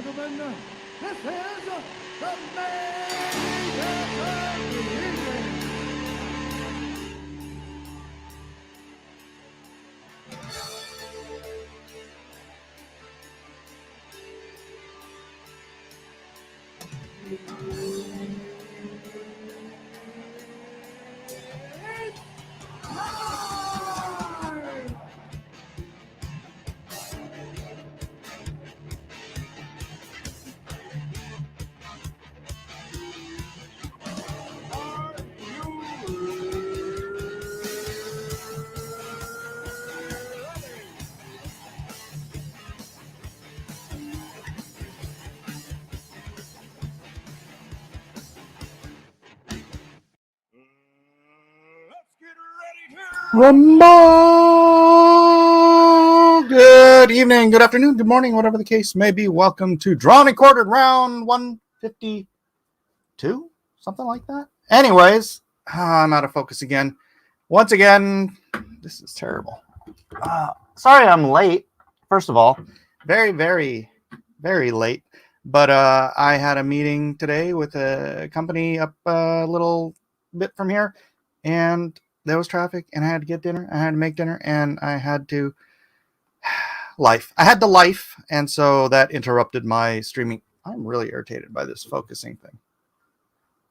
gentlemen, this is the main event. Rumble! Good evening, good afternoon, good morning, whatever the case may be. Welcome to Drawn and Quartered Round 152, something like that. Anyways, I'm out of focus again. Once again, this is terrible. Sorry I'm late, first of all. Very, very, very late. But I had a meeting today with a company up a little bit from here, and there was traffic, and I had to get dinner. I had to make dinner, and I had to life. I had to life, and so that interrupted my streaming. I'm really irritated by this focusing thing.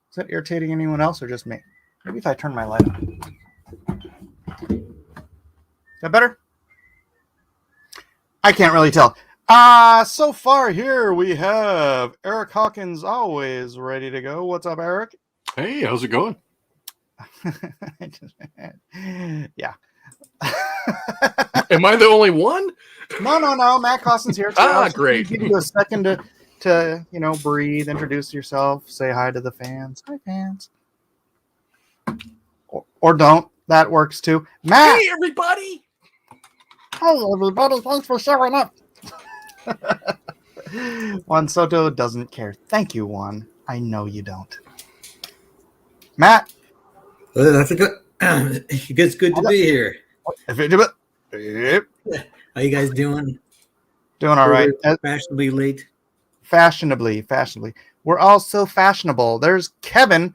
Is that irritating anyone else or just me? Maybe if I turn my light on. Is that better? I can't really tell. So far here we have Eric Hawkins always ready to go. What's up, Eric? Hey, how's it going? Yeah. Am I the only one? No. Matt Costin's here. Great. Give you a second to breathe, introduce yourself, say hi to the fans. Hi, fans. Or don't. That works too. Matt. Hey, everybody. Hey, everybody. Thanks for showing up. Juan Soto doesn't care. Thank you, Juan. I know you don't. Matt. That's a good. It's good to be here. How you guys doing? Doing all right. Fashionably late. Fashionably. We're all so fashionable. There's Kevin.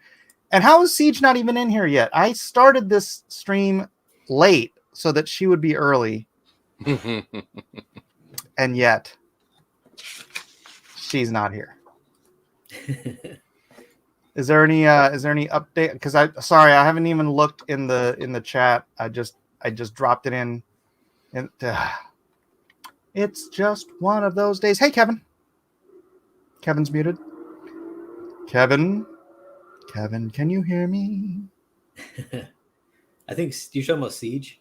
And how is Siege not even in here yet? I started this stream late so that she would be early. And yet, she's not here. Is there any update? Because I haven't even looked in the chat. I just dropped it in. And it's just one of those days. Hey, Kevin. Kevin's muted. Kevin, can you hear me? I think you're talking about Siege.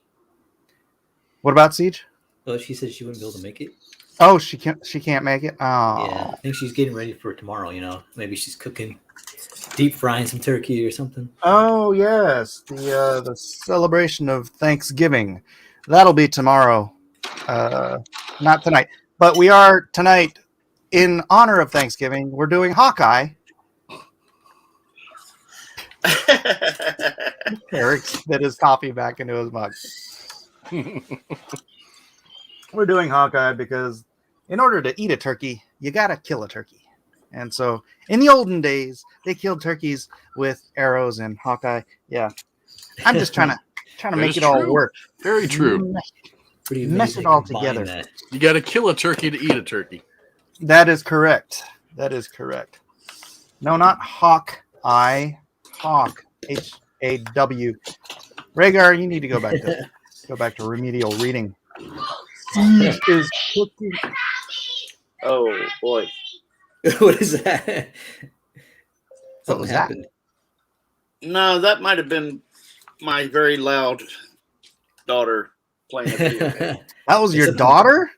What about Siege? Oh, she said she wouldn't be able to make it. Oh, she can't make it. Oh, yeah. I think she's getting ready for tomorrow. Maybe she's cooking, deep frying some turkey or something. Oh yes, the celebration of Thanksgiving. That'll be tomorrow. Not tonight, but we are tonight in honor of Thanksgiving. We're doing Hawkeye. Eric spit his coffee back into his mug. We're doing Hawkeye because in order to eat a turkey, you gotta kill a turkey. And so in the olden days, they killed turkeys with arrows, and Hawkeye. Yeah. I'm just trying to make it all work. Very true. Mesh it all together. That. You got to kill a turkey to eat a turkey. That is correct. No, not Hawkeye. Hawk. H-A-W. Rhaegar, you need to go back to remedial reading. Siege is cooking. Oh boy. What is that? What was that? No, that might have been my very loud daughter playing a video game. That was your daughter?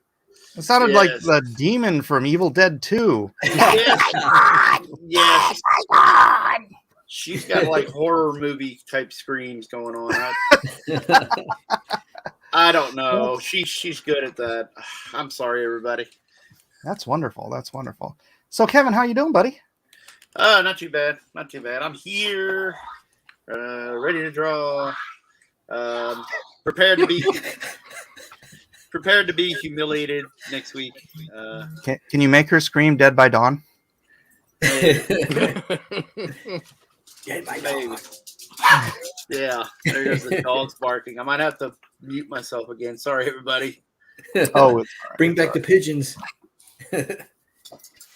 It sounded Yes. like the demon from Evil Dead 2. Yes. She's got like horror movie type screams going on. I don't know. She's good at that. I'm sorry, everybody. That's wonderful. So, Kevin, how you doing, buddy? Not too bad. I'm here, ready to draw, prepared to be prepared to be humiliated next week. Can you make her scream "Dead by Dawn"? Dead by Maybe. dawn. Yeah, there goes the dogs barking. I might have to mute myself again. Sorry, everybody. Oh, it's all right, Bring it's back all the right. pigeons.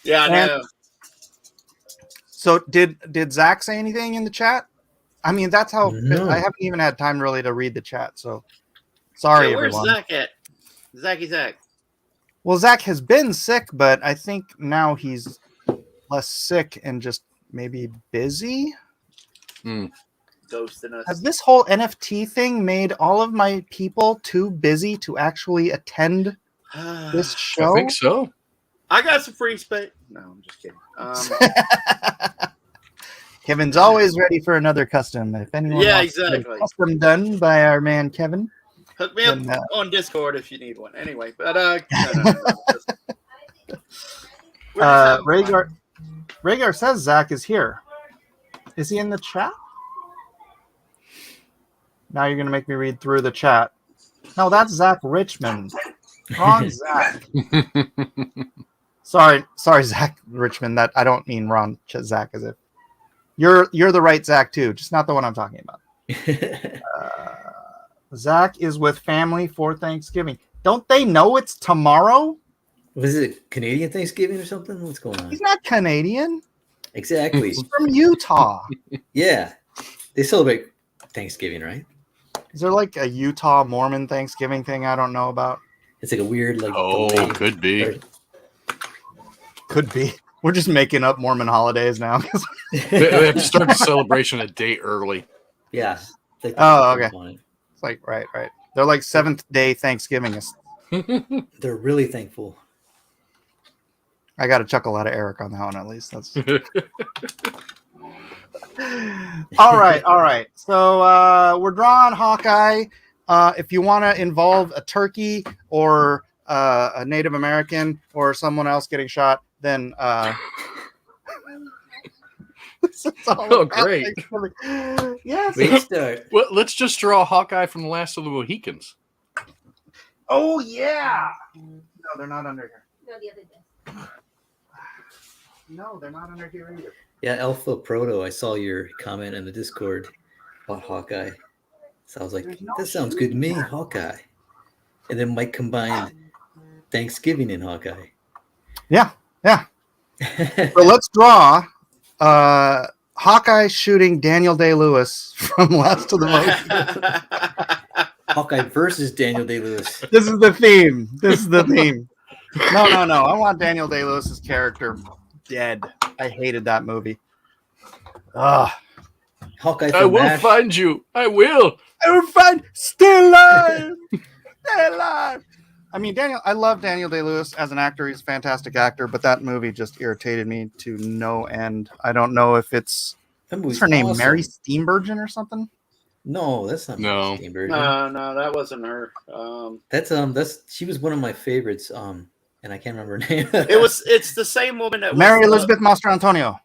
Yeah, I And- know. So did Zach say anything in the chat? I mean, that's how No. I haven't even had time really to read the chat. So sorry, Yeah, where's everyone. Zach at? Zach. Well, Zach has been sick, but I think now he's less sick and just maybe busy. Ghosting us. Has this whole NFT thing made all of my people too busy to actually attend this show? I think so. I got some free space. No, I'm just kidding. Kevin's always ready for another custom. If anyone Yeah, wants a exactly. custom done by our man Kevin, Hook me up then, on Discord if you need one. Anyway, but no. We're just having fun. Rhaegar says Zach is here. Is he in the chat? Now you're gonna make me read through the chat. No, that's Zach Richmond. Wrong Zach. Sorry, Zach Richmond. That I don't mean wrong Zach as if you're the right Zach too, just not the one I'm talking about. Zach is with family for Thanksgiving. Don't they know it's tomorrow? Was it Canadian Thanksgiving or something? What's going on? He's not Canadian. Exactly. He's from Utah. Yeah. They celebrate Thanksgiving, right? Is there like a Utah Mormon Thanksgiving thing I don't know about? It's like a weird, like, Oh, delay. could be. Could be. We're just making up Mormon holidays now. They have to start the celebration a day early. Yeah. Like Oh, okay. on it. It's like right. They're like seventh day Thanksgiving. They're really thankful. I got a chuckle out of Eric on that one at least. That's all right. So we're drawing Hawkeye. If you want to involve a turkey or a Native American or someone else getting shot, then this is all Oh, about great. Thanksgiving. Yes. Great start. Well, let's just draw Hawkeye from The Last of the Mohicans. Oh yeah. No, they're not under here. No, the other day. No, they're not under here either. Yeah, Alpha Proto, I saw your comment in the Discord about Hawkeye. So I was like, There's no that sounds good to me, Hawkeye. And then Mike combined Thanksgiving and Hawkeye. Yeah. So let's draw Hawkeye shooting Daniel Day-Lewis from Last of the Mohicans. Hawkeye versus Daniel Day-Lewis. This is the theme. No. I want Daniel Day-Lewis's character dead. I hated that movie. Ugh. Hawkeye I from will MASH. find you. I will. I will find still alive. Stay alive. I mean, I love Daniel Day-Lewis as an actor. He's a fantastic actor, but that movie just irritated me to no end. I don't know if it's That what's movie's her name, awesome. Mary Steenburgen or something. No, that's not No. Mary Steenburgen. No, that wasn't her. That's she was one of my favorites. And I can't remember her name. It's the same woman that Mary was, Elizabeth Mastrantonio.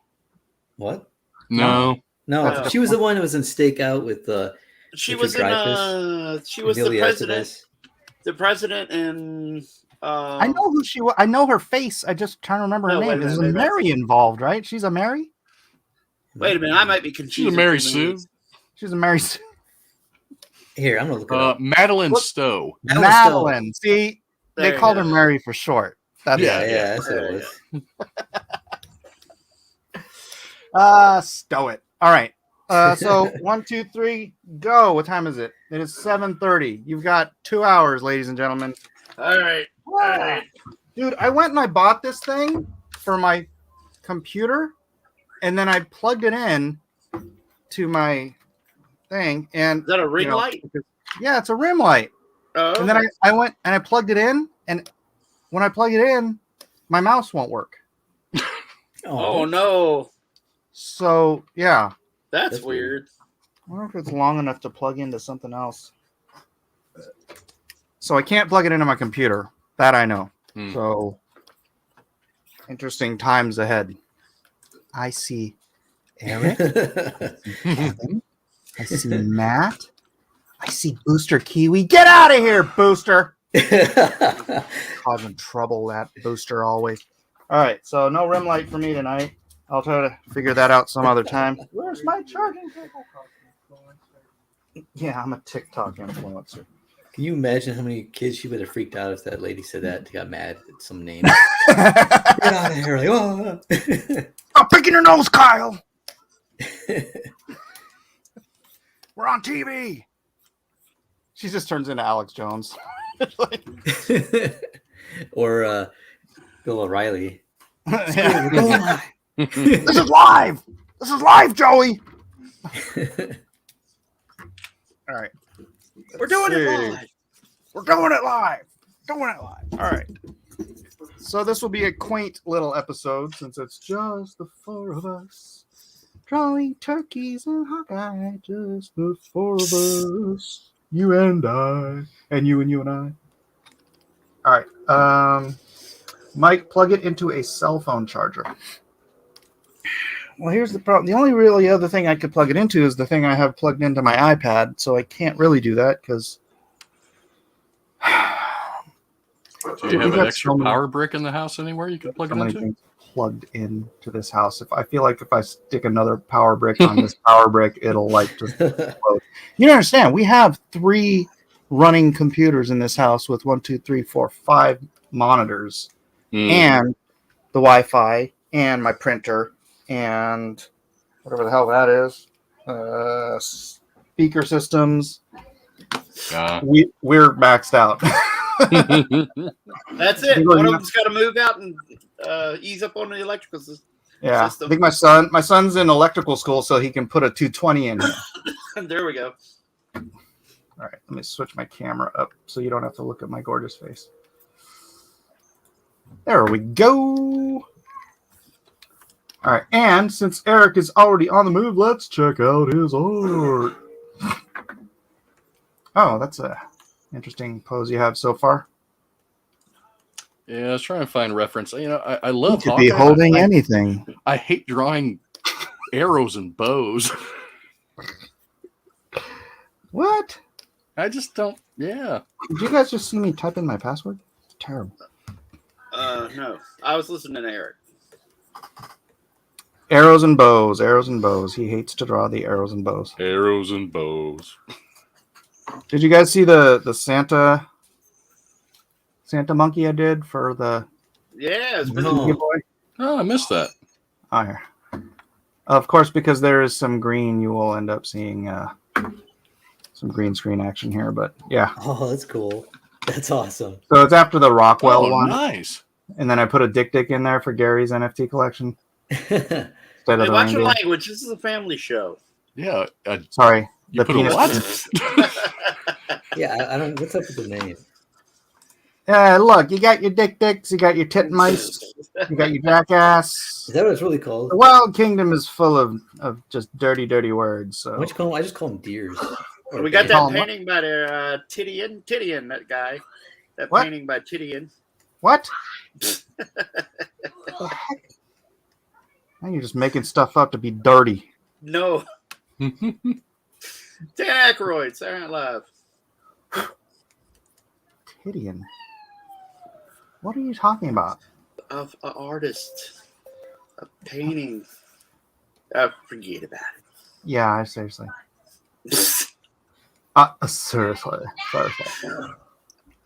What? No. No, she was the one that was in Stakeout with she Richard was in Dreyfuss, she was Emilio the president. Estevez. The president and I know who she was. I know her face. I just trying to remember her No, wait a name. There's a minute, Mary involved, right? She's a Mary. Wait a minute, I might be confused. She's a Mary Sue. She's a Mary. Here, I'm gonna look it up. Madeline What? Stowe. Madeline. See, There they you called go. her Mary for short. That's Yeah. Yeah, that's what it was. Stow it. All right. So 1, 2, 3, go. What time is it? It is 7:30. You've got 2 hours, ladies and gentlemen. All right. Dude, I went and I bought this thing for my computer, and then I plugged it in to my thing, and Is that a ring you know, light? yeah, it's a rim light. Oh, And then I went and I plugged it in, and when I plug it in, my mouse won't work. oh no, So yeah, that's That's weird. I wonder if it's long enough to plug into something else. So I can't plug it into my computer. That I know. Hmm. So interesting times ahead. I see Eric. Kevin. I see Matt. I see Booster Kiwi. Get out of here, Booster. Causing trouble, that booster always. All right, so no rim light for me tonight. I'll try to figure that out some other time. Where's my charging cable? Yeah, I'm a TikTok influencer. Can you imagine how many kids she would have freaked out if that lady said that and got mad at some name? Get out of here. Like, oh. I'm picking your nose, Kyle. We're on TV. She just turns into Alex Jones. Or Bill O'Reilly. Yeah. This is live. This is live, Joey. All right. We're doing it live. We're doing it live. Doing it live. All right. So this will be a quaint little episode since it's just the four of us drawing turkeys and Hawkeye. Just the four of us. You and I. And you and you and I. All right. Mike, plug it into a cell phone charger. Well, here's the problem. The only really other thing I could plug it into is the thing I have plugged into my iPad, so I can't really do that because. Do you have an extra power brick in the house anywhere you can plug it into? Things plugged into this house. If I feel like if I stick another power brick on this power brick, it'll like just explode. You don't understand. We have 3 running computers in this house with 1, 2, 3, 4, 5 monitors, and the Wi-Fi, and my printer, and whatever the hell that is, speaker systems. We're maxed out. That's it. One of them's got to move out and ease up on the electrical system. Yeah, I think my son's in electrical school, so he can put a 220 in here. There we go. All right, let me switch my camera up so you don't have to look at my gorgeous face. There we go. All right, and since Eric is already on the move, let's check out his art. Oh, that's a interesting pose you have so far. Yeah, I was trying to find reference. You know, I love You could be holding I anything. I hate drawing arrows and bows. What? I just don't. Yeah. Did you guys just see me type in my password? It's terrible. No, I was listening to Eric. Arrows and bows, arrows and bows. He hates to draw the arrows and bows. Arrows and bows. Did you guys see the Santa monkey I did for the Yeah, it's been giveaway? Oh, I missed that. Oh, here. Of course, because there is some green, you will end up seeing some green screen action here. But yeah. Oh, that's cool. That's awesome. So it's after the Rockwell one. Nice. And then I put a Dick in there for Gary's NFT collection. Hey, watch your language. This is a family show. Yeah. Sorry. You put a what? Yeah, I don't. What's up with the name? Look, you got your dicks, you got your tit mice, you got your jackass. Is that what it's really called? The Wild Kingdom is full of just dirty words. So What you call them? I just call them deers. We got that painting by Titian, that guy. That What? painting by Titian. What? The heck? Now you're just making stuff up to be dirty. No. Dan Aykroyd, Saturday Night Live. Tidian. What are you talking about? Of an artist. A painting. Forget about Yeah, seriously. it. Seriously.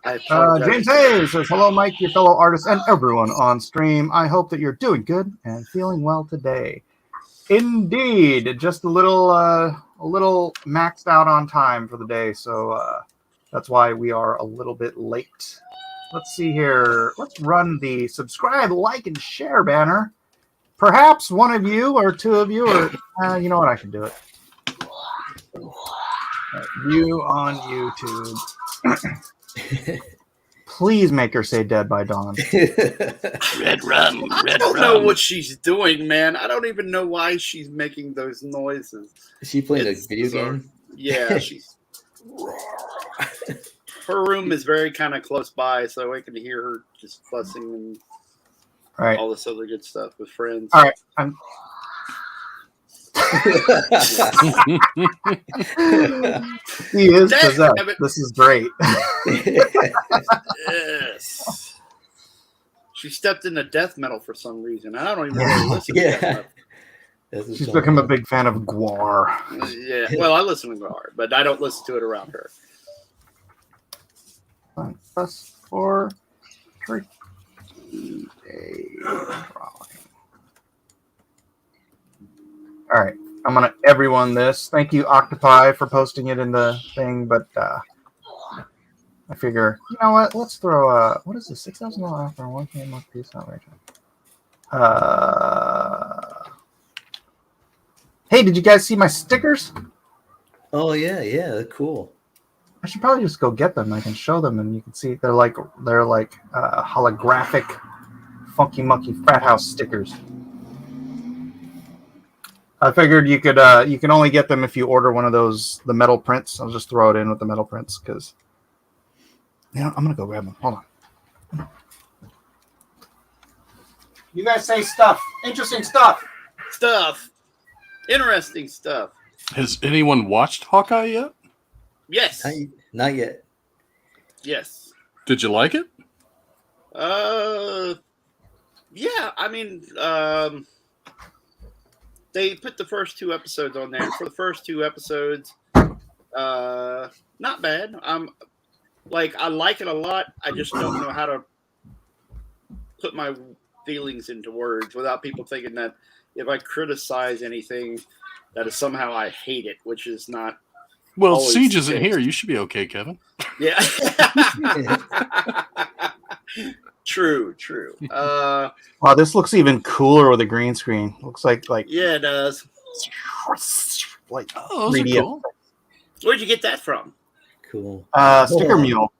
I apologize. James Hayes says, hello, Mike, your fellow artists, and everyone on stream. I hope that you're doing good and feeling well today. Indeed, just a little maxed out on time for the day, so that's why we are a little bit late. Let's see here. Let's run the subscribe, like, and share banner. Perhaps one of you or two of you, or you know what, I can do it. You on YouTube. Please make her say Dead by Dawn. Red rum. I don't know what she's doing, man. I don't even know why she's making those noises. Is she playing It's a video bizarre. game? Yeah, she's. Her room is very kind of close by, so I can hear her just fussing and All right. all this other good stuff with friends. All right. He is Dang, possessed. Kevin. This is great. Yes. She stepped into death metal for some reason. I don't even really listen to death metal. She's become a big fan of Gwar. Yeah, well, I listen to Gwar, but I don't listen to it around her. Plus 4 3. All right, I'm gonna everyone this. Thank you, Octopi, for posting it in the thing. But I figure, you know what? Let's throw what is this? $6,000 offer on 1K month piece outrage. Hey, did you guys see my stickers? Oh yeah, they're cool. I should probably just go get them. I can show them, and you can see they're like holographic, funky monkey frat house stickers. I figured you can only get them if you order one of those, the metal prints. I'll just throw it in with the metal prints because, I'm gonna go grab them. Hold on. You guys say stuff, interesting stuff. Interesting stuff. Has anyone watched Hawkeye yet? Yes. Not yet. Yes. Did you like it? Yeah. I mean, they put the first 2 episodes on there. For the first 2 episodes, not bad. I like it a lot. I just don't know how to put my feelings into words without people thinking that if I criticize anything, that is somehow I hate it, which is not. Well, Siege isn't here. You should be okay, Kevin. Yeah. True. Wow, this looks even cooler with a green screen. Looks like yeah, it does. Like those are cool. Where'd you get that from? Cool. Sticker Mule.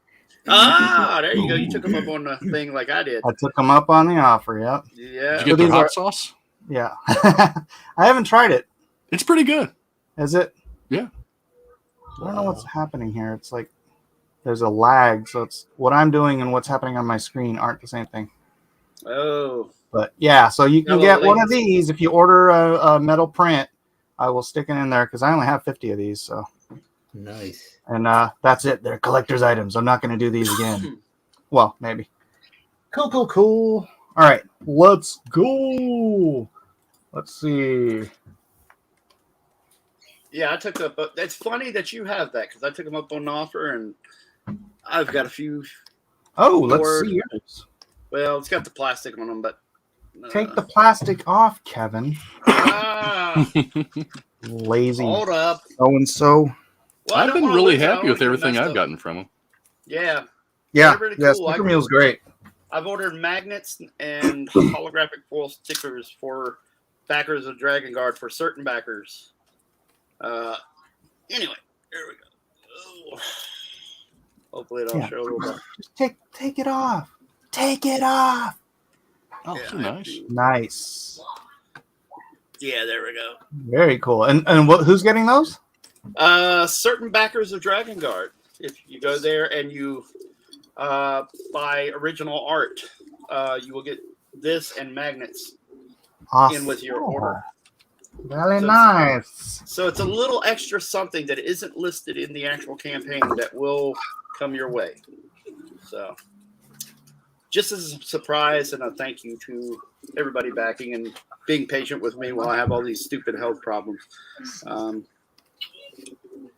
Ah, there you go. You took them up on the thing like I did. I took them up on the offer. Yep. Yeah. Did you get the hot sauce? Yeah. I haven't tried it. It's pretty good. Is it? Yeah. I don't know what's happening here. It's like there's a lag, so it's what I'm doing and what's happening on my screen aren't the same thing. Oh. But yeah, so you can get one of these if you order a metal print. I will stick it in there because I only have 50 of these. So nice. And that's it. They're collector's items. I'm not going to do these again. Well, maybe. Cool. All right, let's go. Let's see. Yeah, I took up. It's funny that you have that because I took them up on offer and I've got a few. Oh, let's see yours. Well, it's got the plastic on them, but take the plastic off, Kevin. Lazy. Hold up. So and so. Well, I've been really happy with everything I've gotten from them. Yeah. Yeah. Really yeah. cool. Sticker Mule's great. I've ordered magnets and holographic foil stickers for backers of Dragon Guard for certain backers. Anyway, here we go. Oh. Hopefully it'll show a little bit. Just take it off. Take it off. Oh, so nice. Nice. Yeah, there we go. Very cool. And who's getting those? Certain backers of Dragon Guard. If you go there and you buy original art, you will get this and magnets in with your order. Very nice. So it's a little extra something that isn't listed in the actual campaign that will come your way. So just as a surprise and a thank you to everybody backing and being patient with me while I have all these stupid health problems.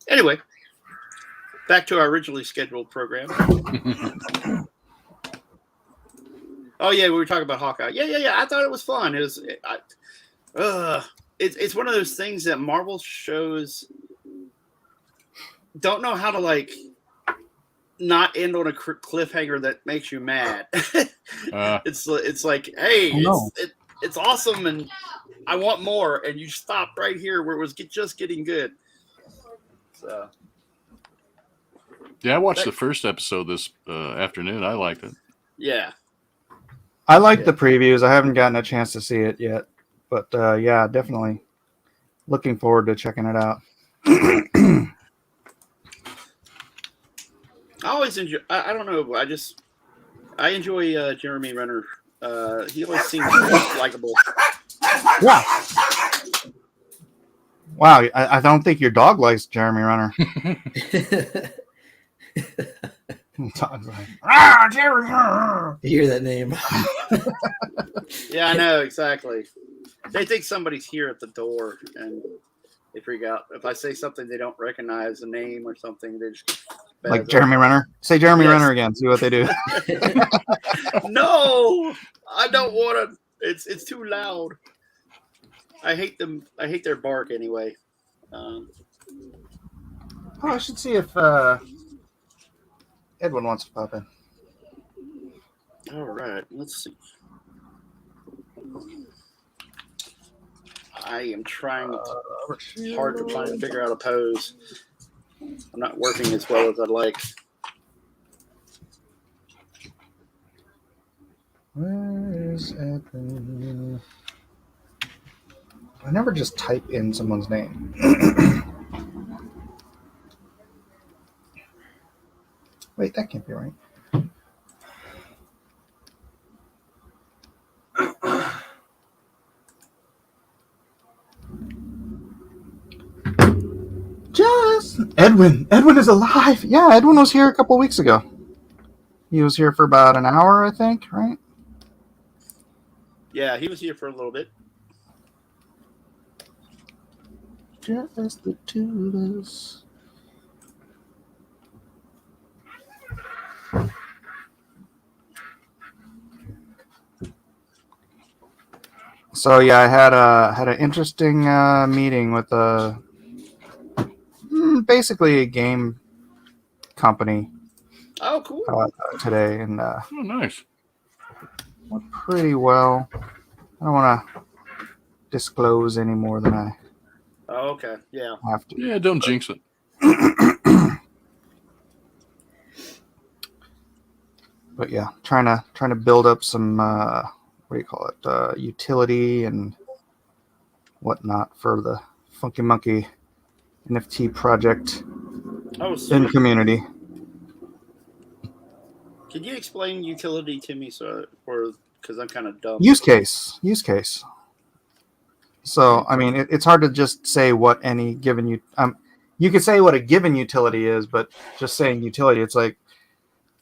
Anyway, back to our originally scheduled program. Oh yeah, we were talking about Hawkeye. Yeah. I thought it was fun. It's one of those things that Marvel shows don't know how to not end on a cliffhanger that makes you mad. It's like, hey, it's awesome and I want more, and you stop right here where it was just getting good. So. Yeah, I watched the first episode this afternoon. I liked it. Yeah. I like the previews. I haven't gotten a chance to see it yet. But yeah, definitely looking forward to checking it out. I always enjoy. I don't know. I enjoy Jeremy Renner. He always seems likable. Yeah. Wow, I don't think your dog likes Jeremy Renner. Dog's like, Jeremy Renner. You hear that name? Yeah, I know exactly. They think somebody's here at the door, and they freak out. If I say something they don't recognize, a name or something, they just Like Jeremy Renner. Say Jeremy Yes. Renner again. See what they do. No, I don't want to. It's too loud. I hate them. I hate their bark anyway. Oh, I should see if Edwin wants to pop in. All right, let's see. I am trying hard to try and figure out a pose. I'm not working as well as I'd like. Where is Edwin? I never just type in someone's name. Wait, that can't be right. Just Edwin. Edwin is alive. Yeah, Edwin was here a couple weeks ago. He was here for about an hour, I think, right? Yeah, he was here for a little bit. Just the two of us. So yeah, I had an interesting meeting with basically a game company Oh, cool. today, and Oh, nice. went pretty well. I don't want to disclose any more than I Oh, okay. Yeah. have to. Yeah, don't jinx it. But yeah, trying to build up some what do you call it, utility and whatnot for the Funky Monkey NFT project Oh, in sweet. community. Can you explain utility to me, because I'm kind of dumb. Use case. So I mean, it's hard to just say what any given you could say what a given utility is, but just saying utility, it's like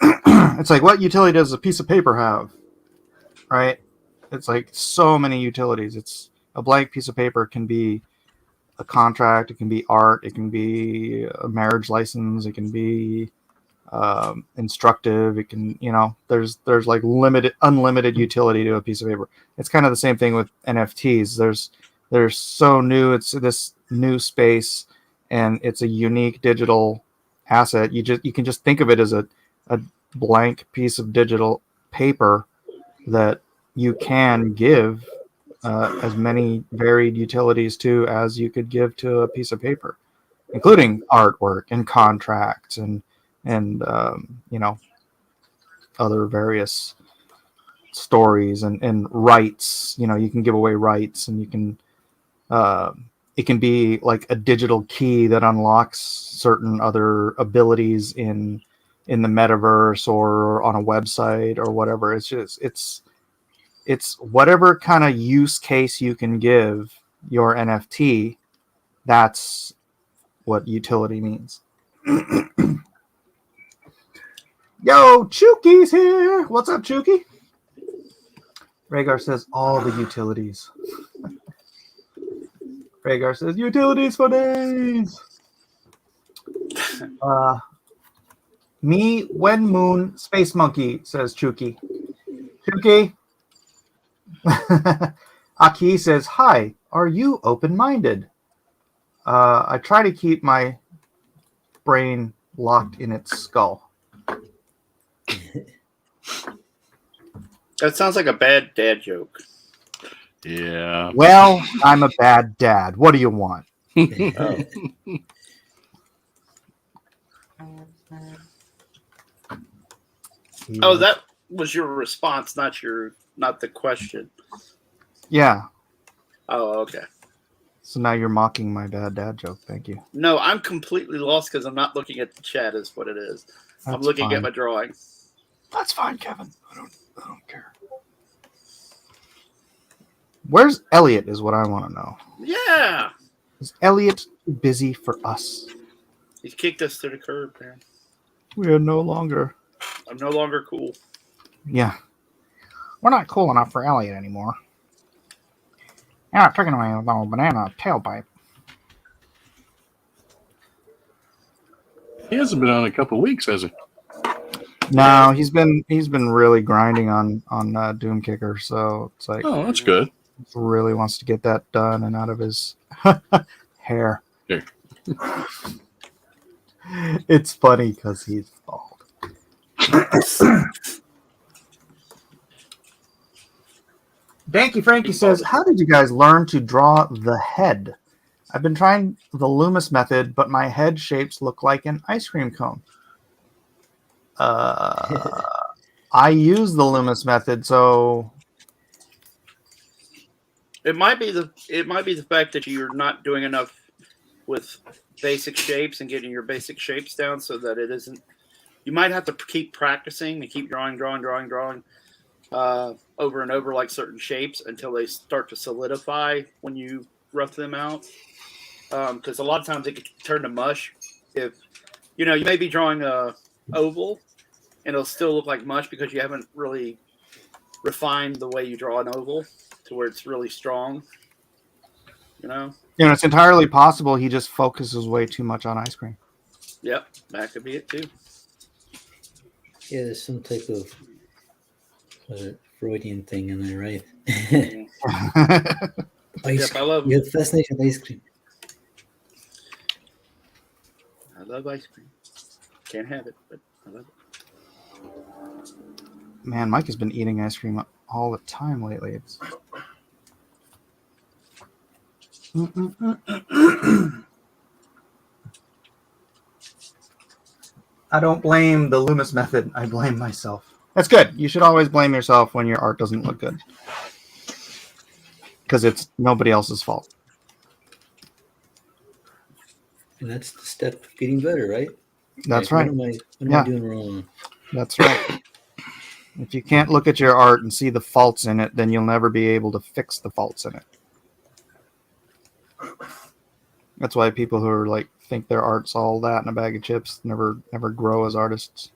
it's like what utility does a piece of paper have, right? It's like so many utilities. It's a blank piece of paper can be a contract, it can be art, it can be a marriage license, it can be instructive, it can, there's like unlimited utility to a piece of paper. It's kind of the same thing with NFTs. They're so new. It's this new space, and it's a unique digital asset. You can just think of it as a blank piece of digital paper that you can give as many varied utilities to as you could give to a piece of paper, including artwork and contracts and other various stories and rights. You can give away rights, and you can it can be like a digital key that unlocks certain other abilities in the metaverse or on a website or whatever. It's whatever kind of use case you can give your NFT. That's what utility means. Yo, Chuki's here. What's up, Chuki? Rhaegar says all the utilities. Rhaegar says utilities for days. Me, when moon, space monkey, says Chuki. Chuki. Aki says, hi, are you open-minded? I try to keep my brain locked in its skull. That sounds like a bad dad joke. Yeah. Well, I'm a bad dad. What do you want? Oh. Oh, that was your response, not the question. Yeah. Oh, okay. So now you're mocking my bad dad joke. Thank you. No, I'm completely lost because I'm not looking at the chat. Is what it is. I'm That's looking fine. at my drawing. That's fine, Kevin. I don't care. Where's Elliot is what I want to know. Yeah. Is Elliot too busy for us? He's kicked us to the curb, man. We are no longer. I'm no longer cool. Yeah. We're not cool enough for Elliot anymore. You're not taking away the little banana tailpipe. He hasn't been on in a couple of weeks, has he? No, he's been really grinding on Doom Kicker, so it's like Oh, that's good. he really wants to get that done and out of his hair. Here. It's funny because he's bald. Danky Frankie says, how did you guys learn to draw the head? I've been trying the Loomis method, but my head shapes look like an ice cream cone. I use the Loomis method, so it might be the fact that you're not doing enough with basic shapes and getting your basic shapes down, so that it isn't. You might have to keep practicing and keep drawing over and over, like certain shapes, until they start to solidify when you rough them out. Because a lot of times it can turn to mush. If you may be drawing a oval, and it'll still look like mush because you haven't really refined the way you draw an oval to where it's really strong. It's entirely possible he just focuses way too much on ice cream. Yep, that could be it too. Yeah, there's some type of Freudian thing in there, right? Ice Yep, I love. You have fascination with ice cream. I love ice cream. Can't have it, but I love it. Man, Mike has been eating ice cream all the time lately. It's I don't blame the Loomis method. I blame myself. That's good. You should always blame yourself when your art doesn't look good, because it's nobody else's fault. And that's the step of getting better, right? That's like, right. What am I doing wrong? That's right. If you can't look at your art and see the faults in it, then you'll never be able to fix the faults in it. That's why people who are like think their art's all that in a bag of chips never grow as artists.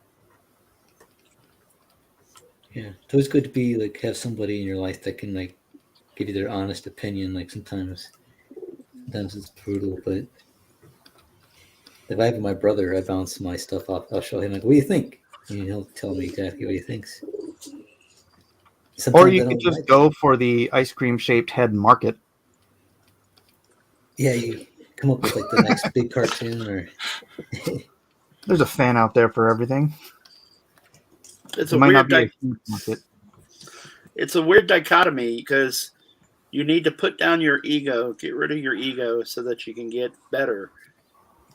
Yeah, it's always good to be like have somebody in your life that can like give you their honest opinion. Like sometimes it's brutal, but if I have my brother, I bounce my stuff off. I'll show him like, "What do you think?" And he'll tell me exactly what he thinks. Sometimes Or you could just go for the ice cream shaped head market. Yeah, you come up with like the next big cartoon, or There's a fan out there for everything. It's It a might not weird. be a huge market. It's a weird dichotomy because you need to put down your ego, get rid of your ego, so that you can get better,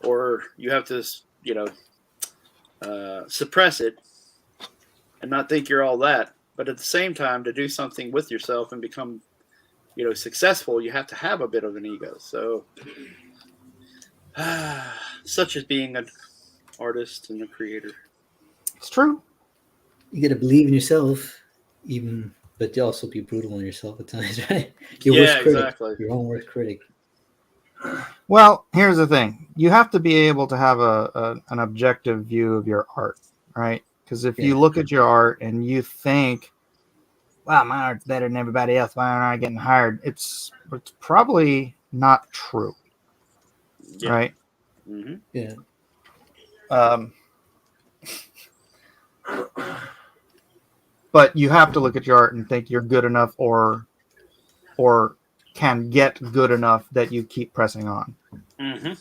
or you have to, suppress it and not think you're all that. But at the same time, to do something with yourself and become, successful, you have to have a bit of an ego. So, such as being an artist and a creator. It's true. you got to believe in yourself, but you also be brutal on yourself at times, right? Exactly. Your own worst critic. Well, here's the thing. You have to be able to have an objective view of your art, right? Because if you look at your art and you think, wow, my art's better than everybody else, why aren't I getting hired? It's probably not true, right? Mm-hmm. Yeah. But you have to look at your art and think you're good enough or can get good enough that you keep pressing on. Mm-hmm.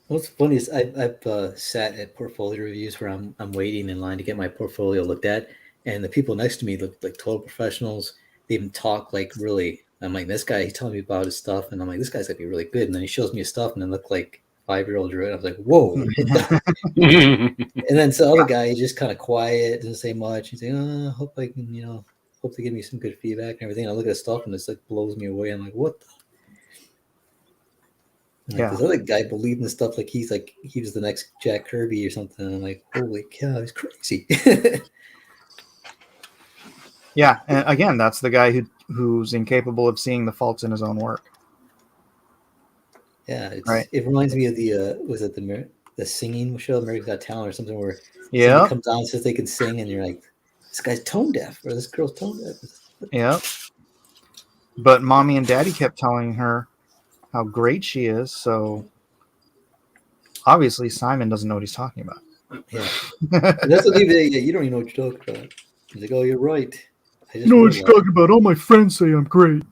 What's funny is I've sat at portfolio reviews where I'm waiting in line to get my portfolio looked at, and the people next to me look like total professionals. They even talk like really. I'm like, this guy, he's telling me about his stuff, and I'm like, this guy's gonna be really good. And then he shows me his stuff, and then look like 5-year-old Drew. And I was like, whoa. And then the other guy, he's just kind of quiet, doesn't say much. He's like, oh, hope I can, hope they give me some good feedback and everything. I look at his stuff, and it's like blows me away. I'm like, what the? Like, this other guy believed in stuff like he was the next Jack Kirby or something. I'm like, holy cow, he's crazy. Yeah, and again, that's the guy who's incapable of seeing the faults in his own work. Yeah, Right. it reminds me of the was it the singing show, America's Got Talent, or something where Yeah. somebody comes on and says they can sing, and you're like, this guy's tone deaf, or this girl's tone deaf. Yeah. But mommy and daddy kept telling her how great she is, so obviously Simon doesn't know what he's talking about. Yeah, and that's what you don't even know what you're talking about. He's like, oh, you're right. I just about. All my friends say I'm great.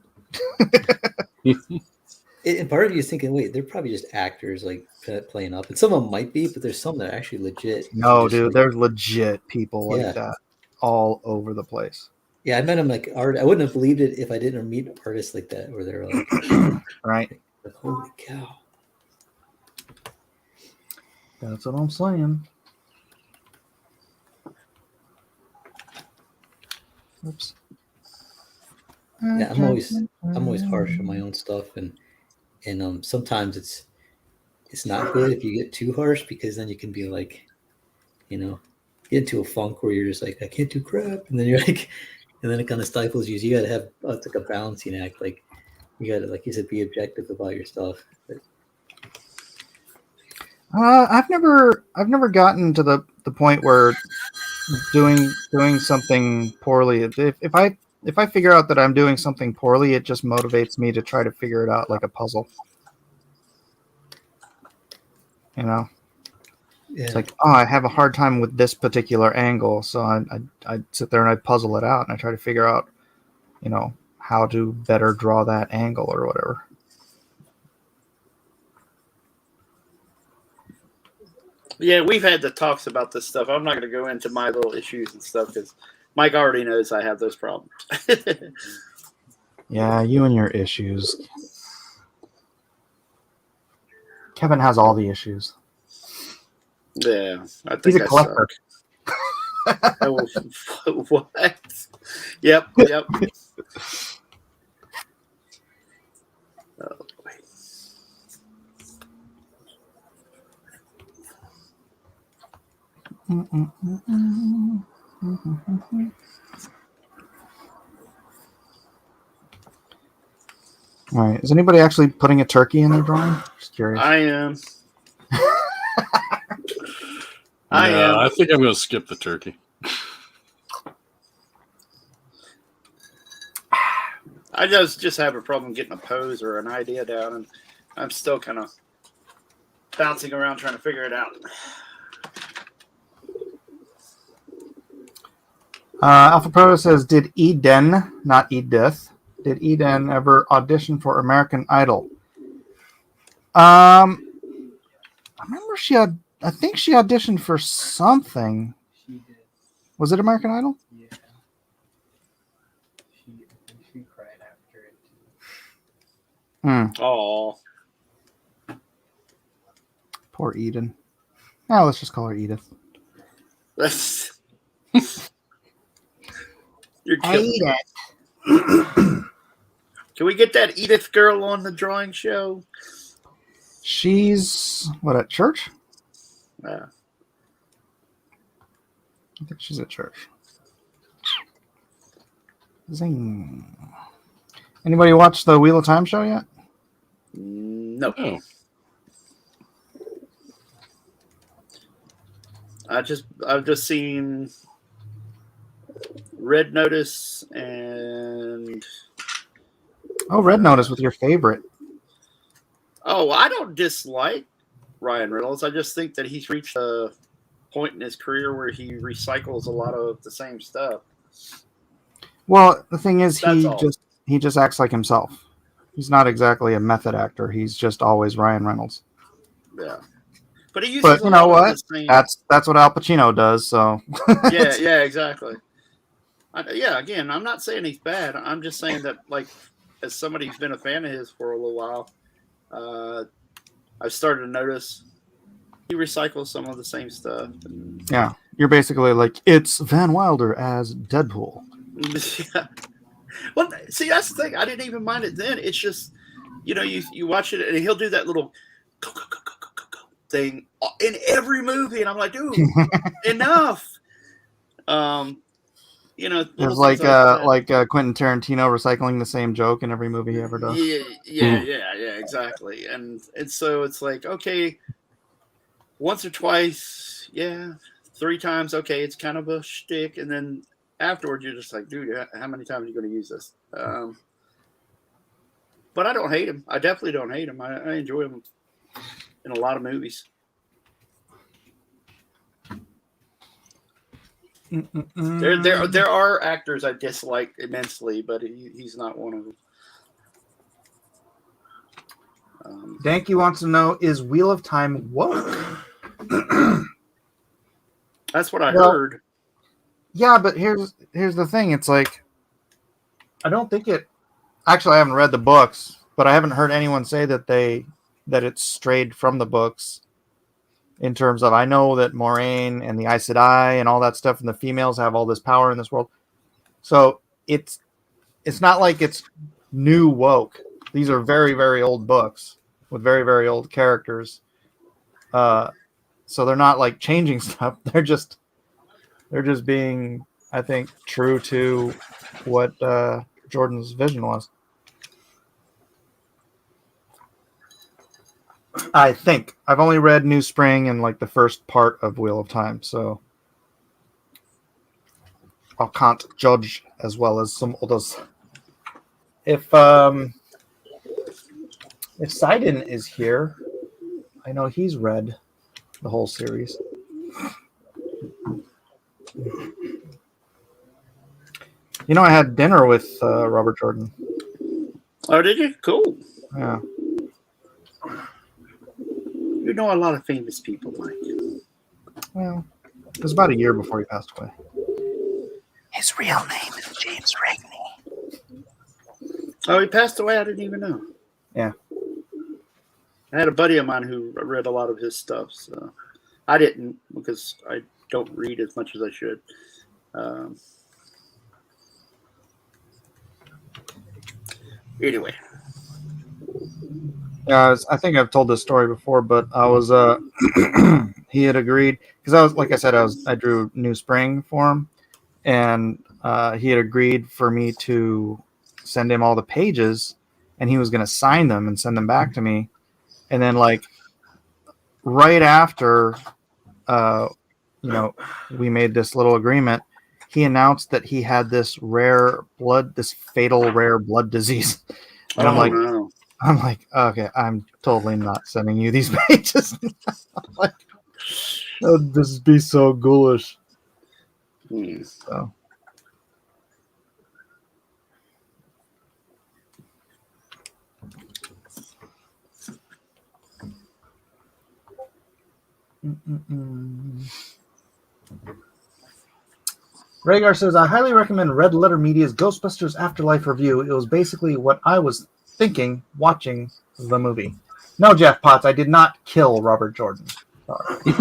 And part of you is thinking, wait, they're probably just actors like playing up, and some of them might be, but there's some that are actually legit. No, dude, like, there's legit people Yeah. like that all over the place. yeah, I met him like art. I wouldn't have believed it if I didn't meet artists like that, where they're like, Right. like, holy cow. That's what I'm saying. Oops. Yeah, I'm always harsh on my own stuff, and sometimes it's not good if you get too harsh, because then you can be like, you know, get into a funk where you're just like, I can't do crap, and then you're like, and then it kind of stifles you. So you got to have it's like a balancing act. Like you got to, like you said, be objective about your stuff. But, I've never gotten to the point where doing something poorly. If I figure out that I'm doing something poorly, it just motivates me to try to figure it out like a puzzle. You know, yeah. it's like, oh, I have a hard time with this particular angle, so I sit there and I puzzle it out and I try to figure out, you know, how to better draw that angle or whatever. Yeah, we've had the talks about this stuff. I'm not going to go into my little issues and stuff because Mike already knows I have those problems. Yeah, you and your issues. Kevin has all the issues. Yeah, I think He's a collector. What? Yep. Oh, boy. All right. Is anybody actually putting a turkey in their drawing? Just curious. I am. I am. I think I'm going to skip the turkey. I just have a problem getting a pose or an idea down, and I'm still kind of bouncing around trying to figure it out. Alpha Proto says, did Eden, not Edith, did Eden ever audition for American Idol? I remember I think she auditioned for something. She did. Was it American Idol? Yeah. She cried after it. Oh, Poor Eden. Oh, let's just call her Edith. that's you're killing me. Edith. Can we get that Edith girl on the drawing show? She's at church? Yeah. I think she's at church. Zing. Anybody watch the Wheel of Time show yet? No. Oh. I've just seen Red Notice and Red Notice with your favorite. I don't dislike Ryan Reynolds. I just think that he's reached a point in his career where he recycles a lot of the same stuff. Well, the thing is, That's all. he just acts like himself. He's not exactly a method actor. He's just always Ryan Reynolds. Yeah, but he uses. But you know what? The same... That's what Al Pacino does. So yeah, exactly. Again, I'm not saying he's bad. I'm just saying that, like, as somebody who's been a fan of his for a little while, I've started to notice he recycles some of the same stuff. Yeah, you're basically like, it's Van Wilder as Deadpool. Yeah. Well, see, that's the thing. I didn't even mind it then. It's just, you watch it and he'll do that little go thing in every movie, and I'm like, dude, enough. you know, It's little things like Quentin Tarantino recycling the same joke in every movie he ever does. yeah, exactly. And so it's like, okay, once or twice, yeah, 3 times, okay, it's kind of a shtick, and then afterwards you're just like, dude, how many times are you going to use this? But I don't hate him. I definitely don't hate him. I enjoy him in a lot of movies. There are actors I dislike immensely, but he's not one of them. Danky wants to know, is Wheel of Time woke? That's what I heard. Yeah, but here's the thing. It's like, I don't think it. Actually, I haven't read the books, but I haven't heard anyone say that it's strayed from the books. In terms of, I know that Moraine and the Aes Sedai and all that stuff, and the females have all this power in this world. So it's not like it's new woke. These are very, very old books with very, very old characters. So they're not like changing stuff. They're just being, I think, true to what Jordan's vision was. I think I've only read New Spring and like the first part of Wheel of Time, so I can't judge as well as some others. If Sidon is here, I know he's read the whole series. You know, I had dinner with Robert Jordan. Oh, did you? Cool. Yeah. You know a lot of famous people, Mike. Well, it was about a year before he passed away. His real name is James Ragney. Oh, he passed away? I didn't even know. Yeah. I had a buddy of mine who read a lot of his stuff. So I didn't, because I don't read as much as I should. Anyway. Yeah, I think I've told this story before, but I was he had agreed, because I drew New Spring for him, and he had agreed for me to send him all the pages, and he was going to sign them and send them back to me, and then like right after we made this little agreement, he announced that he had this fatal rare blood disease, and I'm like, okay, I'm totally not sending you these pages. Like, that would just be so ghoulish. So. Rhaegar says, I highly recommend Red Letter Media's Ghostbusters Afterlife review. It was basically what I was thinking watching the movie. No, Jeff Potts, I did not kill Robert Jordan. Sorry.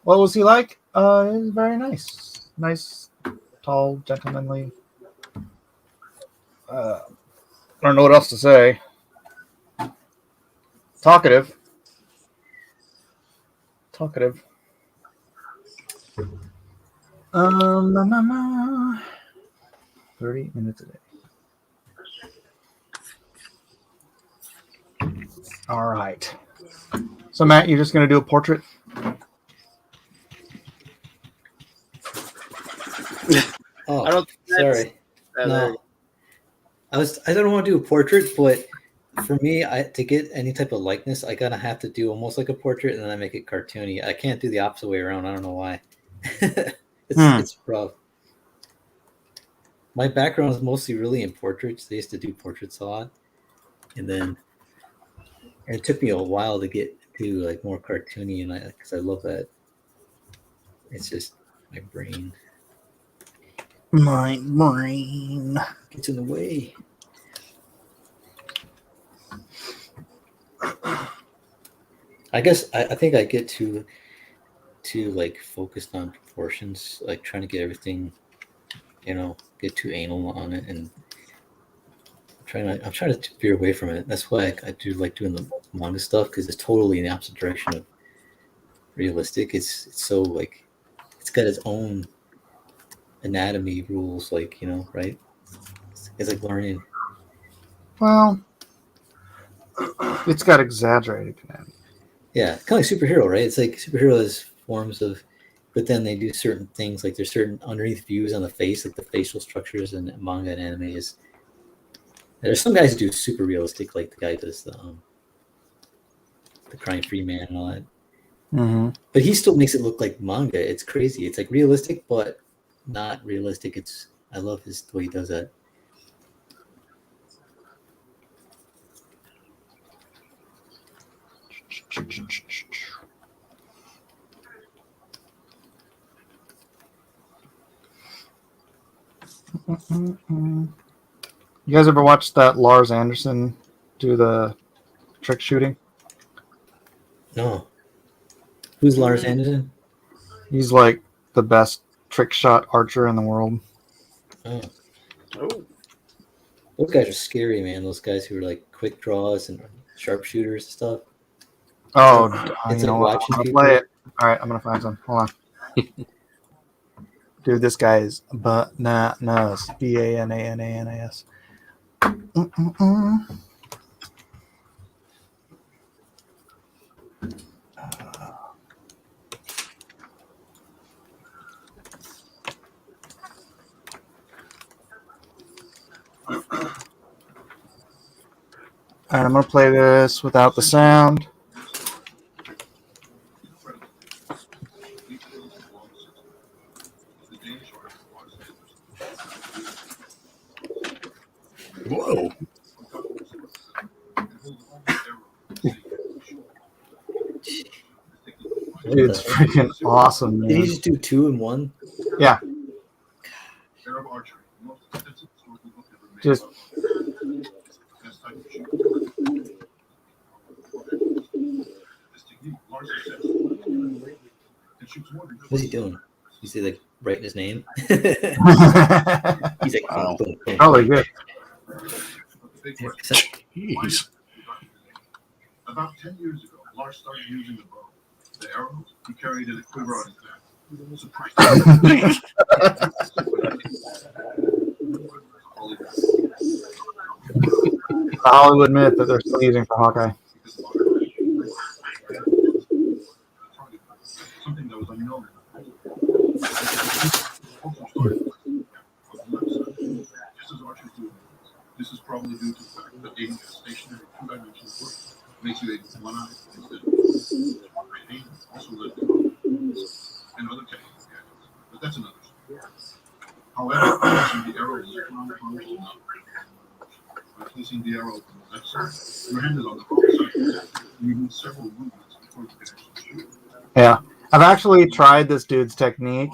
What was he like? He was very nice. Nice, tall, gentlemanly. I don't know what else to say. Talkative. 30 minutes a day. All right. So, Matt, you're just going to do a portrait? Oh, sorry. No. I don't want to do a portrait, but for me, to get any type of likeness, I gotta have to do almost like a portrait, and then I make it cartoony. I can't do the opposite way around. I don't know why. It's rough. My background is mostly really in portraits. They used to do portraits a lot, and it took me a while to get to like more cartoony, and because I love that. It's just my brain. My brain gets in the way. I guess I think I get too like focused on proportions, like trying to get everything, get too anal on it, and I'm trying to veer away from it. That's why I do like doing the manga stuff, because it's totally in the opposite direction of realistic. It's so like it's got its own anatomy rules, like, right? It's like learning. Well, it's got exaggerated anatomy. Yeah, kind of like superhero, right? It's like superhero has forms of, but then they do certain things. Like there's certain underneath views on the face, like the facial structures in manga and anime is. There's some guys who do super realistic, like the guy who does the Crying Free Man and all that. Mm-hmm. But he still makes it look like manga. It's crazy. It's like realistic, but not realistic. I love the way he does that. You guys ever watched that Lars Anderson do the trick shooting? No. Who's Lars Anderson? He's like the best trick shot archer in the world. Oh. Oh, Those guys are scary, man. Those guys who are like quick draws and sharpshooters and stuff. Oh, It's you like know what? watching I'll people. play it. All right, I'm gonna find some. Hold on. Dude, this guy is bananas. Bananas. All right, I'm gonna play this without the sound. Whoa. It's freaking awesome, Did he man. just do 2 in 1? Yeah. Just What's he doing? Is he like writing his name? He's like, Wow. boom, boom, boom. probably good. Jeez. About 10 years ago, Lars started using the bow. The arrow, he carried in a quiver on his back. Surprised. The Hollywood myth that they're still using for Hawkeye. Something that was unknown. Just as archers do. This is probably due to the fact that aiming at stationary two-dimensional work makes you able to one eye instead of aim also led to and other technical gadgets. But that's another story. However, placing the arrow is not. By placing the arrow on the left side, your hand is on the wrong side. You need several movements before you can actually shoot. Yeah, I've actually tried this dude's technique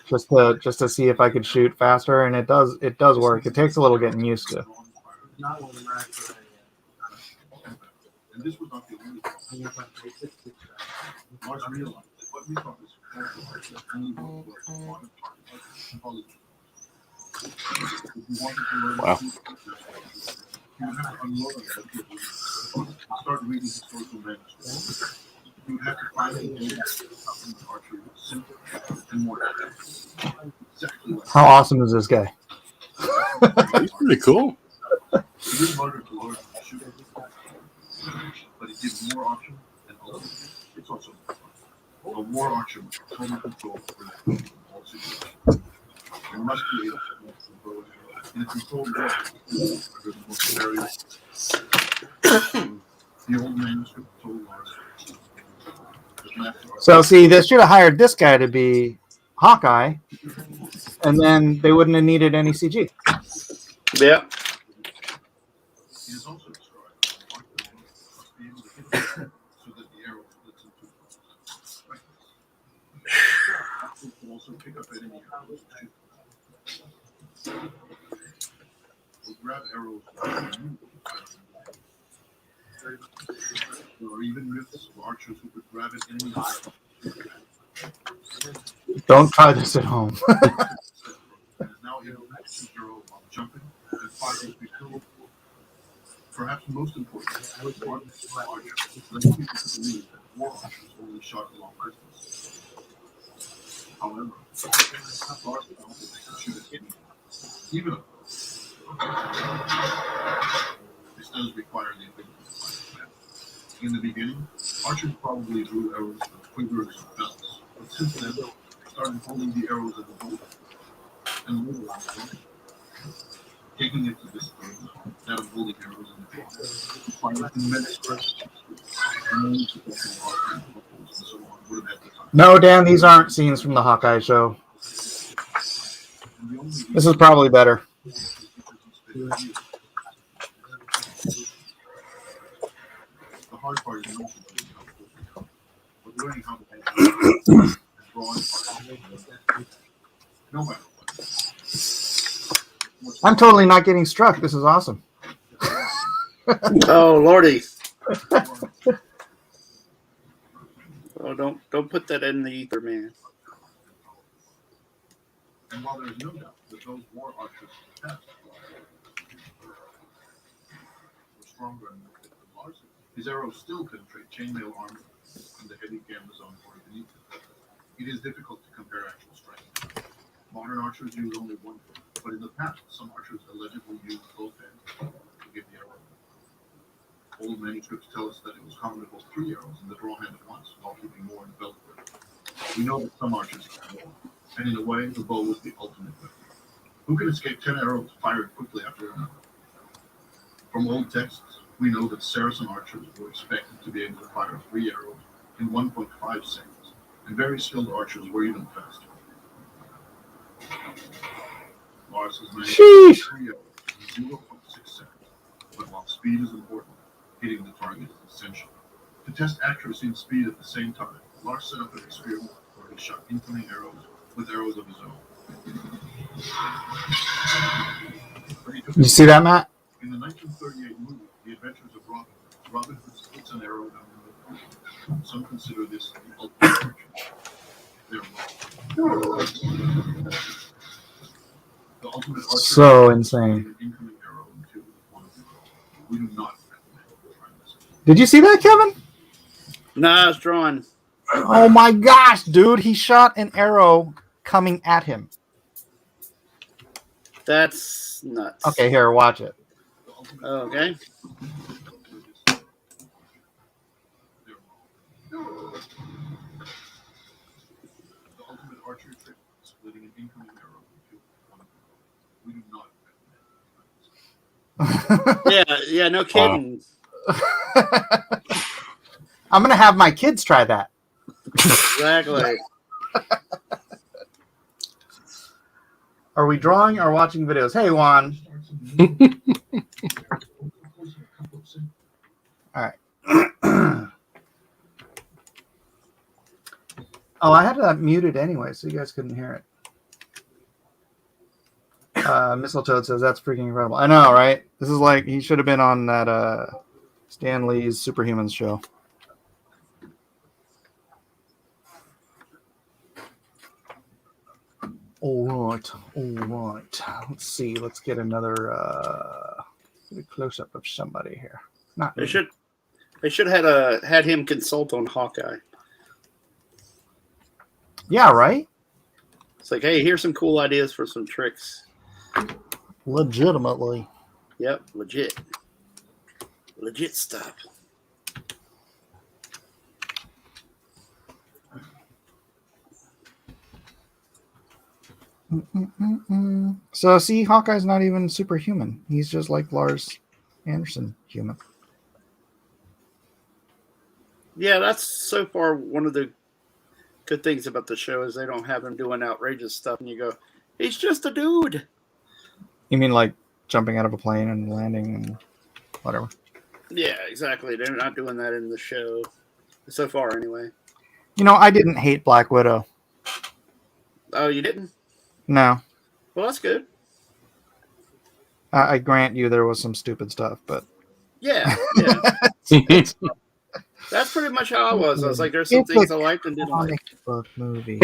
just to see if I could shoot faster, and it does work. It takes a little getting used to. And this was not the only thing. Lars realized that what we thought was only one Hollywood. If you wanted to learn Wow. you would have to unload on it. Start reading historical manuscripts. You would have to finally do something with archery was simpler and more accurate. Exactly what How awesome is this guy? He's pretty cool. it didn't harder to learn than to shoot. But it gives more options and ultimately it's also more fun. A war archer with total control over that all situations. You must be able to move the bow and arrow in a controlled way under the most various. The old manuscript told Lars. So see, they should have hired this guy to be Hawkeye, and then they wouldn't have needed any CG. yeah. It is also described that the archer must be able to hit the arrow so that the arrow splits into two. Like this. It will also pick up enemy arrows and shoot. Or grab arrows or even myths of archers who could grab an enemy arrow. Don't try this at home. And is now able to shoot arrow while jumping and firing before. Perhaps most important, archers let people believe that war archers only shot a long distance. However, Lars can also shoot at any, even a this does require the ability to fire. In the beginning, archers probably drew arrows with quivers and belts, but since then, they started holding the arrows at the bow and moving around the line, taking it to this third level, that of holding arrows in the draw. Fire in many scripts, and so on would have had the time. No, Dan, these aren't scenes from the Hawkeye show. This is probably better. The hard part is not but learning how to and drawing fire. No matter what. I'm totally not getting struck. This is awesome. Oh lordy! Oh, don't put that in the ether, man. And while there is no doubt that those war archers of the past were stronger and more fit than Lars, his arrows still penetrate chainmail armor and the heavy canvas on board beneath it. It is difficult to compare actual strength. Modern archers use only one foot, but in the past, some archers allegedly used both hands to give the arrow. Old manuscripts tell us that it was common to hold 3 arrows in the draw hand at once, while keeping more in the belt grip. We know that some archers can more, and in a way, the bow was the ultimate weapon. Who can escape 10 arrows fired quickly after another? From old texts, we know that Saracen archers were expected to be able to fire 3 arrows in 1.5 seconds, and very skilled archers were even faster. Lars has managed to fire 3 arrows in 0.6 seconds, but while speed is important, hitting the target is essential. To test accuracy and speed at the same time, Lars set up an experiment where he shot incoming arrows with arrows of his own. You see that, Matt? In the 1938 movie, The Adventures of Robin, Robin Hood splits an arrow down the middle. Some consider this the ultimate archer. They're wrong. The ultimate archer So insane. an incoming arrow into one of them. We do not recommend trying this. Did you see that, Kevin? Nah, it's drawn. Oh my gosh, dude. He shot an arrow coming at him. That's nuts. Okay, here, watch it. Okay. The ultimate archery trick is splitting an incoming arrow into one of them. We do not recommend. Yeah, no kidding. I'm gonna have my kids try that. Exactly. Are we drawing or watching videos? Hey, Juan. All right. Oh, I had that muted anyway, so you guys couldn't hear it. Mistletoe says that's freaking incredible. I know, right? This is like he should have been on that Stan Lee's Superhumans show. All right. Let's see. Let's get another get a close up of somebody here. Not They me. should have had him consult on Hawkeye. Yeah, right. It's like, hey, here's some cool ideas for some tricks. Legitimately. Yep, legit stuff. So see, Hawkeye's not even superhuman. He's just like Lars Anderson human. Yeah, that's so far one of the good things about the show is they don't have him doing outrageous stuff, and you go, he's just a dude. You mean like jumping out of a plane and landing and whatever? Yeah, exactly. They're not doing that in the show so far, anyway. You know, I didn't hate Black Widow. Oh, you didn't? No. Well, that's good. I grant you there was some stupid stuff, but Yeah. That's pretty much how I was. I was like, there's some It's things a I liked and didn't like. comic book movie.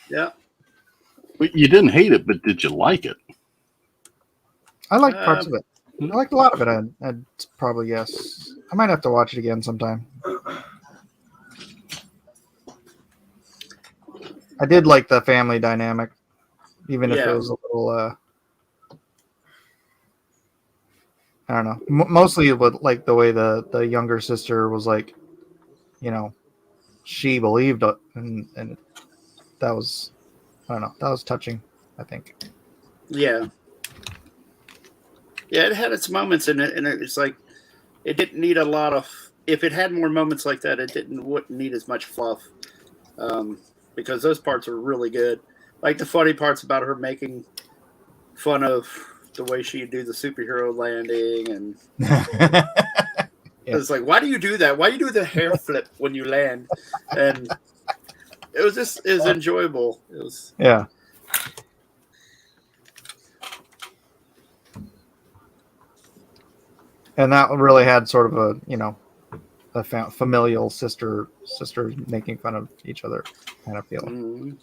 Yeah. Well, you didn't hate it, but did you like it? I liked parts of it. I liked a lot of it. I'd probably guess. I might have to watch it again sometime. I did like the family dynamic, even if it Yeah. was a little. I don't know. Mostly, with like the way the younger sister was like, she believed it, and that was, I don't know, that was touching, I think. Yeah. Yeah, it had its moments in it, and it's like it didn't need a lot of. If it had more moments like that, it wouldn't need as much fluff, because those parts are really good. Like the funny parts about her making fun of the way she'd do the superhero landing, and it's like, why do you do that? Why do you do the hair flip when you land? And it was enjoyable. It was Yeah. And that really had sort of a familial sisters making fun of each other kind of feeling.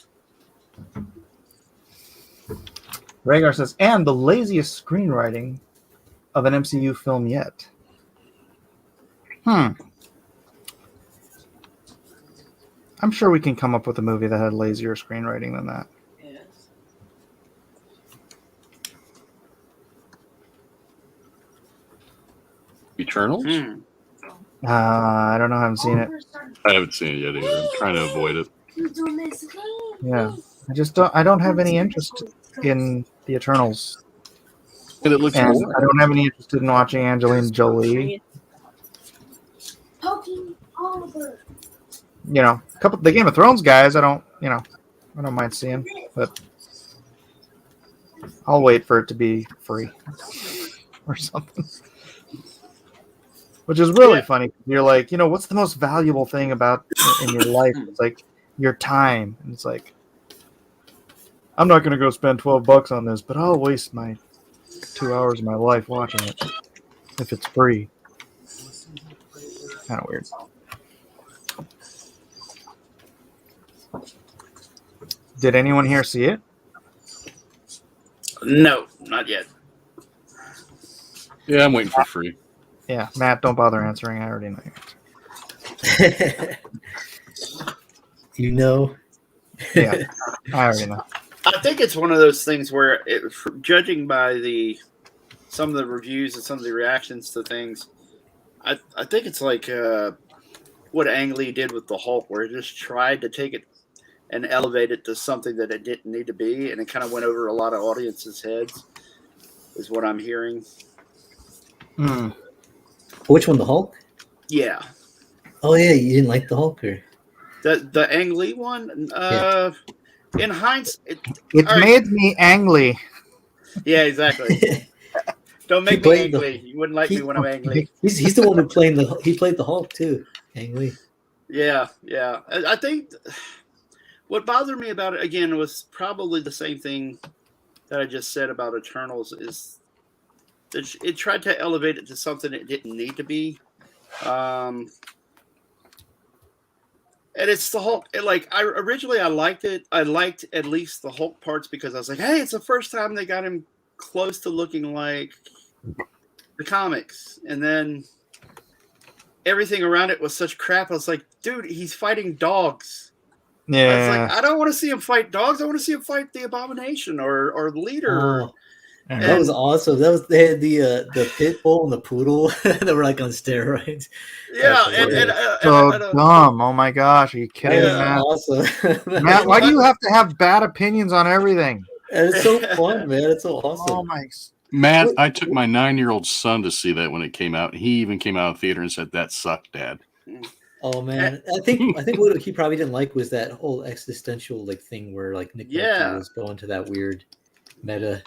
Rhaegar says, and the laziest screenwriting of an MCU film yet. I'm sure we can come up with a movie that had lazier screenwriting than that. Yes. Eternals? I don't know. I haven't seen it. I haven't seen it yet either. I'm trying to avoid it. Yeah. I don't have any interest in the Eternals. And it looks And boring. I don't have any interest in watching Angelina Jolie. The Game of Thrones guys, I don't mind seeing, but I'll wait for it to be free or something. Which is really funny. You're like, what's the most valuable thing about in your life? It's like your time. And it's like, I'm not going to go spend $12 on this, but I'll waste my 2 hours of my life watching it if it's free. Kind of weird. Did anyone here see it? no, not yet. Yeah, I'm waiting for free. Yeah, Matt, don't bother answering. I already know your answer. Yeah. I already know. I think it's one of those things where, judging by some of the reviews and some of the reactions to things, I think it's like what Ang Lee did with the Hulk, where he just tried to take it and elevate it to something that it didn't need to be, and it kind of went over a lot of audiences' heads, is what I'm hearing. Which one, the Hulk? Yeah. Oh yeah, you didn't like the Hulk, or The Ang Lee one? In hindsight, It made me angry. Yeah, exactly. Don't make me angry. You wouldn't like me when I'm angry. He's the one who played the Hulk too, Ang Lee. Yeah. I think what bothered me about it again was probably the same thing that I just said about Eternals, is that it tried to elevate it to something it didn't need to be. And it's the Hulk. Originally I liked it. I liked at least the Hulk parts because I was like, hey, it's the first time they got him close to looking like the comics. And then everything around it was such crap. I was like, dude, he's fighting dogs. Yeah. I was like, I don't want to see him fight dogs. I want to see him fight the Abomination or the Leader. Oh, that was awesome. They had the pit bull and the poodle that were like on steroids. Yeah, dumb. Oh my gosh, are you kidding me, Matt? Awesome. Matt, why do you have to have bad opinions on everything? And it's so fun, man. It's so awesome. Oh my. Matt, I took my 9-year-old son to see that when it came out. He even came out of the theater and said, "That sucked, Dad." Oh man, I think what he probably didn't like was that whole existential thing where Nick Nolte was going to that weird meta.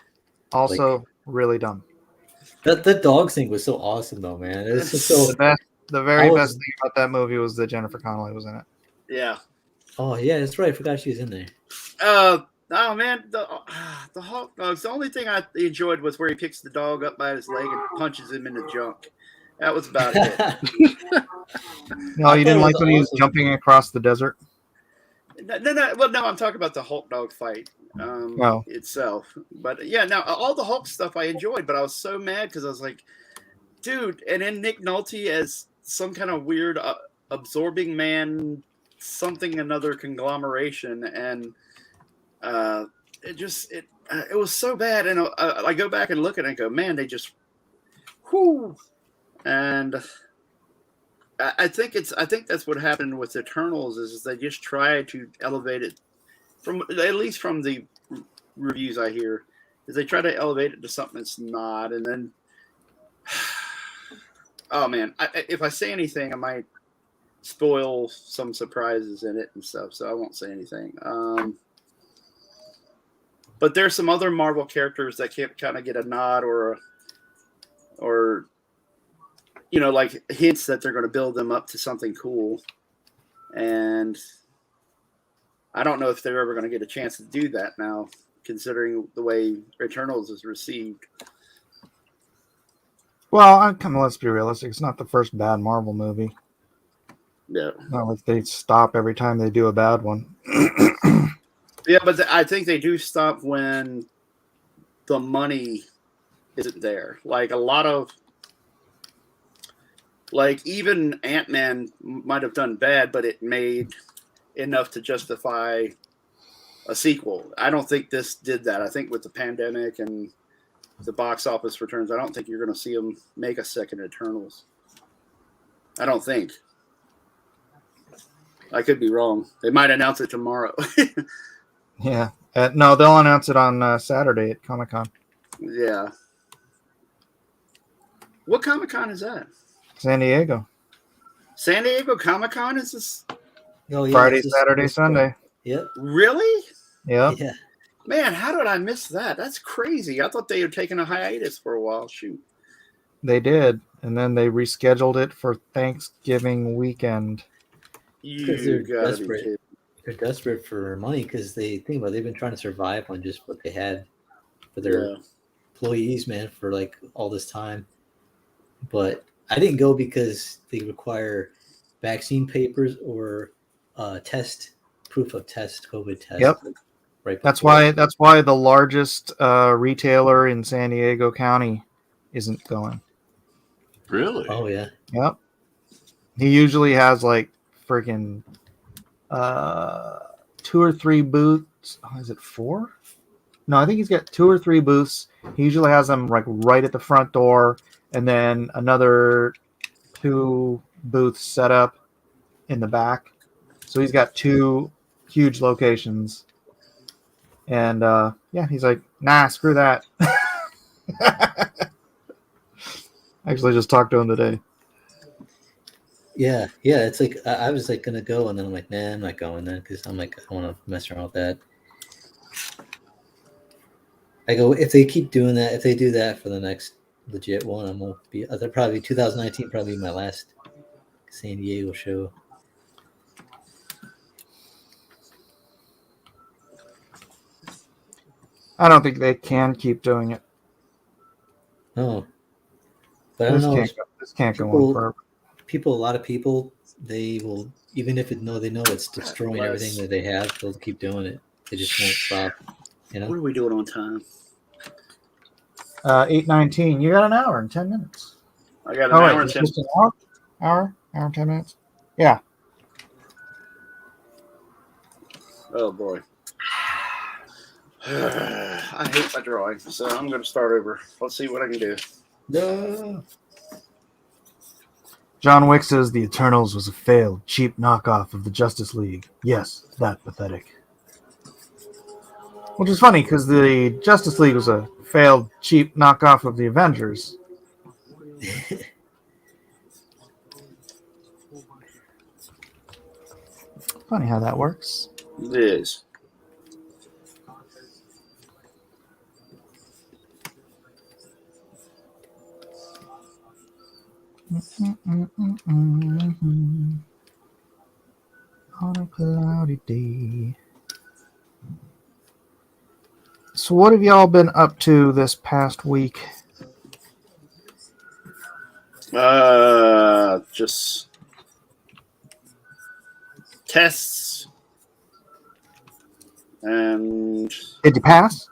Also, really dumb. The dog thing was so awesome, though, man. It was just so. The very best thing about that movie was that Jennifer Connelly was in it. Yeah. Oh yeah, that's right. I forgot she was in there. Oh man, the Hulk dogs. The only thing I enjoyed was where he picks the dog up by his leg and punches him in the junk. That was about it. No, you didn't like when he was jumping across the desert? No. Well, no, I'm talking about the Hulk dog fight itself. But yeah, no, all the Hulk stuff I enjoyed, but I was so mad because I was like, dude, and then Nick Nolte as some kind of weird absorbing man something, another conglomeration, and it was so bad. And I go back and look at it and go, man, they just, whoo. And I think that's what happened with Eternals is they just tried to elevate it from, at least from the reviews I hear, is they try to elevate it to something it's not, and then oh man, if I say anything, I might spoil some surprises in it and stuff, so I won't say anything. But there's some other Marvel characters that can kind of get a nod or like hints that they're going to build them up to something cool, and I don't know if they're ever going to get a chance to do that now, considering the way Eternals is received. Well, let's be realistic. It's not the first bad Marvel movie. Yeah. Not like they stop every time they do a bad one. Yeah, but I think they do stop when the money isn't there. Like a lot of, like even Ant-Man might have done bad, but it made enough to justify a sequel. I don't think this did that. I think with the pandemic and the box office returns, I don't think you're going to see them make a second Eternals. I don't think. I could be wrong. They might announce it tomorrow. Yeah. No, they'll announce it on Saturday at Comic-Con. Yeah. What Comic-Con is that? San Diego. San Diego Comic-Con is this? Oh, yeah, Friday, it's just- Saturday, Sunday. Yep. Really? Yep. Yeah. Man, how did I miss that? That's crazy. I thought they had taken a hiatus for a while. Shoot. They did. And then they rescheduled it for Thanksgiving weekend. Because You they're gotta be desperate. kidding. They're desperate for money because they think about it, they've been trying to survive on just what they had for their Yeah. employees, man, for like all this time. But I didn't go because they require vaccine papers or proof of COVID test. Yep. Right. That's before. why the largest retailer in San Diego County isn't going. Really? Oh yeah. Yep. He usually has like freaking 2 or 3 booths. Oh, is it 4? No, I think he's got 2 or 3 booths. He usually has them like right at the front door, and then another 2 booths set up in the back. So he's got 2 huge locations. And yeah, he's like, nah, screw that. Actually, just talked to him today. Yeah. It's like I was like gonna go, and then I'm like, nah, I'm not going then because I'm like I don't want to mess around with that. I go if they keep doing that, if they do that for the next legit one, I'm gonna be. They'll probably 2019, probably my last San Diego show. I don't think they can keep doing it. No, but I don't know. This can't go People- on forever. A lot of people, they will even if they know it's destroying everything that they have, they'll keep doing it. They just won't stop. You know. What are we doing on time? 8:19. You got an hour and 10 minutes. I got an Oh, hour wait, and it's 10. just an hour and 10 minutes. Yeah. Oh boy. I hate my drawing, so I'm going to start over. Let's see what I can do. No. John Wick says the Eternals was a failed, cheap knockoff of the Justice League. Yes, that pathetic. Which is funny because the Justice League was a failed, cheap knockoff of the Avengers. Funny how that works. It is. On a cloudy day. So what have y'all been up to this past week? Just tests and Did you pass?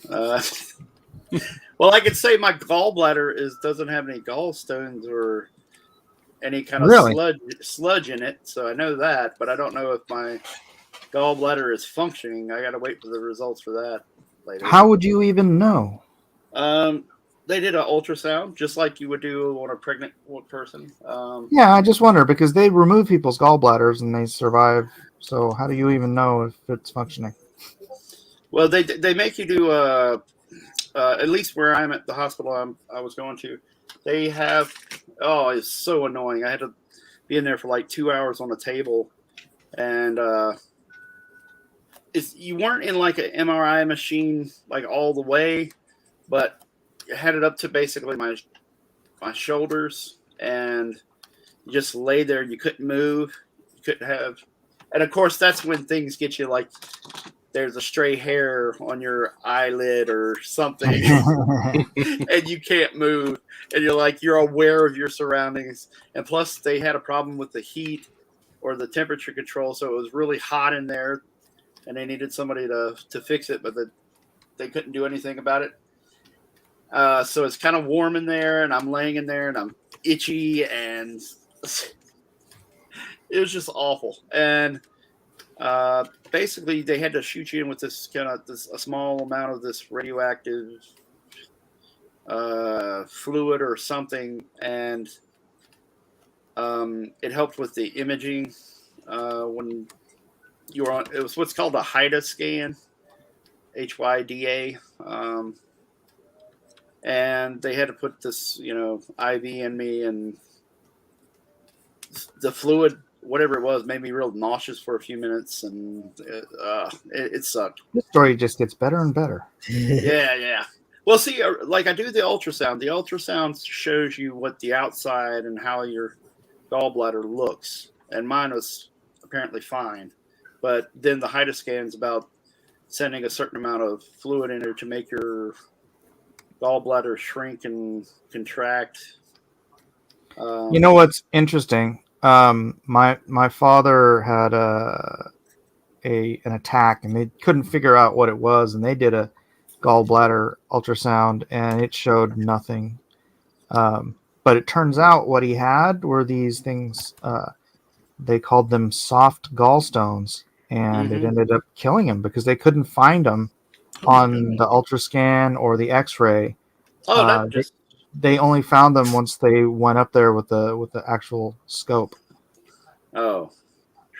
well, I could say my gallbladder doesn't have any gallstones or any kind of Really? sludge in it. So I know that, but I don't know if my gallbladder is functioning. I got to wait for the results for that later. How would you even know? They did an ultrasound just like you would do on a pregnant person. Yeah, I just wonder because they remove people's gallbladders and they survive. So how do you even know if it's functioning? Well, they make you do at least where I'm at the hospital I was going to. They have it's so annoying. I had to be in there for like 2 hours on a table, and you weren't in like an MRI machine like all the way, but you had it up to basically my shoulders, and you just lay there. You couldn't move. You couldn't have, and of course that's when things get you like there's a stray hair on your eyelid or something, and you can't move, and you're aware of your surroundings. And plus, they had a problem with the heat or the temperature control, so it was really hot in there, and they needed somebody to fix it, but they couldn't do anything about it. So it's kind of warm in there, and I'm laying in there, and I'm itchy, and it was just awful. And basically, they had to shoot you in with this a small amount of this radioactive fluid or something, and it helped with the imaging when you were on. It was what's called a HIDA scan, HYDA, and they had to put this IV in me, and the fluid, whatever it was, made me real nauseous for a few minutes, and it sucked. This story just gets better and better. Yeah. Well, see, like I do the ultrasound. The ultrasound shows you what the outside and how your gallbladder looks, and mine was apparently fine. But then the HIDA scan is about sending a certain amount of fluid in there to make your gallbladder shrink and contract. You know what's interesting? My father had an attack, and they couldn't figure out what it was, and they did a gallbladder ultrasound, and it showed nothing. But it turns out what he had were these things. They called them soft gallstones, and it ended up killing him because they couldn't find them on the ultrascan or the X-ray. They only found them once they went up there with the actual scope. Oh,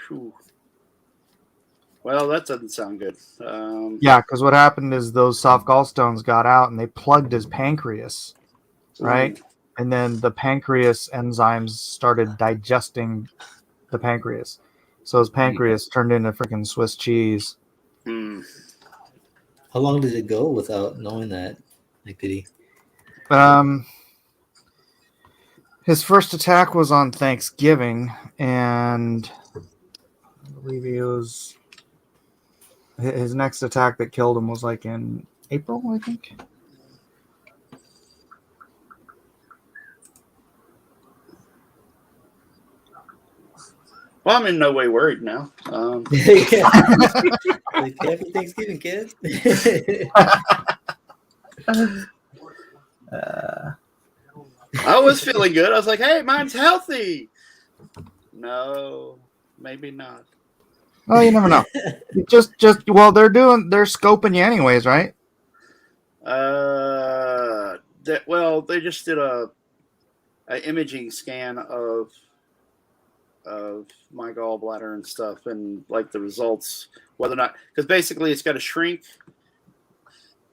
whew. Well, that doesn't sound good. Yeah, because what happened is those soft gallstones got out and they plugged his pancreas, right? And then the pancreas enzymes started digesting the pancreas. So his pancreas turned into freaking Swiss cheese. How long did it go without knowing that? Like, did he? His first attack was on Thanksgiving, and I believe his next attack that killed him was like in April, I think. Well, I'm in no way worried now. Like, happy Thanksgiving, kid. I was feeling good. I was like, hey, mine's healthy. No, maybe not. Well, you never know. Well, they're scoping you anyways, right? They just did a imaging scan of my gallbladder and stuff, and like the results, whether or not, because basically it's got to shrink.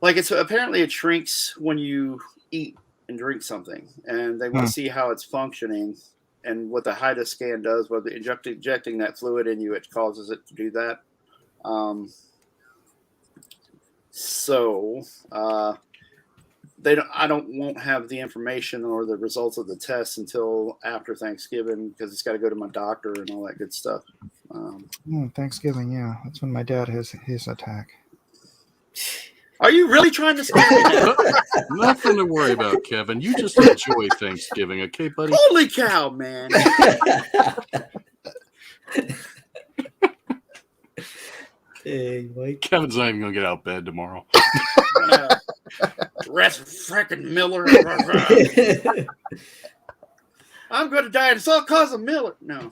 Like it shrinks when you eat and drink something, and they want to see how it's functioning. And what the HIDA scan does, whether injecting that fluid in you, it causes it to do that. Won't have the information or the results of the test until after Thanksgiving, because it's got to go to my doctor and all that good stuff. Thanksgiving, yeah, that's when my dad has his attack. Are you really trying to scare me now? Nothing to worry about, Kevin. You just enjoy Thanksgiving, okay, buddy? Holy cow, man. Hey, Mike. Kevin's not even going to get out of bed tomorrow. Rest frickin' Miller. I'm going to die. It's all cause of Miller. No.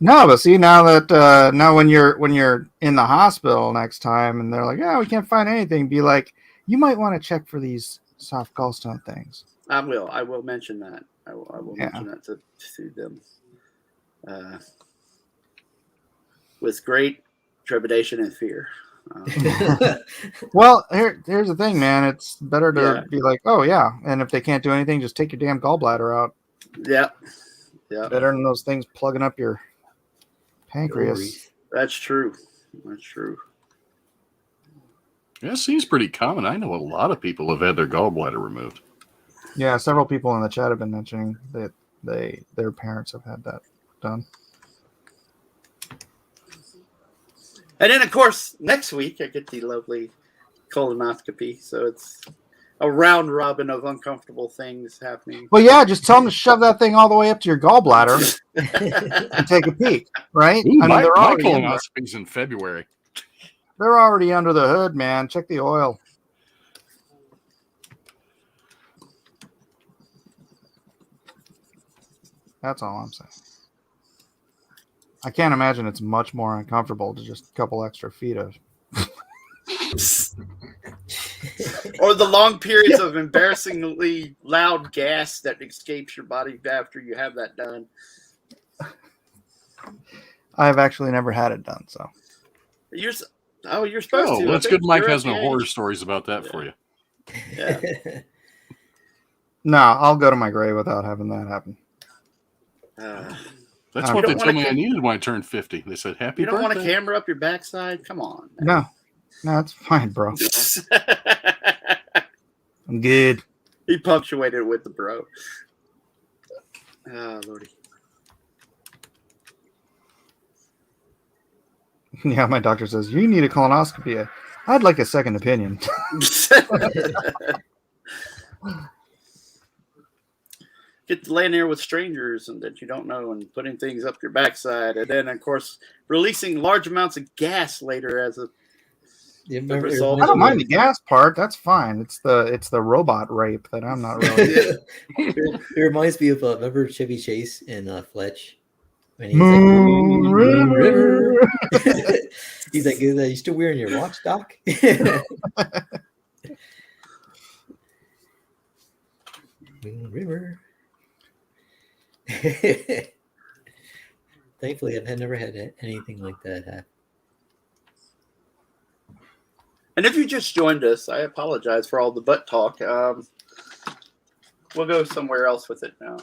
No, but see now that now when you're in the hospital next time and they're like, "Yeah, we can't find anything," be like, "You might want to check for these soft gallstone things." I will mention that. I will Yeah. mention that to them. With great trepidation and fear. Well, here's the thing, man. It's better to Yeah. be like, "Oh yeah," and if they can't do anything, just take your damn gallbladder out. Yeah. Yeah. Better than those things plugging up your pancreas. Ovaries. That's true. That's true. Yeah, it seems pretty common. I know a lot of people have had their gallbladder removed. Yeah, several people in the chat have been mentioning that their parents have had that done. And then, of course, next week I get the lovely colonoscopy. So it's a round robin of uncomfortable things happening. Well, yeah, just tell them to shove that thing all the way up to your gallbladder and take a peek, right? Ooh, my they're already in there. colonoscopy's in February. They're already under the hood, man. Check the oil. That's all I'm saying. I can't imagine it's much more uncomfortable to just a couple extra feet of. Or the long periods of embarrassingly loud gas that escapes your body after you have that done. I've actually never had it done, so. You're supposed Oh, to. that's I good. think Mike you're has no okay. horror stories about that for you. Yeah. No, I'll go to my grave without having that happen. That's You what don't they want told a me I ca- needed when I turned 50. They said, "Happy You don't want a birthday." camera up your backside? Come on. Man. No, it's fine, bro. I'm good. He punctuated it with the bro. Oh, Lordy. Yeah, my doctor says, you need a colonoscopy. I'd like a second opinion. Get to laying there with strangers and that you don't know and putting things up your backside. And then, of course, releasing large amounts of gas later as a You remember, result- I don't mind the gas part. That's fine. It's the robot rape that I'm not really. It reminds me of remember Chevy Chase in Fletch when he's Moon River. he's like, "You still wearing your watch, Doc?" Moon River. Thankfully, I've never had anything like that happen. And if you just joined us, I apologize for all the butt talk. We'll go somewhere else with it now.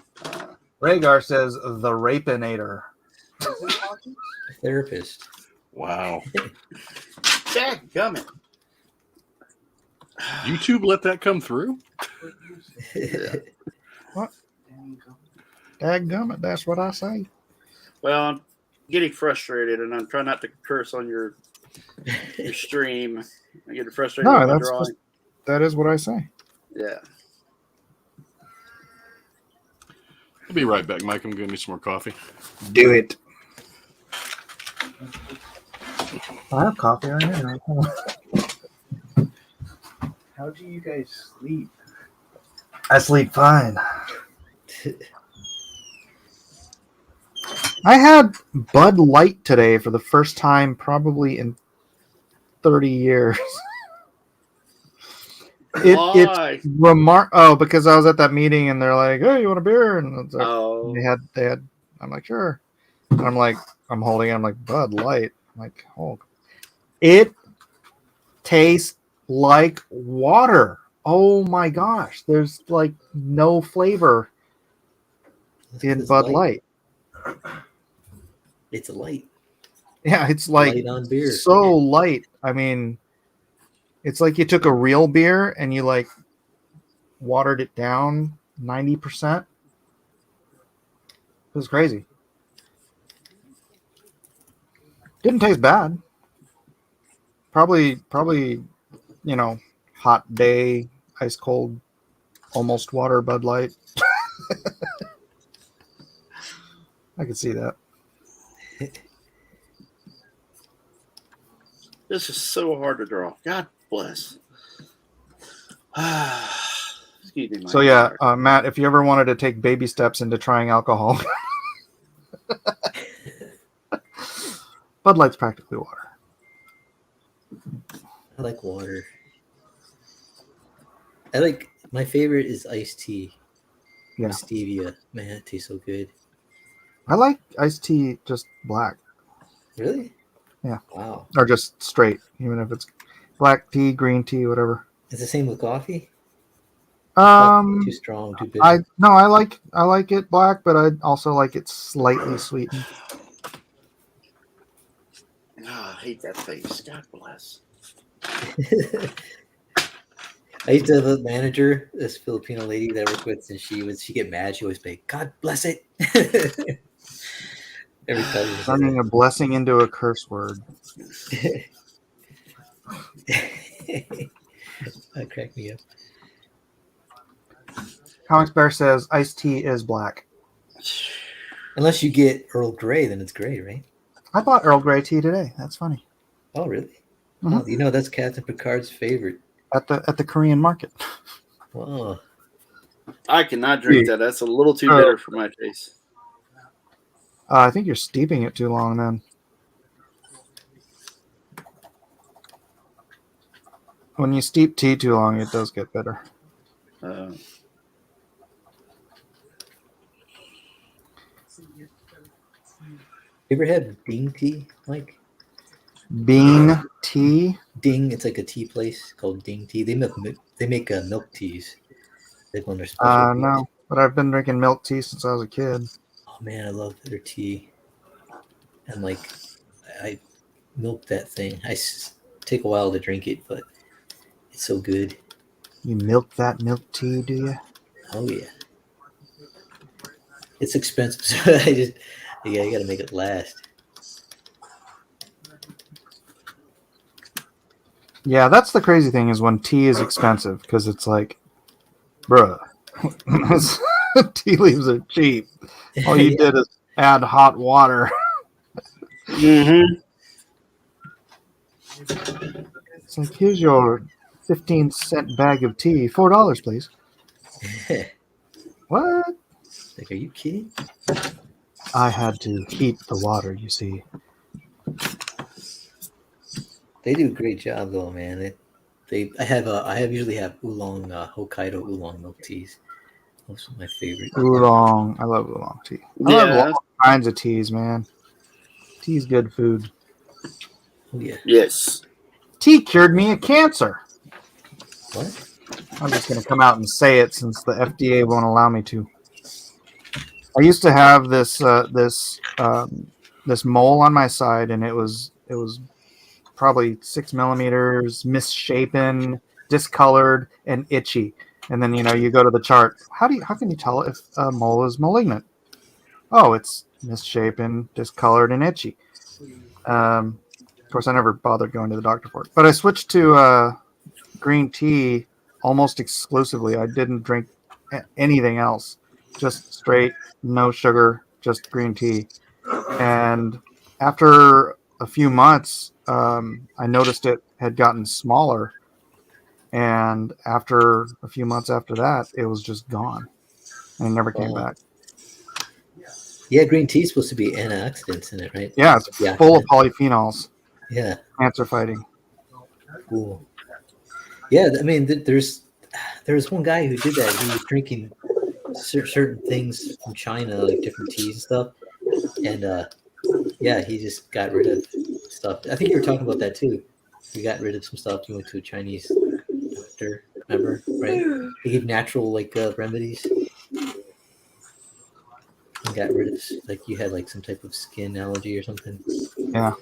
Rhaegar says the Rapinator. Therapist. Wow. Dadgummit. YouTube let that come through? Dadgummit, that's what I say. Well, I'm getting frustrated, and I'm trying not to curse on your stream. I'm getting frustrated No, with my that's drawing. just, that is what I say. Yeah. I'll be right back, Mike. I'm getting me some more coffee. Do it. I have coffee right here. How do you guys sleep? I sleep fine. I had Bud Light today for the first time probably in 30 years. Why? It's because I was at that meeting and they're like, "Hey, you want a beer?" And it's like, Oh. they had. I'm like, "Sure." And I'm holding it. I'm like, Bud Light. I'm like, oh, it tastes like water. Oh my gosh, there's like no flavor in It's Bud Light. It's a light. Yeah, it's like Light on beer. so light. I mean, it's like you took a real beer and you like watered it down 90%. It was crazy. Didn't taste bad. Probably, hot day, ice cold, almost water Bud Light. I could see that. This is so hard to draw. God bless. Excuse me. So yeah, Matt, if you ever wanted to take baby steps into trying alcohol, Bud Light's practically water. I like water. My favorite is iced tea. Yeah. With stevia. Man, that tastes so good. I like iced tea just black. Really? Yeah. Wow. Or just straight, even if it's black tea, green tea, whatever. It's the same with coffee? Too strong, too bitter. I like it black, but I also like it slightly sweetened. I hate that face. God bless. I used to have a manager, this Filipino lady that I worked with, and she get mad. She always say, "God bless it." Every time. Turning a blessing into a curse word. That cracked me up. Comics Bear says iced tea is black. Unless you get Earl Grey, then it's gray, right? I bought Earl Grey tea today. That's funny. Oh, really? Mhm. Oh, you know, that's Captain Picard's favorite. At the Korean market. Oh, I cannot drink that. That's a little too bitter for my taste. I think you're steeping it too long then. When you steep tea too long, it does get bitter. you ever had Ding tea, Mike? Bean tea? Ding, it's like a tea place called Ding Tea. They make milk teas. They go on their special. No, but I've been drinking milk tea since I was a kid. Oh man, I love their tea. And like, I milk that thing. Take a while to drink it, but it's so good. You milk that milk tea, do you? Oh yeah. It's expensive, so you got to make it last. Yeah, that's the crazy thing is when tea is expensive because it's like, bruh, tea leaves are cheap. All you did is add hot water. Mm-hmm. It's like, here's your 15-cent bag of tea. $4, please. What? Like, are you kidding? I had to heat the water, you see. They do a great job, though, man. I usually have oolong, Hokkaido oolong milk teas. Those are my favorite. Oolong. I love oolong tea. I love all kinds of teas, man. Tea's good food. Oh yeah. Yes. Tea cured me of cancer. What? I'm just going to come out and say it since the FDA won't allow me to. I used to have this mole on my side, and it was probably 6 millimeters, misshapen, discolored, and itchy. And then you go to the chart. How can you tell if a mole is malignant? Oh, it's misshapen, discolored, and itchy. Of course, I never bothered going to the doctor for it. But I switched to green tea almost exclusively. I didn't drink anything else, just straight, no sugar, just green tea. And after a few months, I noticed it had gotten smaller. And after a few months after that, it was just gone. And it never came back. Yeah, green tea is supposed to be antioxidants in it, right? Yeah, it's full of polyphenols. Yeah. Cancer fighting. Cool. Yeah, I mean, there was one guy who did that. He was drinking certain things from China, like different teas and stuff. And he just got rid of stuff. I think you were talking about that too. You got rid of some stuff. You went to a Chinese doctor, remember? Right? He gave natural remedies. And got rid of you had some type of skin allergy or something. Yeah.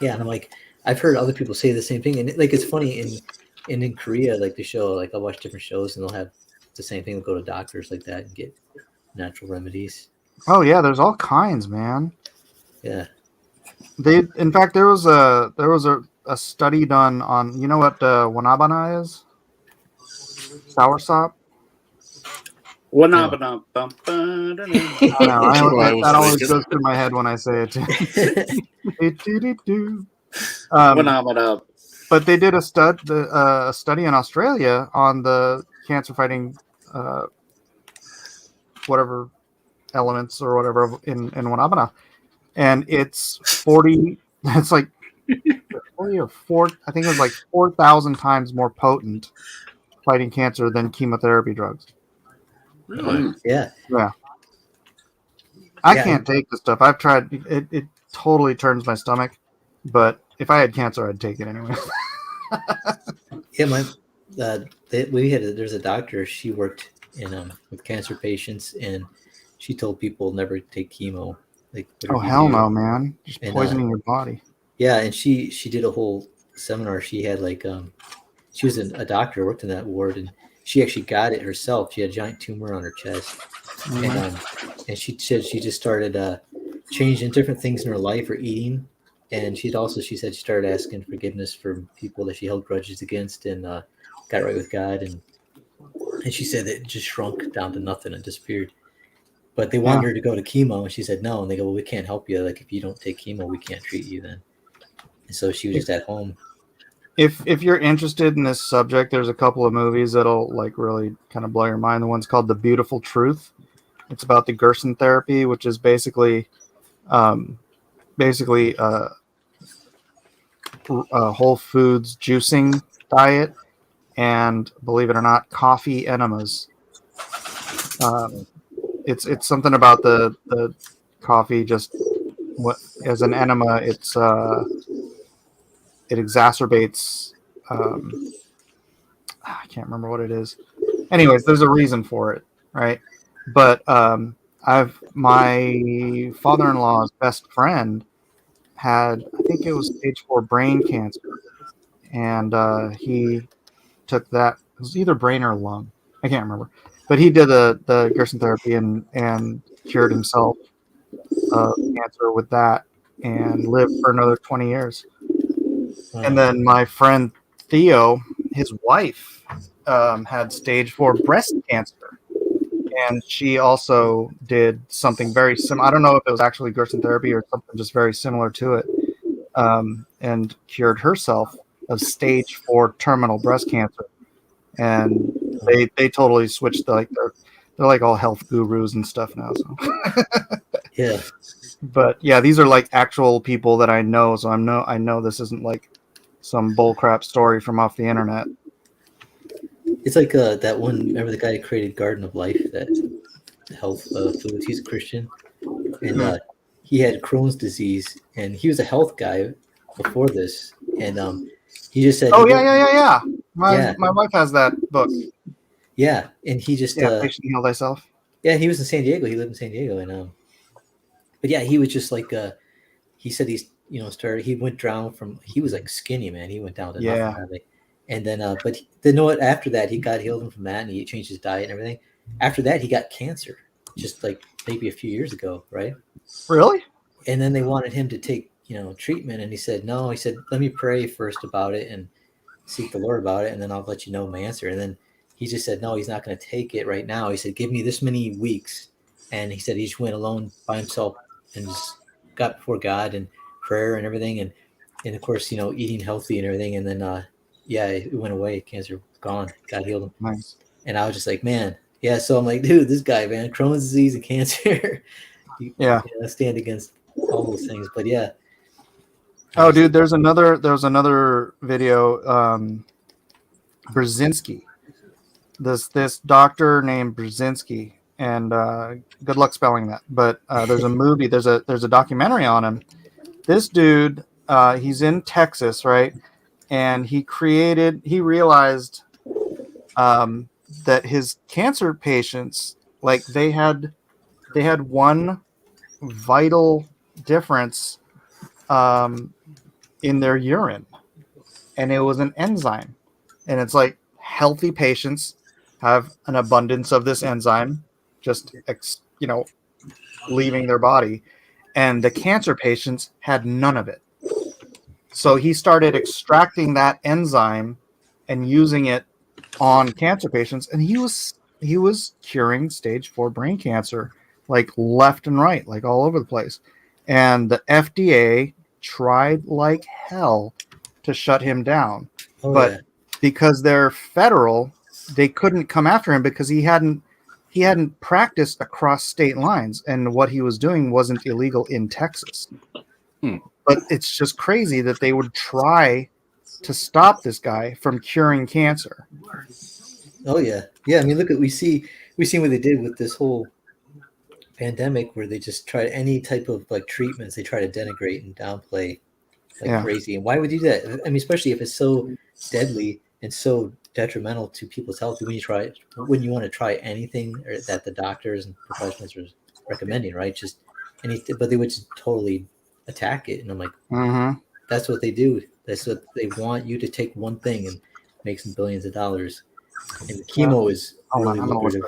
Yeah, and I'm like, I've heard other people say the same thing, and it's funny in Korea, they show I'll watch different shows and they'll have the same thing. They'll go to doctors like that and get natural remedies. Oh yeah, there's all kinds, man. Yeah. In fact, there was a study done on what wanabana is? Soursop. Wanabana. That always goes through my head when I say it too. But they did a study in Australia on the cancer fighting whatever elements or whatever in Wanabana, and it's 40. It's like 40 or 4. I think it was like 4,000 times more potent fighting cancer than chemotherapy drugs. Really? Yeah. Yeah. I Yeah. can't take this stuff. I've tried. It totally turns my stomach. But if I had cancer, I'd take it anyway. Yeah, there's a doctor. She worked in with cancer patients, and she told people never take chemo. Like Oh whatever you hell do. no, man! Just And, poisoning your body. Yeah, and she did a whole seminar. She had she was a doctor, worked in that ward, and she actually got it herself. She had a giant tumor on her chest, and she said she just started changing different things in her life or eating, and she said she started asking forgiveness for people that she held grudges against, and got right with God, and she said it just shrunk down to nothing and disappeared. But they wanted her to go to chemo, and she said no, and they go, well, we can't help you. Like if you don't take chemo, we can't treat you then. And so she was just at home. If you're interested in this subject, there's a couple of movies that'll like really kind of blow your mind. The one's called The Beautiful Truth. It's about the Gerson therapy, which is basically whole foods juicing diet, and believe it or not, coffee enemas. It's something about the coffee. Just what as an enema, it exacerbates. I can't remember what it is. Anyways, there's a reason for it, right? But my father-in-law's best friend had, I think it was stage 4 brain cancer, and he took that. It was either brain or lung. I can't remember, but he did the Gerson therapy and cured himself of cancer with that, and lived for another 20 years. And then my friend Theo, his wife, had stage 4 breast cancer, and she also did something very similar. I don't know if it was actually Gerson therapy or something just very similar to it, and cured herself of stage 4 terminal breast cancer. And they totally switched. They're like all health gurus and stuff now. So Yeah. But yeah, these are like actual people that I know. So I know this isn't like some bullcrap story from off the internet. It's like that one. Remember the guy who created Garden of Life, that health foods? He's a Christian, and he had Crohn's disease, and he was a health guy before this, and he just said, Oh yeah. My wife has that book. Yeah, and he just Patient Heal Thyself. Yeah, he was in San Diego. He lived in San Diego, and but yeah, he was just like he said he's started. He went down from, he was like skinny, man. He went down to nothing hardly. And then but then what? After that, he got healed from that, and he changed his diet and everything. After that, he got cancer, just like maybe a few years ago, right? Really? And then they wanted him to take treatment, and he said no. He said, let me pray first about it and seek the Lord about it, and then I'll let you know my answer. And then he just said no, he's not going to take it right now. He said, give me this many weeks. And he said he just went alone by himself and just got before God and prayer and everything, and of course eating healthy and everything. And then it went away. Cancer was gone. God healed him. Nice. And I was just like, man, yeah. So I'm like, dude, this guy, man, Crohn's disease and cancer. you stand against all those things. But yeah. Oh, dude, there was another video. Brzezinski. This doctor named Brzezinski, and good luck spelling that. But there's a movie. There's a documentary on him. This dude, he's in Texas, right? And he realized that his cancer patients, like they had one vital difference in their urine, and it was an enzyme. And it's like healthy patients have an abundance of this enzyme, just leaving their body, and the cancer patients had none of it. So he started extracting that enzyme and using it on cancer patients, and he was curing stage 4 brain cancer, like left and right, like all over the place. And the FDA tried like hell to shut him down, but because they're federal, they couldn't come after him because he hadn't practiced across state lines, and what he was doing wasn't illegal in Texas. But it's just crazy that they would try to stop this guy from curing cancer. Oh yeah. I mean, look at we see what they did with this whole pandemic, where they just try any type of like treatments, they try to denigrate and downplay like crazy. And why would you do that? I mean, especially if it's so deadly and so detrimental to people's health. When you want to try anything that the doctors and professionals are recommending, right? Just anything, but they would just totally attack it. And I'm like, that's what they do. That's what they want, you to take one thing and make some billions of dollars. And the chemo is really lucrative.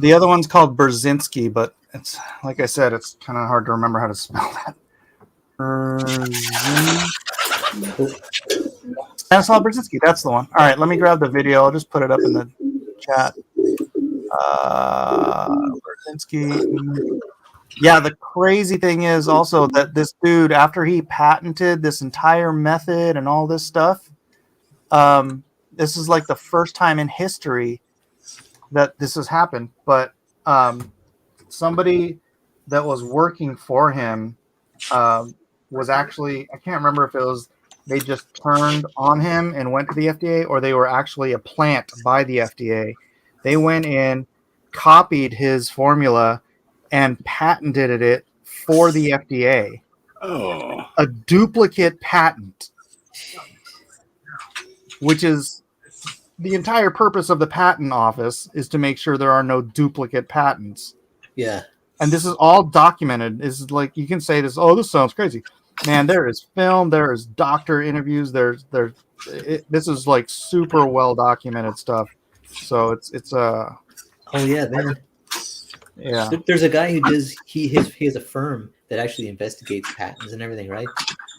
The other one's called Brzezinski, but it's like I said, it's kind of hard to remember how to spell that. Stanislav Brzezinski, that's the one. All right, let me grab the video. I'll just put it up in the chat. Brzezinski. Yeah, the crazy thing is also that this dude, after he patented this entire method and all this stuff, this is like the first time in history that this has happened. But somebody that was working for him was actually, I can't remember if it was they just turned on him and went to the FDA, or they were actually a plant by the FDA. They went in, copied his formula, and patented it for the FDA. Oh. A duplicate patent, which is the entire purpose of the patent office, is to make sure there are no duplicate patents. Yeah. And this is all documented. This is like, you can say this, oh, this sounds crazy. Man, there is film, there is doctor interviews, this is like super well documented stuff. So it's oh yeah, man. Yeah. There's a guy who does he has a firm that actually investigates patents and everything, right?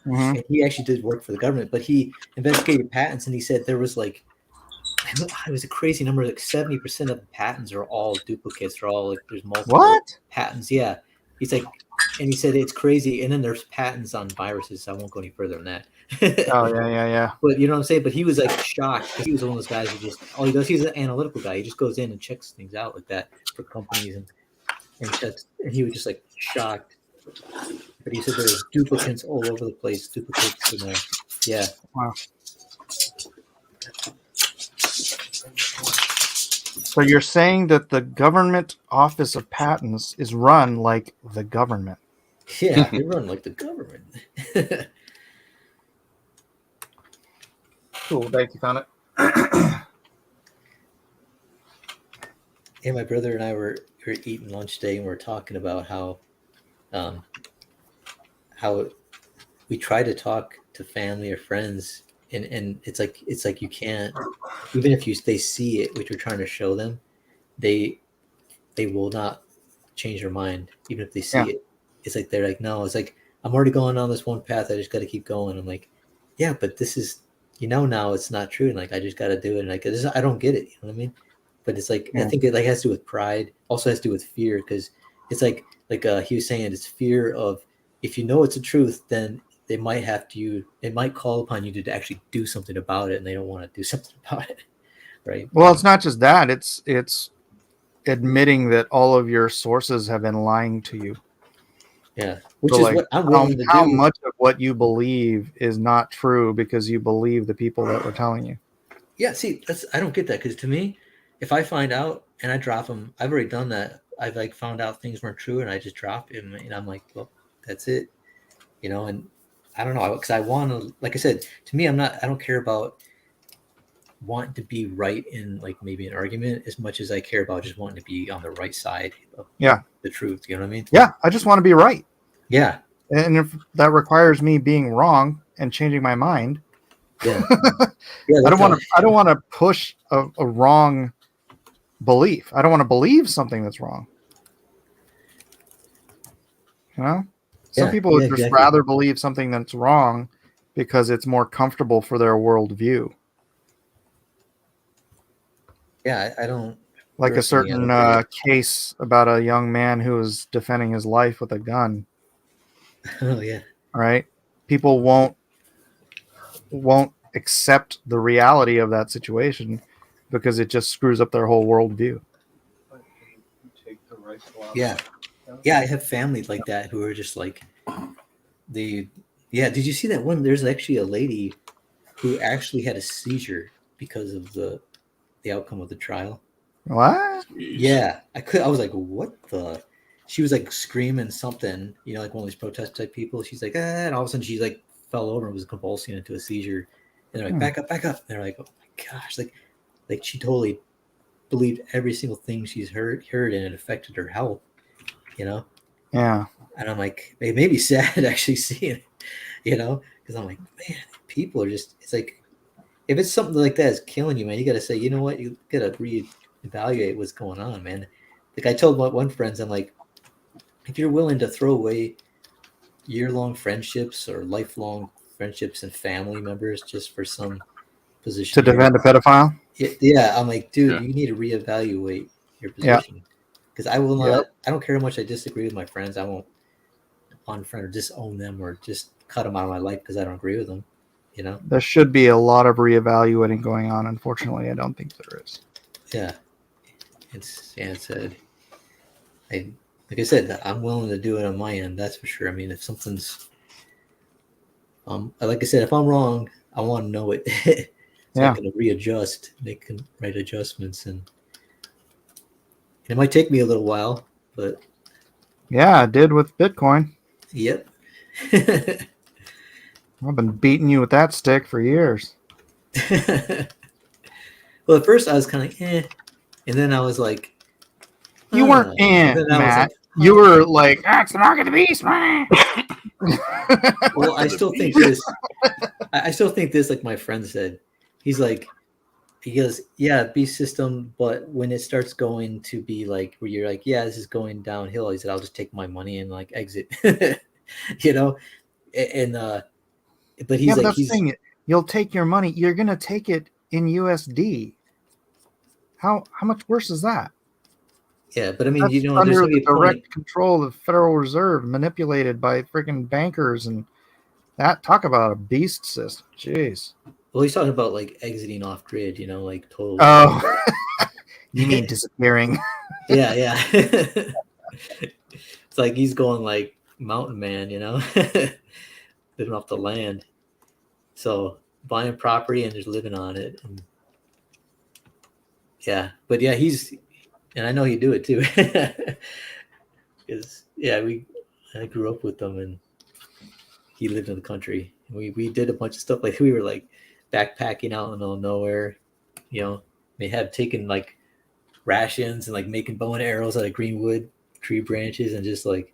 Mm-hmm. And he actually did work for the government, but he investigated patents, and he said there was like, it was a crazy number, like 70% of the patents are all duplicates. They're all like, there's multiple patents. Yeah. He's like, and he said it's crazy. And then there's patents on viruses. So I won't go any further than that. Oh yeah. But you know what I'm saying? But he was like shocked, because he was one of those guys who just, all he does, he's an analytical guy. He just goes in and checks things out like that for companies, and he was just like shocked. But he said there's duplicates all over the place. Duplicates in there. Yeah. Wow. So you're saying that the government office of patents is run like the government? Yeah, they run like the government. Cool. Thank you. Found it. Yeah, my brother and I were eating lunch today, and we were talking about how we try to talk to family or friends, and it's like you can't, even if they see it, which you're trying to show them, they will not change their mind even if they see it. It's like they're like, no, it's like, I'm already going on this one path, I just got to keep going. I'm like, yeah, but this is, now it's not true, and like I just got to do it, and like I don't get it, you know what I mean? But it's like, I think it like has to do with pride, also has to do with fear, because it's like he was saying, it's fear of, if you know it's the truth, then they might call upon you to actually do something about it, and they don't want to do something about it, right? Well, it's not just that, it's admitting that all of your sources have been lying to you. Yeah, which so is like, what I'm willing to do. How much of what you believe is not true because you believe the people that were telling you? Yeah, see, I don't get that, because to me, if I find out and I drop them, I've already done that. I've like found out things weren't true, and I just drop him, and I'm like, well, that's it, and I don't know, because I want to, like I said, to me, I don't care about wanting to be right in like maybe an argument as much as I care about just wanting to be on the right side of the truth. You know what I mean? Yeah, I just want to be right. Yeah. And if that requires me being wrong and changing my mind, yeah, I don't want to push a wrong belief. I don't want to believe something that's wrong. Some people would just rather believe something that's wrong because it's more comfortable for their worldview. Yeah, I don't like a certain case about a young man who was defending his life with a gun. Oh yeah. Right? People won't accept the reality of that situation because it just screws up their whole worldview. But you take the rifle out. Yeah. Yeah, I have family like that who are just like yeah, did you see that one? There's actually a lady who actually had a seizure because of the outcome of the trial. What? Jeez. Yeah, I was like, what the? She was like screaming something, like one of these protest type people. She's like, and all of a sudden she like fell over and was convulsing into a seizure. And they're like, back up, back up. And they're like, oh my gosh, like she totally believed every single thing she's heard, and it affected her health, Yeah. And I'm like, it made me sad actually seeing it, because I'm like, man, people are just, it's like, if it's something like that is killing you, man, you got to say, you know what, you got to reevaluate what's going on, man. Like I told one friend, I'm like, if you're willing to throw away year-long friendships or lifelong friendships and family members just for some position To defend a pedophile? yeah, I'm like, dude, Yeah. you need to reevaluate your position. Because I will not, I don't care how much I disagree with my friends. I won't unfriend or disown them or just cut them out of my life because I don't agree with them, There should be a lot of reevaluating going on. Unfortunately, I don't think there is. Yeah. It's like I said, I'm willing to do it on my end. That's for sure. I mean, if something's, like I said, if I'm wrong, I want to know it. So I can readjust, make the right adjustments, and it might take me a little while, but Yeah, I did with Bitcoin. yep. I've been beating you with that stick for years. Well, at first I was kind of and then I was like, You weren't and then I was Matt. like, You were like, that's the mark of the beast, man. well, I still think this. I still think this, like my friend said. He goes, yeah, beast system, but when it starts going to be like where you're like, yeah, this is going downhill, he said, I'll just take my money and like exit, and but he's like, that's the thing. You'll take your money. You're gonna take it in USD. How much worse is that? yeah, but I mean, That's there's under gonna the be a point. direct control of the Federal Reserve, manipulated by freaking bankers, and that talk about a beast system. Jeez. Well, he's talking about like exiting off grid, like totally. Oh, you mean disappearing? Yeah. It's like he's going like mountain man, living off the land. So buying property and just living on it. And yeah, but yeah, and I know he'd do it too. Because I grew up with him and he lived in the country. We did a bunch of stuff, like we were like backpacking out in the middle of nowhere, they had taken like rations and like making bow and arrows out of greenwood tree branches and just like,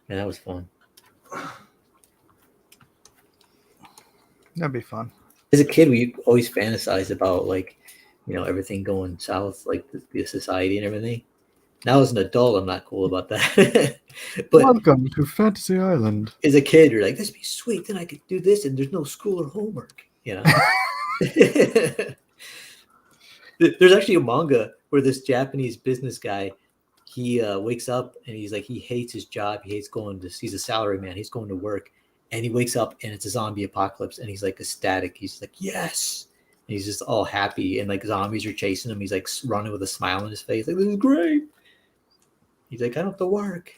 man, that was fun. That'd be fun. As a kid, we always fantasized about like, everything going south, like the society and everything. Now as an adult, I'm not cool about that. But welcome to Fantasy Island. As a kid, you're like, this would be sweet. Then I could do this, and there's no school or homework. There's actually a manga where this Japanese business guy, he wakes up and he's like, he hates his job. He hates he's a salary man. He's going to work, and he wakes up and it's a zombie apocalypse, and he's like ecstatic. He's like, yes. And he's just all happy, and like zombies are chasing him. He's like running with a smile on his face, like, this is great. He's like, I don't have to work.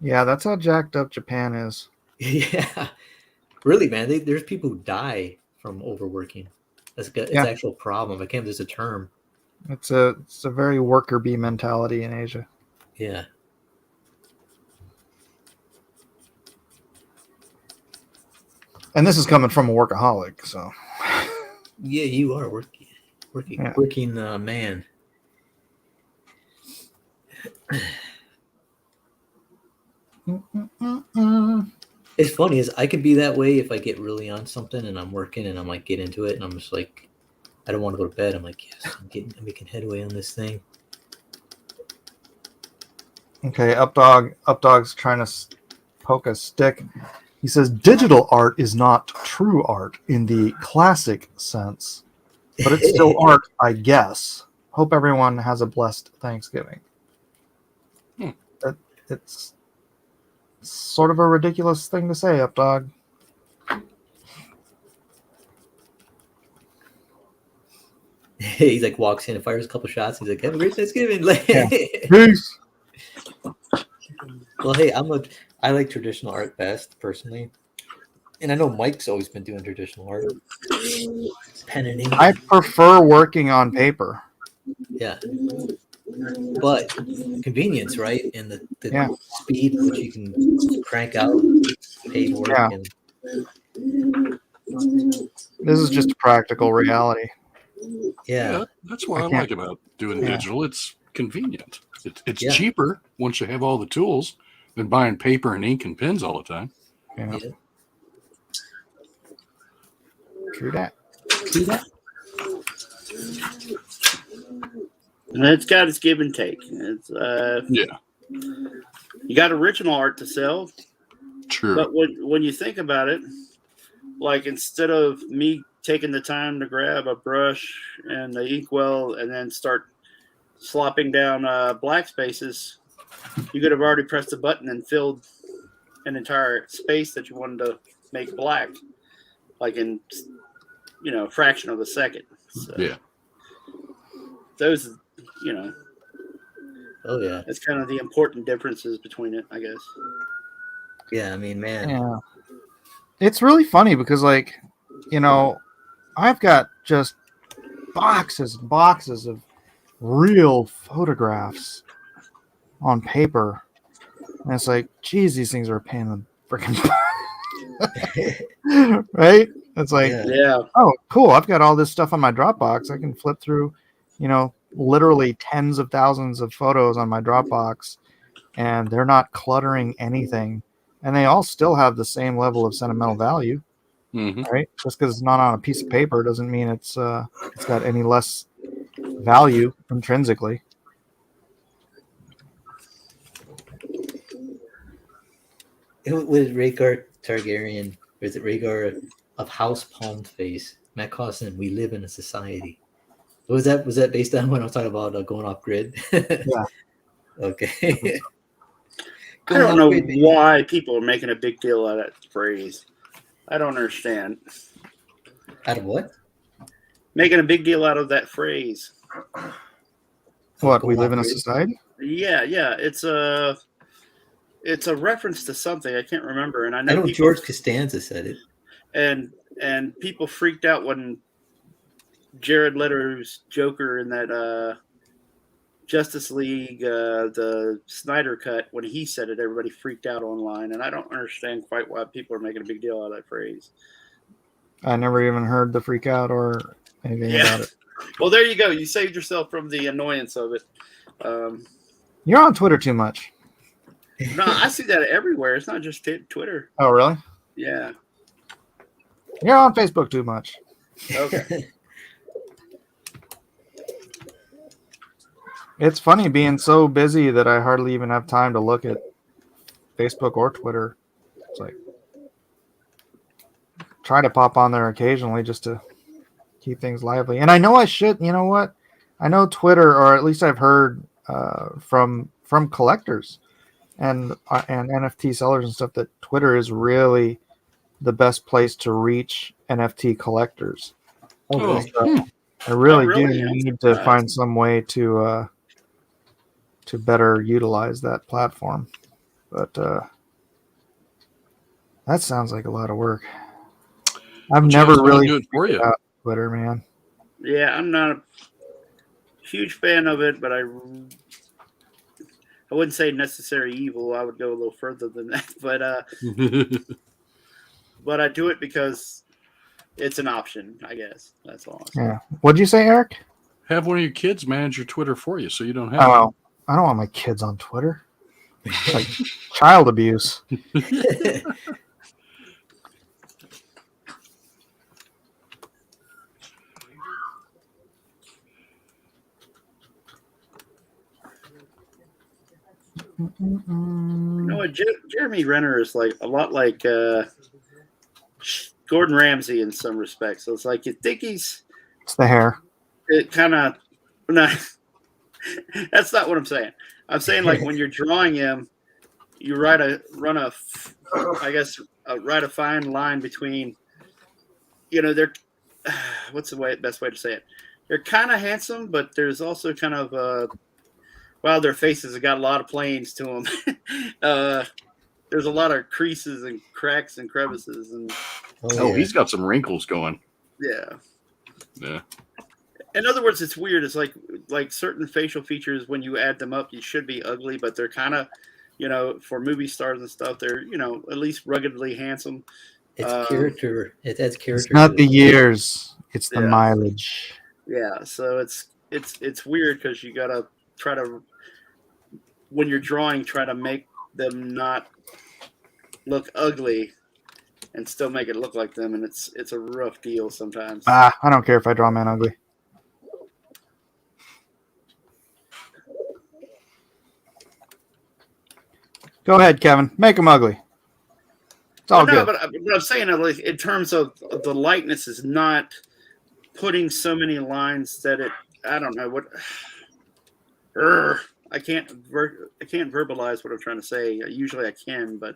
Yeah, that's how jacked up Japan is. Yeah, really, man. There's people who die from overworking. It's an actual problem. I can't. There's a term. It's a very worker bee mentality in Asia. Yeah. And this is coming from a workaholic, so. Yeah, you are working man. It's funny is I could be that way if I get really on something and I'm working and I'm like get into it and I'm just like I don't want to go to bed. I'm like, yes, I'm making headway on this thing. Okay, Updog's trying to poke a stick. He says digital art is not true art in the classic sense, but it's still art, I guess. Hope everyone has a blessed Thanksgiving. It's sort of a ridiculous thing to say, Updog. he's like walks in and fires a couple shots. He's like, "Have a great Thanksgiving." Yeah. Peace. Well, hey, I like traditional art best personally, and I know Mike's always been doing traditional art, pen and ink. I prefer working on paper. Yeah, but convenience, right? And the Yeah. speed which you can crank out paperwork Yeah. and This is just a practical reality. yeah, That's what I I can't- like about doing Yeah. digital. It's convenient. It's Yeah. cheaper once you have all the tools than buying paper and ink and pens all the time. Yeah. yeah. True that. See that? And it's got its give and take. It's Yeah, you got original art to sell, true. but when you think about it, like instead of me taking the time to grab a brush and the inkwell and then start slopping down black spaces, you could have already pressed a button and filled an entire space that you wanted to make black, like in a fraction of a second. So Yeah. those, Oh yeah, that's kind of the important differences between it, I guess. yeah. I mean, man, Yeah. It's really funny because, like, I've got just boxes and boxes of real photographs on paper. And it's like, geez, these things are a pain in the freaking right? It's like, Yeah. Yeah. oh, cool. I've got all this stuff on my Dropbox. I can flip through, literally tens of thousands of photos on my Dropbox, and they're not cluttering anything. And they all still have the same level of sentimental value, Hmm. right? Just because it's not on a piece of paper doesn't mean it's got any less value intrinsically. With Rhaegar Targaryen, or is it Rhaegar of House Palm Face? Matt Costin, we live in a society. Was that based on when I was talking about going off grid? Yeah. Okay. I don't know why people are making a big deal out of that phrase. I don't understand. Out of what? Making a big deal out of that phrase. What, we Going live in a off-grid? society? Yeah. It's a reference to something I can't remember, and I I know know people, George Costanza said it. and people freaked out when Jared Leto's Joker in that Justice League, the Snyder cut, when he said it, everybody freaked out online, and I don't understand quite why people are making a big deal out of that phrase. I never even heard the freak out or anything about it. Well, there you go. You saved yourself from the annoyance of it. You're on Twitter too much. No, I see that everywhere. It's not just Twitter. Oh, really? Yeah. You're on Facebook too much. Okay. It's funny being so busy that I hardly even have time to look at Facebook or Twitter. It's like, try to pop on there occasionally just to keep things lively. And I know I should. You know what? I know Twitter, or at least I've heard from collectors and NFT sellers and stuff, that Twitter is really the best place to reach NFT collectors. Oh, really? So I really really? do I'm need to surprised. find some way to better utilize that platform. But that sounds like a lot of work. I've never Chance, I'll really do it for figured you. out Twitter, man. Yeah, I'm not a huge fan of it, but I wouldn't say necessary evil. I would go a little further than that. But I do it because it's an option, I guess. That's all. Yeah. What'd you say, Eric? Have one of your kids manage your Twitter for you, so you don't have. Oh, I don't want my kids on Twitter. It's like child abuse. You know what? Jeremy Renner is like a lot like Gordon Ramsay in some respects. So it's like you think he's It's the hair. it kind of no. That's not what I'm saying. I'm saying like when you're drawing him, you write a fine line between, they're what's the best way to say it? they're kind of handsome, but there's also kind of wow, their faces have got a lot of planes to them. There's a lot of creases and cracks and crevices, and Oh, he's got some wrinkles going. yeah. Yeah. In other words, it's weird. It's like certain facial features, when you add them up, you should be ugly, but they're kind of, for movie stars and stuff, they're at least ruggedly handsome. It's character. It adds character. It's not to the it. years; it's the Yeah. mileage. Yeah, so it's weird because you gotta try to, when you're drawing, try to make them not look ugly and still make it look like them, and it's a rough deal sometimes. I don't care if I draw man ugly. Go ahead, Kevin. Make him ugly. It's all good. But I'm saying, like, in terms of the likeness, is not putting so many lines that I don't know what. I can't verbalize what I'm trying to say. Usually I can, but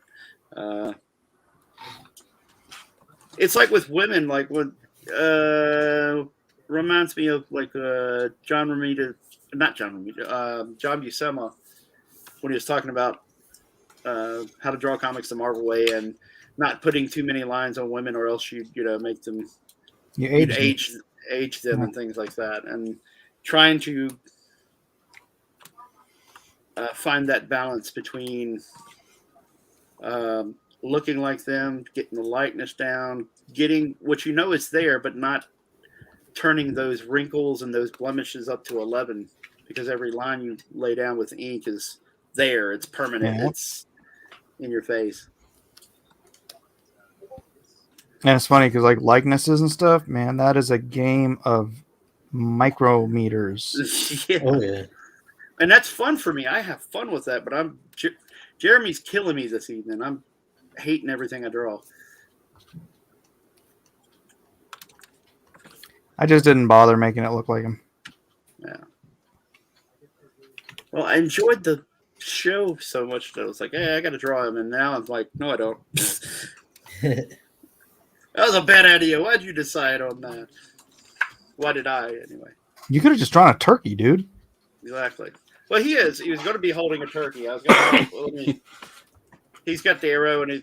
it's like with women, like what reminds me of like John Buscema, when he was talking about how to draw comics the Marvel way and not putting too many lines on women, or else you'd make them age them and things like that, and trying to find that balance between looking like them, getting the likeness down, getting what is there, but not turning those wrinkles and those blemishes up to 11, because every line you lay down with ink is there. It's permanent. Yeah. It's in your face. And it's funny because like likenesses and stuff, man, that is a game of micrometers. Yeah. Oh yeah. And that's fun for me. I have fun with that, but Jeremy's killing me this evening. I'm hating everything I draw. I just didn't bother making it look like him. Yeah. Well, I enjoyed the show so much that I was like, hey, I got to draw him. And now I'm like, no, I don't. That was a bad idea. Why'd you decide on that? Why did I, anyway? You could have just drawn a turkey, dude. Exactly. Well, he is. He was going to be holding a turkey. I was going to. He's got the arrow, and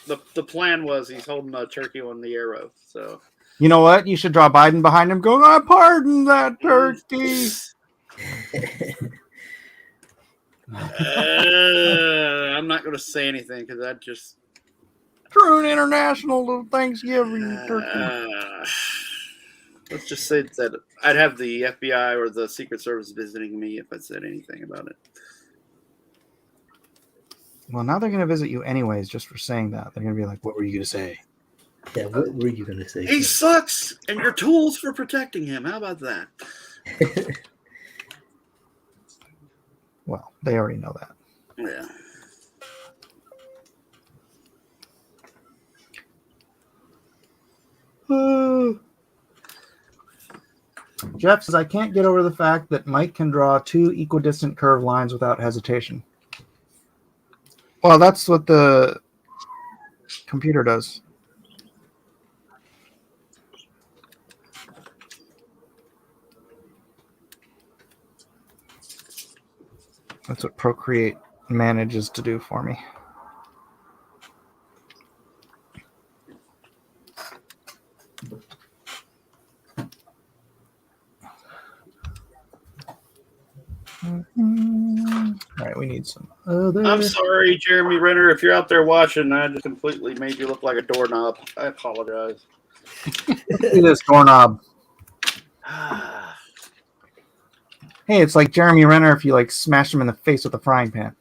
the plan was he's holding a turkey on the arrow. So. You know what? You should draw Biden behind him going, I pardon that turkey. I'm not going to say anything because that just. True international Thanksgiving turkey. Let's just say that I'd have the FBI or the Secret Service visiting me if I said anything about it. Well, now they're going to visit you anyways just for saying that. They're going to be like, what were you going to say? Yeah, what were you gonna say? He sucks, and your tools for protecting him. How about that? Well, they already know that. Yeah. Jeff says, I can't get over the fact that Mike can draw two equidistant curved lines without hesitation. Well, that's what the computer does. That's what Procreate manages to do for me. All right, we need some other. I'm sorry, Jeremy Renner, if you're out there watching. I just completely made you look like a doorknob. I apologize. Look at this doorknob. Hey, it's like Jeremy Renner if you like smash him in the face with a frying pan.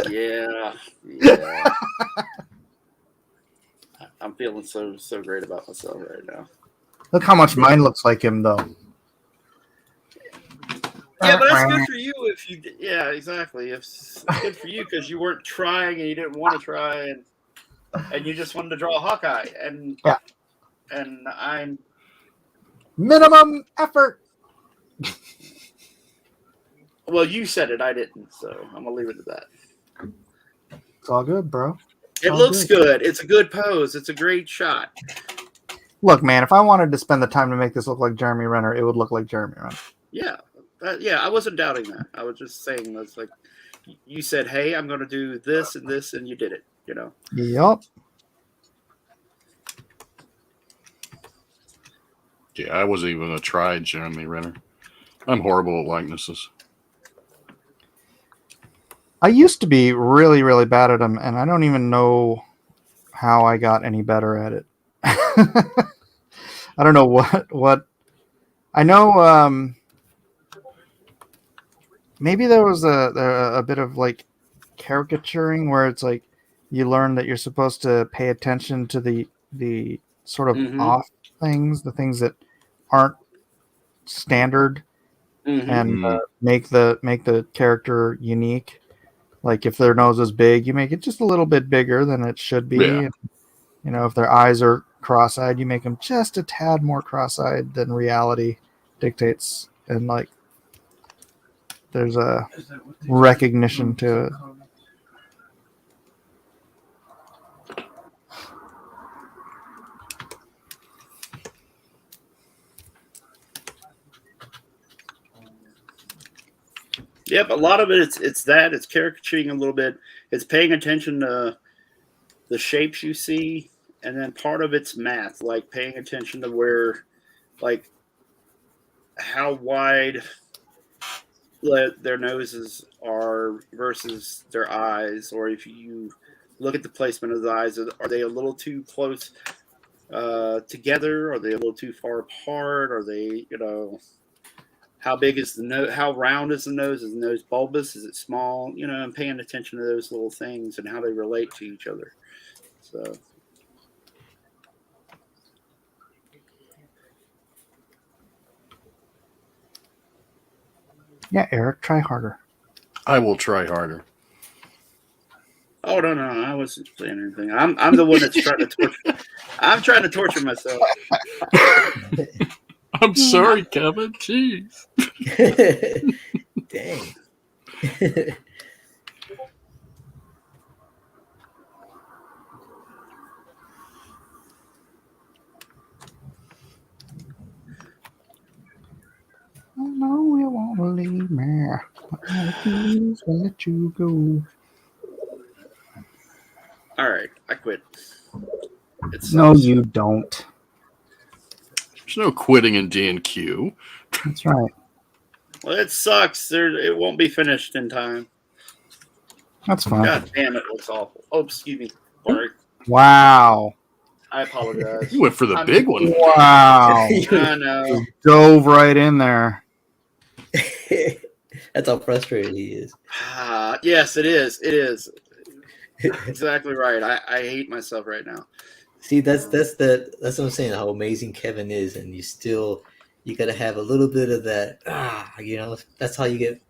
Yeah. I'm feeling so great about myself right now. Look how much mine looks like him, though. Yeah, but that's good for you if you. Yeah, exactly. It's good for you because you weren't trying and you didn't want to try, and you just wanted to draw a Hawkeye, and yeah. And I'm minimum effort. Well, you said it, I didn't, so I'm gonna leave it at that. It's all good, bro. It all looks good. It's a good pose. It's a great shot. Look, man, if I wanted to spend the time to make this look like Jeremy Renner, it would look like Jeremy Renner. Yeah, yeah. I wasn't doubting that. I was just saying that's like you said, "Hey, I'm going to do this and this," and you did it. You know. Yup. Yeah, I wasn't even going to try Jeremy Renner. I'm horrible at likenesses. I used to be really, really bad at them, and I don't even know how I got any better at it. I don't know what. I know. Maybe there was a bit of like caricaturing where it's like you learn that you're supposed to pay attention to the sort of off things, the things that aren't standard, and make the character unique. Like if their nose is big, you make it just a little bit bigger than it should be. Yeah. You know, if their eyes are cross-eyed, you make them just a tad more cross-eyed than reality dictates. And like, there's a recognition to it. Yep, a lot of it it's caricaturing a little bit. It's paying attention to the shapes you see, and then part of it's math, like paying attention to where, like, how wide their noses are versus their eyes, or if you look at the placement of the eyes, are they a little too close together? Are they a little too far apart? Are they, how big is the nose? How round is the nose? Is the nose bulbous? Is it small? And paying attention to those little things and how they relate to each other. So. Yeah, Eric, try harder. I will try harder. Oh no, I wasn't saying anything. I'm the one that's trying to torture. I'm trying to torture myself. I'm sorry, Kevin. Jeez. Dang. I know you won't leave me. I refuse to let you go. All right, I quit. No, you don't. There's no quitting in D&Q. That's right. Well, it sucks. It won't be finished in time. That's fine. God damn, it looks awful. Oh, excuse me. Sorry. Wow. I apologize. You went for the big one. Wow. I know. Dove right in there. That's how frustrated he is. Yes, it is. It is. Exactly right. I hate myself right now. See, that's what I'm saying. How amazing Kevin is, and you got to have a little bit of that. That's how you get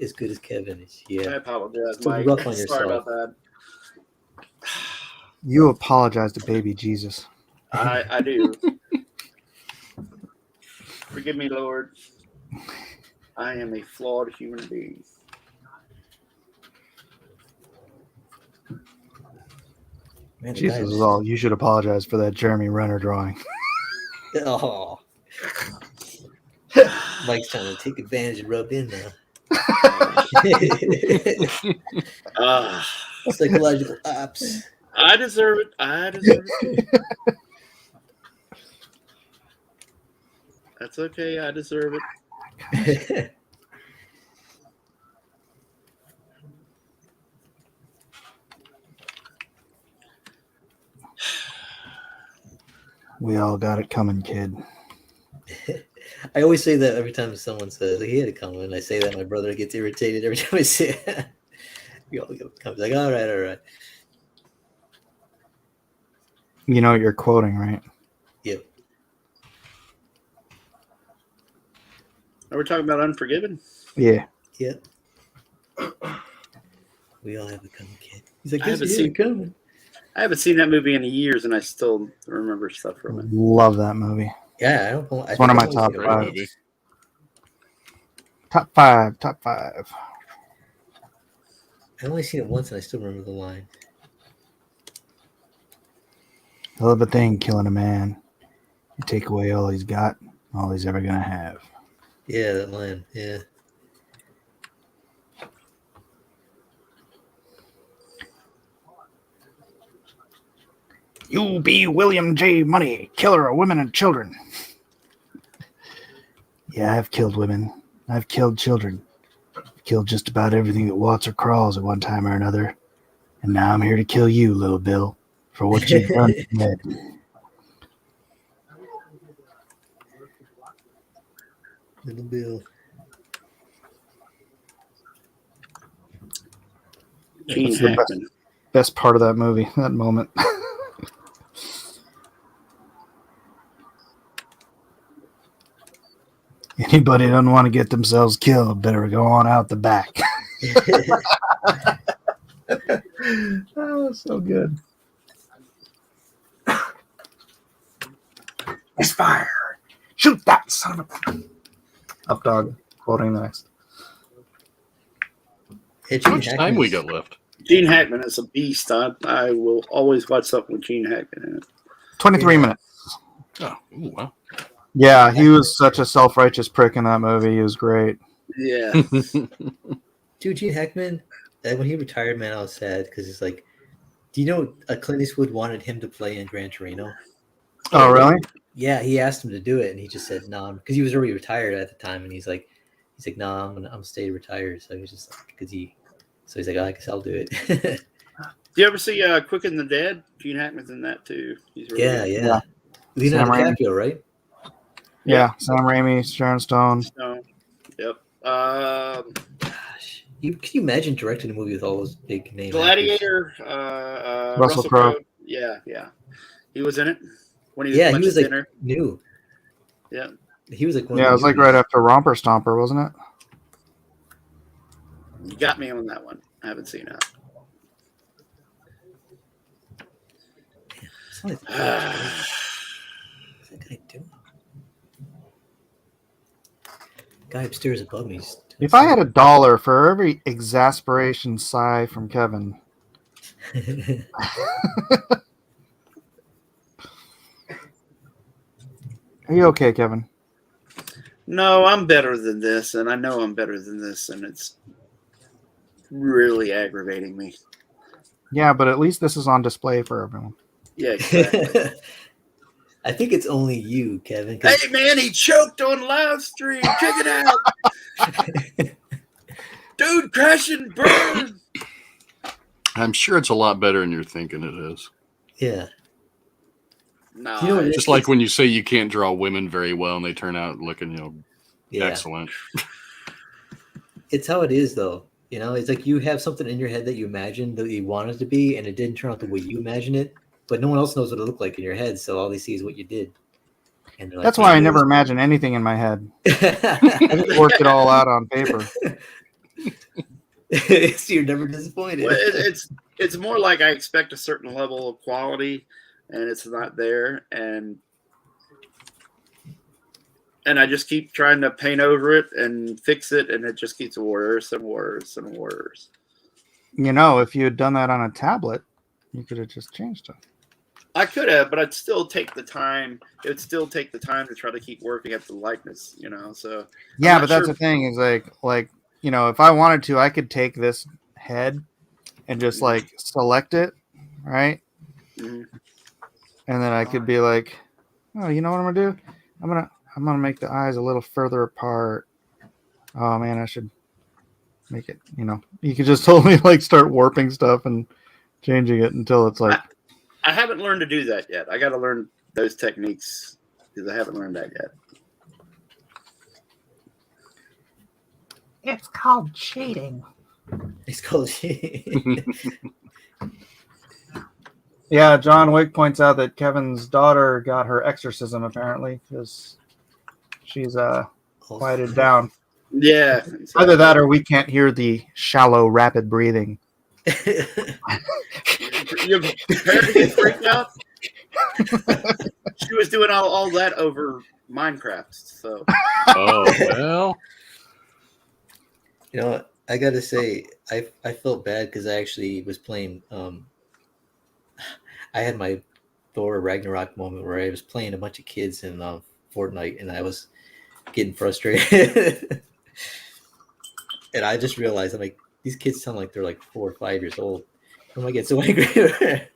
as good as Kevin is. Yeah, I apologize, Still Mike. rough on Sorry yourself. about that. You apologize to baby Jesus. I do. Forgive me, Lord. I am a flawed human being. Man, the Jesus guy is all. You should apologize for that Jeremy Renner drawing. Oh, Mike's trying to take advantage and rub in now. Psychological ops. I deserve it. I deserve it. That's okay. I deserve it. We all got it coming, kid. I always say that every time someone says he had it coming. I say that my brother gets irritated every time I say it. We all get it coming. Like, all right. You know what you're quoting, right? Yep. Are we talking about Unforgiven? Yeah. Yep. We all have it coming, kid. He's like, I haven't this is it coming. I haven't seen that movie in years, and I still remember stuff from it. Love that movie. Yeah, It's one of my top Great five. movie. Top five. I only seen it once, and I still remember the line. Hell of a thing, killing a man. You take away all he's got, all he's ever gonna have. Yeah, that line. Yeah. You be William J. Money, killer of women and children. Yeah, I've killed women. I've killed children. I've killed just about everything that walks or crawls at one time or another. And now I'm here to kill you, little Bill, for what you've done to Ned. Little Bill. Gene That's the Hackman. best part of that movie, that moment. Anybody doesn't want to get themselves killed better go on out the back. Oh, so good. Misfire! Shoot that son of a... Up dog, quoting the next. Yeah, How Gene much time we Hackman's- got left? Gene Hackman is a beast. I will always watch something with Gene Hackman in it. 23 Yeah. minutes. Oh, ooh, wow. Yeah, he was such a self-righteous prick in that movie. He was great. Yeah. Dude, Gene Hackman, when he retired, man, I was sad because it's like, do you know Clint Eastwood wanted him to play in Gran Torino? Oh, really? Yeah, he asked him to do it, and he just said no because he was already retired at the time, and he's like, no, I'm stay retired. So he's just like, he's like, oh, I guess I'll do it. Do you ever see Quick and the Dead? Gene Hackman's in that too. He's really yeah, good. yeah. Leonardo Sam Raimi. DiCaprio, right? Yeah, Sam Raimi, Sharon Stone. So, yep. Gosh, can you imagine directing a movie with all those big names? Gladiator. Russell Crowe. Yeah. He was in it when he was Yeah, at he was lunch like dinner. new. Yeah. He was like one Yeah, of it the was like newbies. right after Romper Stomper, wasn't it? You got me on that one. I haven't seen it. Something like that. What's that guy doing? Guy upstairs above me. If I had $1 for every exasperation sigh from Kevin, are you okay, Kevin? No, I'm better than this, and I know I'm better than this, and it's really aggravating me. Yeah, but at least this is on display for everyone. Yeah, exactly. I think it's only you, Kevin. 'cause- Hey, man, he choked on live stream. Check it out. Dude, crash and burn. I'm sure it's a lot better than you're thinking it is. yeah. No, You know what it Just like when you say you can't draw women very well and they turn out looking, Yeah. excellent. It's how it is, though. You know, it's like you have something in your head that you imagined that you wanted to be, and it didn't turn out the way you imagined it. But no one else knows what it looked like in your head, so all they see is what you did. And they're like, That's why I never imagine anything in my head. I just work it all out on paper. So you're never disappointed. Well, it's more like I expect a certain level of quality, and it's not there, and I just keep trying to paint over it and fix it, and it just gets worse and worse and worse. You know, if you had done that on a tablet, you could have just changed it. I could have, but I'd still take the time. It would still take the time to try to keep working at the likeness, So Yeah, not but that's sure- the thing is like if I wanted to, I could take this head and just like select it, right? Mhm. And then I could be like, oh, you know what I'm gonna do? I'm gonna make the eyes a little further apart. Oh man, I should make it. You could just totally like start warping stuff and changing it until it's like. I haven't learned to do that yet. I got to learn those techniques because I haven't learned that yet. It's called cheating. It's called. Yeah, John Wick points out that Kevin's daughter got her exorcism apparently because she's quieted down. Yeah. Either that or we can't hear the shallow, rapid breathing. You're prepared to get freaked out? She was doing all that over Minecraft. So Oh, well. You know what? I gotta say, I felt bad because I actually was playing. I had my Thor Ragnarok moment where I was playing a bunch of kids in Fortnite, and I was getting frustrated. And I just realized, I'm like, these kids sound like they're like 4 or 5 years old. Why am I getting so angry?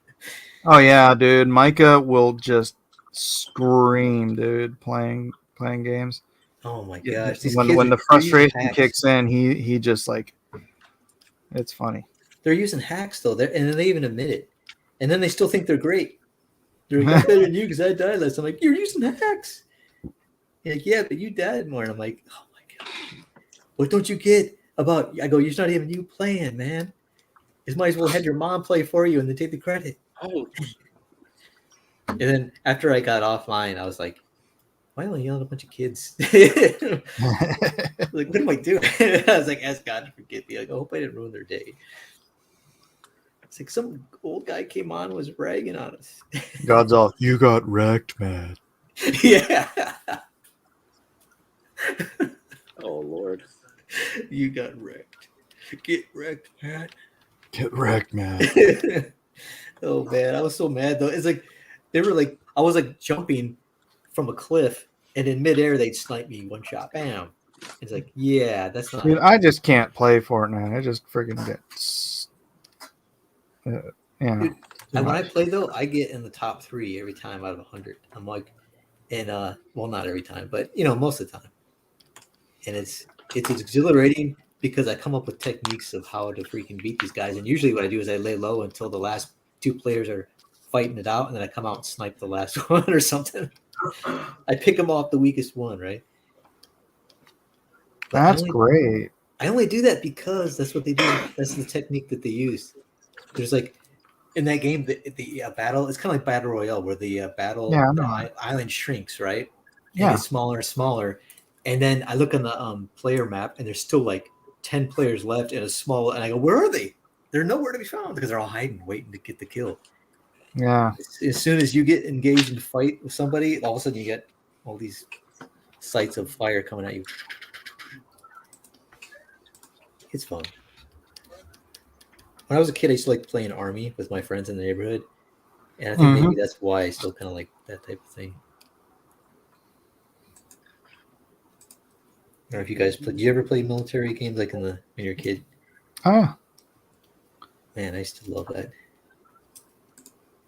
Oh yeah, dude. Micah will just scream, dude, playing games. Oh my gosh, these When kids the they're using frustration hacks. kicks in, he just like, it's funny. They're using hacks though, and then they even admit it, and then they still think they're great. They're like, I'm better than you because I died less. I'm like, you're using hacks. You're like, yeah, but you died more. And I'm like, oh my god, what don't you get about? I go, it's not even you playing, man. You might as well have your mom play for you and then take the credit. Oh, And then after I got offline, I was like, why am I yelling at a bunch of kids? Like, what am I doing? I was like, ask God to forgive me. Like, I hope I didn't ruin their day. It's like some old guy came on and was bragging on us. God's all, you got wrecked, man. Yeah. oh Lord. You got wrecked. Get wrecked, man. Get wrecked, man. Oh man, I was so mad though. It's like they were like, I was like jumping from a cliff, and in midair they'd snipe me one shot. Bam. It's like, yeah, that's not. Dude, I just can't play Fortnite. I just freaking get, yeah. Dude, and when I play though, I get in the top 3 every time out of 100. I'm like, and well, not every time, but most of the time. And it's exhilarating because I come up with techniques of how to freaking beat these guys. And usually what I do is I lay low until the last 2 players are fighting it out, and then I come out and snipe the last one or something. I pick them off the weakest one, right? But That's great. I only do that because that's what they do. That's the technique that they use. There's like in that game, the battle, it's kind of like Battle Royale, where the island shrinks, right? And Yeah. it gets smaller and smaller. And then I look on the player map, and there's still like 10 players left in a small, and I go, where are they? They're nowhere to be found because they're all hiding, waiting to get the kill. Yeah. As soon as you get engaged in a fight with somebody, all of a sudden you get all these sights of fire coming at you. It's fun. When I was a kid, I used to like playing army with my friends in the neighborhood. And I think maybe that's why I still kind of like that type of thing. I don't know if you guys play. Do you ever play military games like when you're a kid? Oh. Man, I used to love that.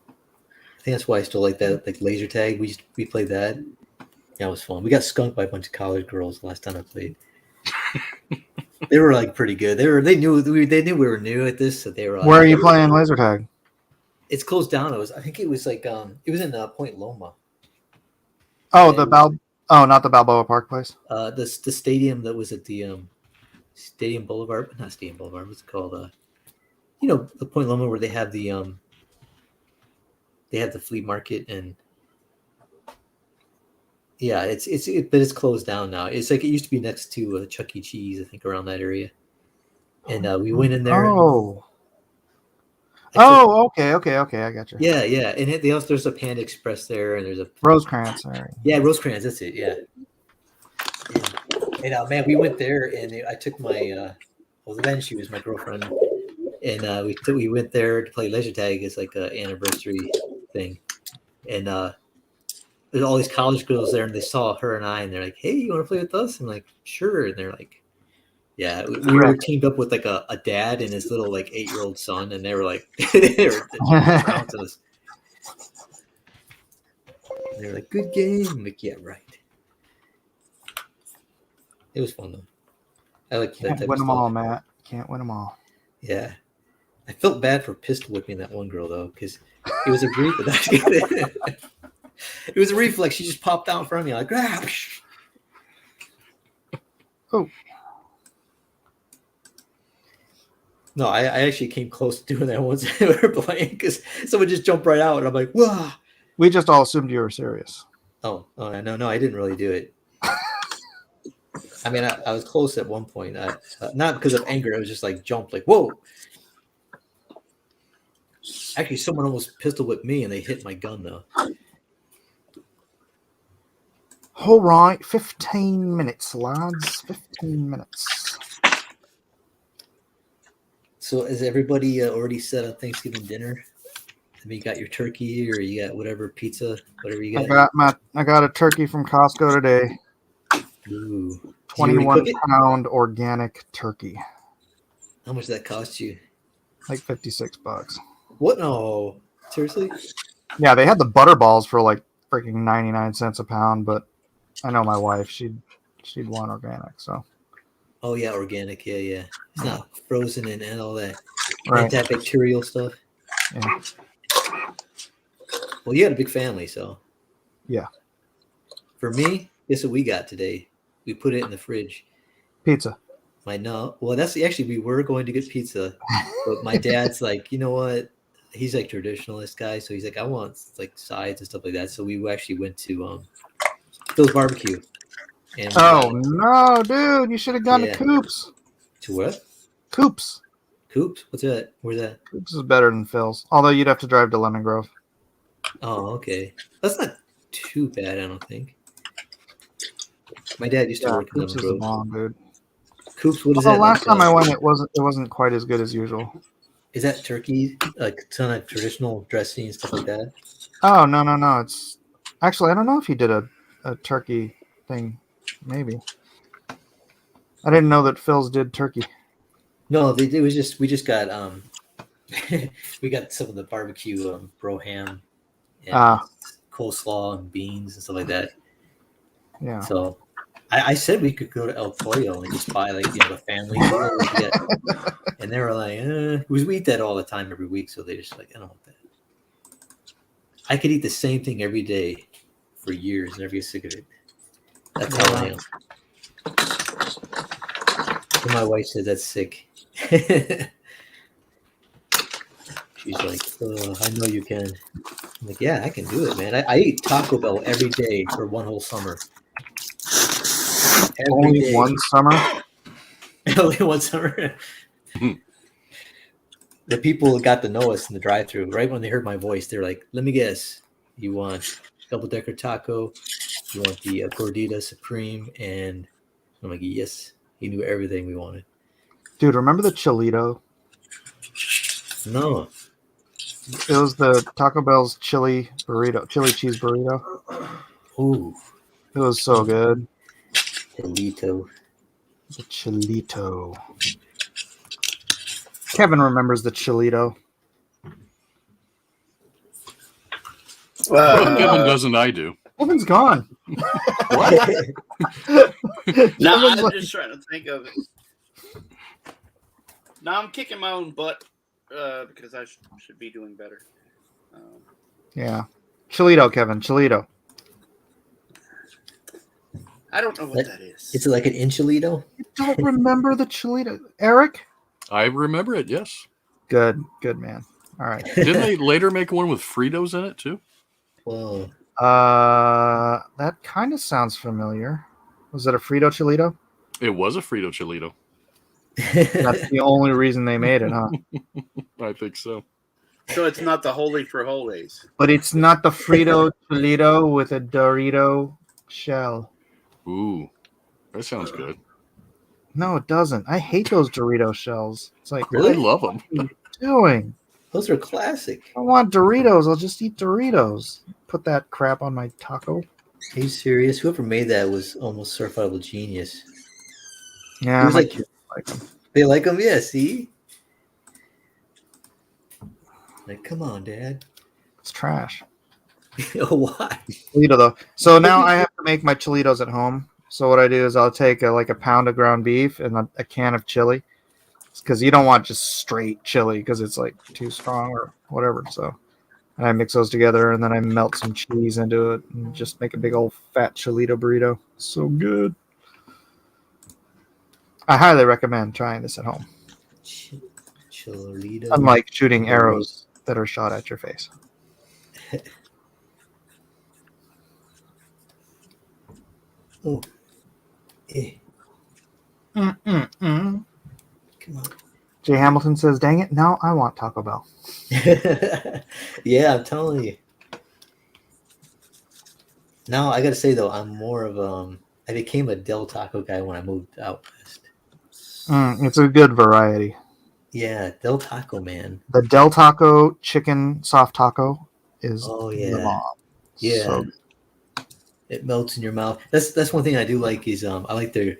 I think that's why I still like that, like laser tag. We played that. That was fun. We got skunked by a bunch of college girls the last time I played. They were like pretty good. They knew we were new at this, so they were like, Where are you playing laser tag? It's closed down. I think it was like it was in Point Loma. Oh, not the Balboa Park place. The stadium that was at the Stadium Boulevard, not Stadium Boulevard. What's it called? The Point Loma where they have the flea market, and yeah, but it's closed down now. It's like it used to be next to Chuck E. Cheese, I think, around that area. And we went in there. Oh. Okay. I got you. Yeah. And there's a Panda Express there, and there's a Rosecrans. Sorry. Yeah, Rosecrans. That's it. Yeah. And man, we went there, and I took my then she was my girlfriend, and we went there to play laser tag as like an anniversary thing, and there's all these college girls there, and they saw her and I, and they're like, "Hey, you want to play with us?" I'm like, "Sure." And they're like, "Yeah." We were teamed up with like a dad and his little like 8-year-old son, and they were like, they were bouncing us. And they're like, "Good game." I'm like, "Yeah, right." It was fun though. I like that Can't type win of them stuff. all, Matt. Can't win them all. Yeah, I felt bad for pistol whipping that one girl though, because it was a reflex. It was a reflex. She just popped out in front of me like, ah. Oh. No, I actually came close to doing that once we were playing because someone just jumped right out, and I'm like, "Wow!" We just all assumed you were serious. Oh, no, I didn't really do it. I mean, I was close at one point, not because of anger. I was just like jumped, like, "Whoa!" Actually, someone almost pistol whipped me, and they hit my gun though. All right, 15 minutes, lads. 15 minutes. So, is everybody already set up Thanksgiving dinner? I mean, you got your turkey or you got whatever pizza, whatever you I got. got a turkey from Costco today. Ooh. Do you already 21 cook it? pound organic turkey. How much did that cost you? Like $56. What? No. Seriously? Yeah, they had the butter balls for like freaking 99 cents a pound, but I know my wife, she'd want organic, so Oh, yeah, organic. Yeah, yeah. It's not frozen and all that right. antibacterial stuff. Yeah. Well, you had a big family, so. Yeah. For me, guess what we got today? We put it in the fridge. Pizza. Well, that's actually, we were going to get pizza, but my dad's like, you know what? He's like traditionalist guy, so he's like, I want like sides and stuff like that. So we actually went to Phil's Barbecue. And Oh no, dude! You should have gone Yeah. to Coops. To what? Coops. Coops? What's that? Where's that? Coops is better than Phil's, although you'd have to drive to Lemon Grove. Oh, okay. That's not too bad, I don't think. My dad used to work in Coops Lemon is Grove. bomb, dude. Coops, what is Although that? last time I went, it wasn't quite as good as usual. Is that turkey? Like ton of traditional dressing and stuff like that? Oh no! It's actually I don't know if he did a turkey thing. Maybe I didn't know that Phil's did turkey. No, it was just we just got we got some of the barbecue bro ham and coleslaw and beans and stuff like that. Yeah. So I said we could go to El Pollo and just buy like the family meal we get. And they were like, we eat that all the time every week, so they just like, I don't want that. I could eat the same thing every day for years and never get sick of it. That's how I am. And my wife says that's sick. She's like, I know you can. I'm like, yeah, I can do it, man. I eat Taco Bell every day for one whole summer. Only day. one summer? Only one summer. The people got to know us in the drive-thru right when they heard my voice. They're like, "Let me guess, you want double-decker taco? You want the gordita supreme?" And I'm like, "Yes." He knew everything we wanted. Dude, remember the Chilito? No. It was the Taco Bell's chili cheese burrito. Ooh, It was so good. Chilito. The Chilito. Kevin remembers the Chilito. Kevin doesn't, I do. Kevin's gone. What? No, Kevin's I'm like- just trying to think of it. No, I'm kicking my own butt because I should be doing better. Yeah. Chilito, Kevin. Chilito. I don't know what that is. It's like an enchilito. You don't remember the Chilito? Eric? I remember it, yes. Good man. All right. Didn't they later make one with Fritos in it, too? Whoa. That kind of sounds familiar. Was it a Frito Chilito? It was a Frito Chilito. That's the only reason they made it, huh? I think so. So it's not the holy for holies. But it's not the Frito Chilito with a Dorito shell. Ooh, that sounds good. No, it doesn't. I hate those Dorito shells. It's like, Really? I love them. what are you doing? Those are classic. I want Doritos. I'll just eat Doritos. Put that crap on my taco. Are you serious? Whoever made that was almost certifiable genius. Yeah, It was my like- kids like them. They like them? Yeah, see? Like, come on, Dad. It's trash. Oh, why? Chilito though. So now I have to make my Chilitos at home. So what I do is I'll take a pound of ground beef and a can of chili, because you don't want just straight chili because it's like too strong or whatever. So, and I mix those together and then I melt some cheese into it and just make a big old fat Chilito burrito. So good. I highly recommend trying this at home. Chilito. Unlike shooting arrows that are shot at your face. Oh. Eh. Mm-mm-mm. Come on. Jay Hamilton says, "Dang it! Now I want Taco Bell." Yeah, I'm telling you. Now I gotta say though, I'm more of I became a Del Taco guy when I moved out west. It's a good variety. Yeah, Del Taco, man. The Del Taco chicken soft taco is Oh the yeah, bomb. yeah. So It melts in your mouth. That's one thing I do like is I like their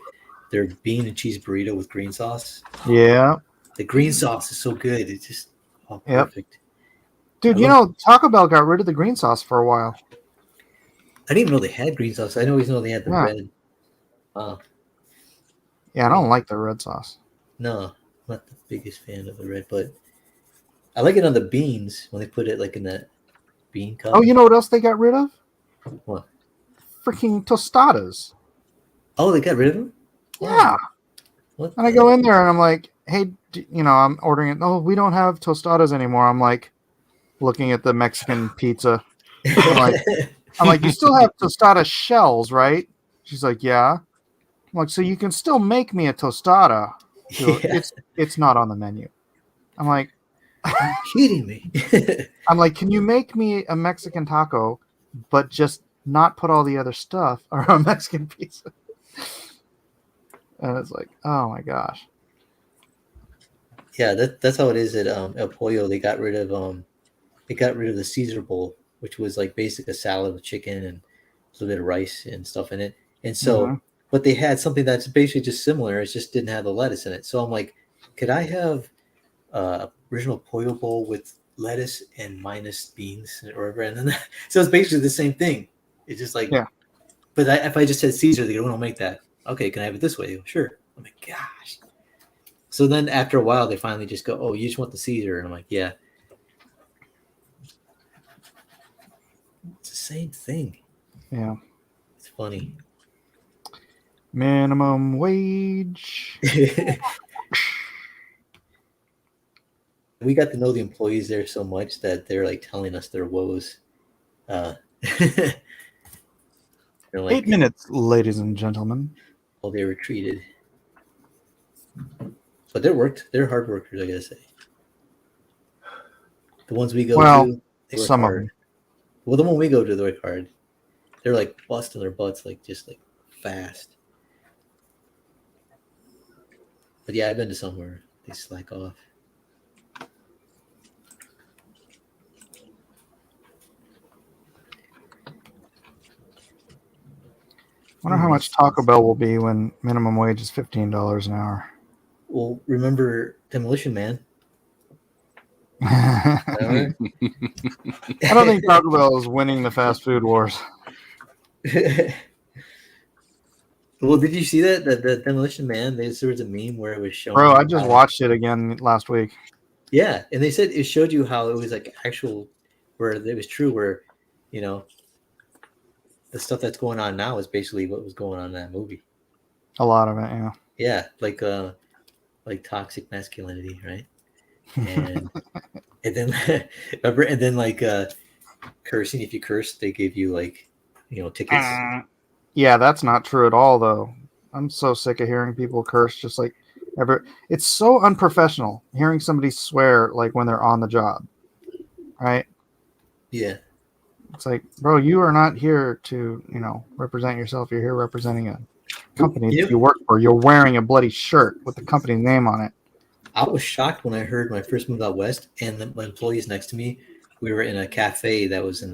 bean and cheese burrito with green sauce. yeah, The green sauce is so good. It's just yep. perfect. I Dude, you love. know Taco Bell got rid of the green sauce for a while. I didn't even know they had green sauce. I always know they had the Yeah. red. Wow. Yeah, I don't like the red sauce. No, I'm not the biggest fan of the red, but I like it on the beans when they put it like in that bean cup. Oh, you know what else they got rid of? What? Freaking tostadas. Oh, they got rid of them? Yeah. What? And I go in there and I'm like, hey, I'm ordering it. Oh, we don't have tostadas anymore. I'm like looking at the Mexican pizza. I'm like, you still have tostada shells, right? She's like, yeah. I'm like, so you can still make me a tostada. Yeah. It's not on the menu. I'm like, Are you kidding me? can you make me a Mexican taco, but just not put all the other stuff or a Mexican pizza? And it's like, oh my gosh. Yeah, that's how it is at El Pollo. They got rid of the Caesar bowl, which was like basically a salad with chicken and a little bit of rice and stuff in it. And so, but they had something that's basically just similar. It just didn't have the lettuce in it. So I'm like, could I have original pollo bowl with lettuce and minus beans or whatever? And then so it's basically the same thing. It's just like, yeah. But if I just said Caesar, they go, "We don't make that." Okay, can I have it this way? They go, sure. I'm like, gosh. So then after a while, they finally just go, "Oh, you just want the Caesar?" And I'm like, "Yeah." It's the same thing. Yeah. It's funny. Minimum wage. We got to know the employees there so much that they're like telling us their woes. They're like, 8 minutes, ladies and gentlemen. oh, they were treated. But they're hard workers, I gotta say. The ones we go to, they work some hard. of them. Well, the one we go to, they work hard. They're like busting their butts, like just like fast. But yeah, I've been to somewhere they slack off. Wonder how much Taco Bell will be when minimum wage is $15 an hour. Well, remember Demolition Man? I don't think Taco Bell is winning the fast food wars. Well, did you see that? The Demolition Man, there was a meme where it was showing. Bro, I just watched it again last week. Yeah, and they said it showed you how it was like actual, where it was true, where, you know, the stuff that's going on now is basically what was going on in that movie. A lot of it, yeah. Yeah, like toxic masculinity, right? And and then remember, and then like cursing. If you curse, they give you like, tickets. Yeah, that's not true at all, though. I'm so sick of hearing people curse just like ever. It's so unprofessional hearing somebody swear like when they're on the job, right? Yeah. It's like, bro, you are not here to, represent yourself. You're here representing a company that you work for. You're wearing a bloody shirt with the company's name on it. I was shocked when I heard when I first moved out west, and my employees next to me, we were in a cafe that was in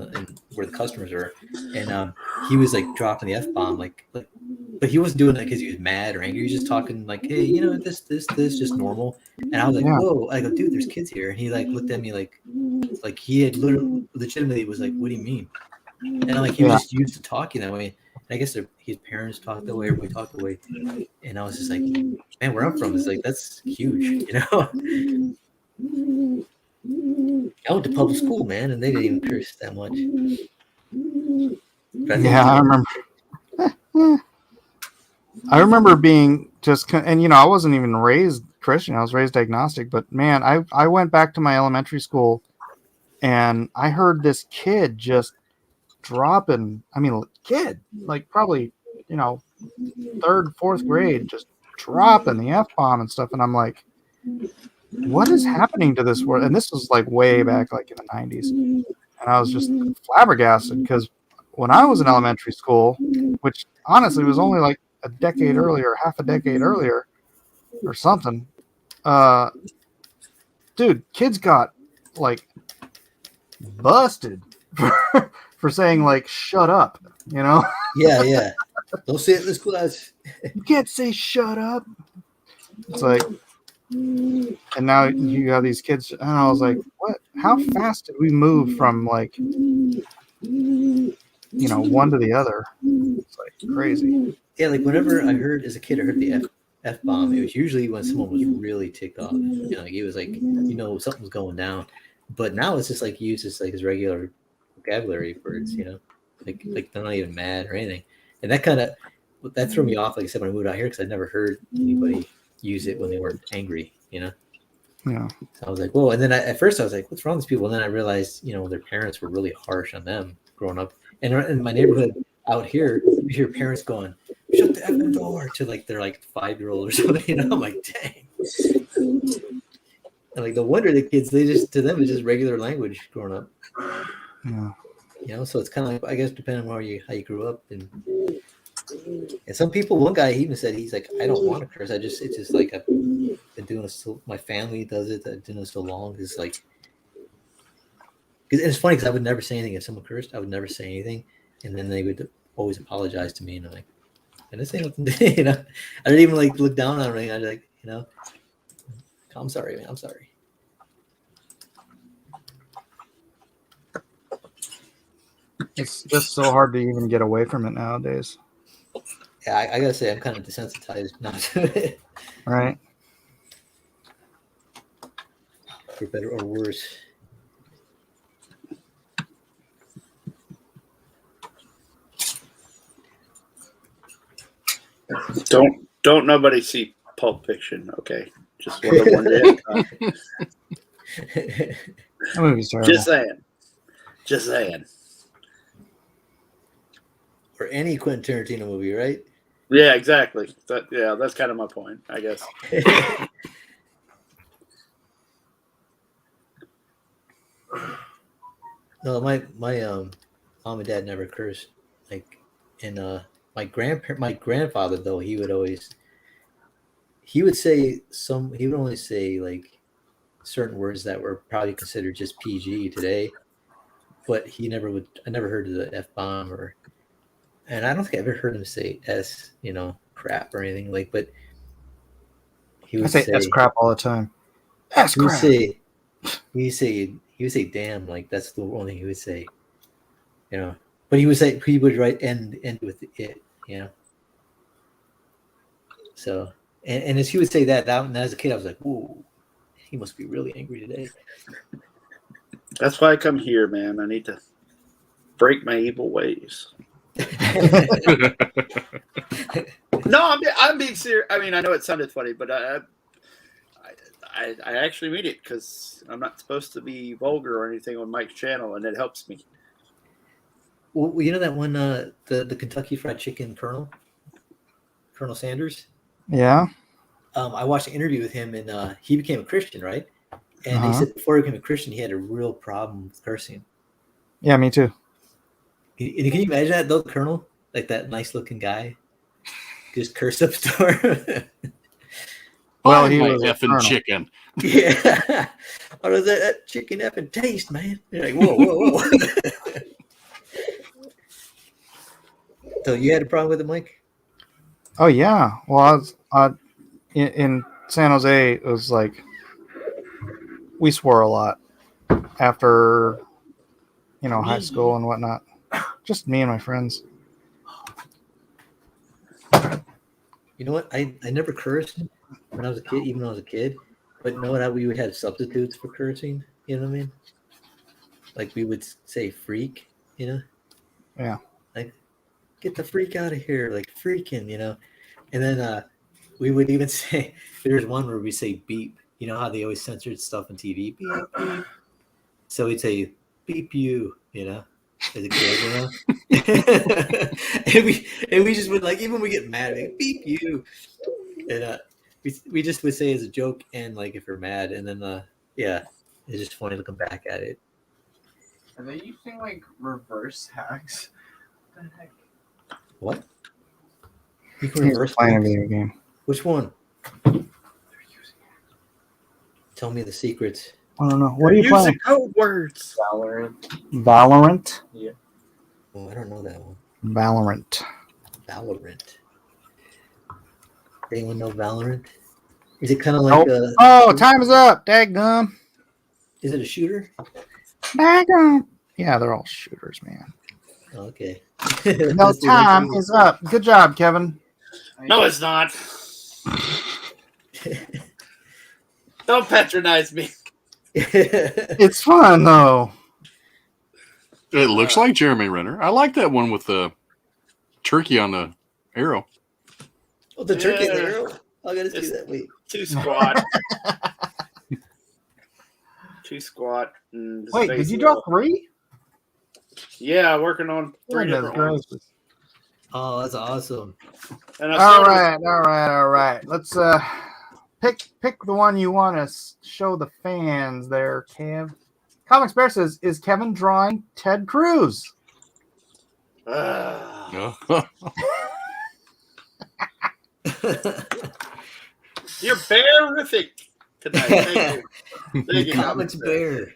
where the customers were, and he was like dropping the F-bomb, like, but he wasn't doing it because he was mad or angry. He was just talking like, hey, this, just normal. And I was like, whoa, I go, dude, there's kids here. And he like looked at me like he had legitimately was like, what do you mean? And I'm like, he was just used to talking that way. And I guess his parents talked that way, everybody talked that way. And I was just like, man, where I'm from is like, that's huge, I went to public school, man, and they didn't even curse that much. I remember. I remember being just, and I wasn't even raised Christian. I was raised agnostic. But man, I went back to my elementary school, and I heard this kid just dropping. I mean, kid, like probably third, fourth grade, just dropping the F-bomb and stuff, and I'm like, what is happening to this world? And this was like way back, like in the 90s, and I was just flabbergasted because when I was in elementary school, which honestly was only like a decade earlier, half a decade earlier or something, dude, kids got like busted for saying like "shut up," you know. Yeah. Don't say it in this class. You can't say "shut up." It's like, and now you have these kids, and I was like, what? How fast did we move from like, one to the other? It's like crazy. Yeah, like whenever I heard as a kid, I heard the F bomb. It was usually when someone was really ticked off. Like he was like, something's going down. But now it's just like he uses like his regular vocabulary words. Like they're not even mad or anything. And that threw me off. Like I said, when I moved out here, because I'd never heard anybody use it when they weren't angry. Yeah. So I was like, whoa. And then at first I was like, what's wrong with these people? And then I realized, their parents were really harsh on them growing up. And in my neighborhood out here, you hear parents going, shut the effing door to like their like 5-year-old or something. I'm like, dang. And like no wonder the kids, to them it's just regular language growing up. Yeah. So it's kind of like, I guess depending on how you grew up, and some people, one guy he even said, he's like, I don't want to curse. It's just like I've been doing this so my family does it. I've been doing it so long. It's like, and it's funny because I would never say anything if someone cursed. I would never say anything, and then they would always apologize to me, and I'm like, I didn't say nothing. I didn't even like look down on anything. I was like, I'm sorry, man. I'm sorry. It's just so hard to even get away from it nowadays. Yeah, I gotta say, I'm kind of desensitized now to it, Right. for better or worse. Don't nobody see Pulp Fiction, okay? Just one day. That movie's terrible. Just saying. Or any Quentin Tarantino movie, right? Yeah, exactly. That's kind of my point, I guess. No, my mom and dad never cursed. Like, and my grandfather though, he would only say like certain words that were probably considered just PG today, but I never heard of the F bomb and I don't think I ever heard him say S, crap or anything like, but he would I say S crap all the time. S crap. He would say damn, like that's the only thing he would say, but he would write end with it, so and as he would say that as a kid I was like, ooh, he must be really angry today. That's why I come here, man. I need to break my evil ways. No, I'm being serious. I mean, I know it sounded funny, but I actually mean it because I'm not supposed to be vulgar or anything on Mike's channel, and it helps me. Well, you know that one, the Kentucky Fried Chicken Colonel Sanders? Yeah. I watched an interview with him, and he became a Christian, right? And he said before he became a Christian, he had a real problem with cursing. Yeah, me too. Can you imagine that, though, Colonel? Like that nice-looking guy just cursed up store. Well, he my was a effing colonel. chicken. Yeah. How does that chicken effing taste, man? You're like, whoa. So you had a problem with it, Mike? Oh yeah. Well, in San Jose, it was like we swore a lot after high school and whatnot. Just me and my friends. You know what? I never cursed when I was a kid, even when I was a kid. But you know what? We would have substitutes for cursing. You know what I mean? Like we would say freak, Yeah. Like, get the freak out of here, like freaking, And then we would even say, there's one where we say beep. You know how they always censored stuff on TV? Beep, beep. So we'd say beep you, as a kid, and we just would like, even when we get mad, like, beep you. And we just would say as a joke and like if we're mad, and then it's just funny looking back at it. Are they using like reverse hacks? What the heck? What? You can He's reverse playing a hacks? video game. Which one? They're using Tell me the secrets. I don't know. What are you Using playing? code words. Valorant. Valorant? Oh, I don't know that one. Valorant. Valorant. Anyone know Valorant? Is it kind of Nope. like Oh, time is up. Daggum. Is it a shooter? Daggum. Yeah, they're all shooters, man. Okay. No, time is up. Good job, Kevin. No, it's not. Don't patronize me. It's fun, though. It looks like Jeremy Renner. I like that one with the turkey on the arrow. Oh, the turkey and the Yeah. arrow. I gotta see It's- that. Wait. Too squat. Too squat. And Wait, did you draw 3? Yeah, working on 3 Goodness different ones. gracious. Oh, that's awesome. And I All started- right. Let's pick the one you want to show the fans there, Kev. Comics Bear says, is Kevin drawing Ted Cruz? Ah. No. You're bearific tonight. Thank you. Thank you, Comics Bear.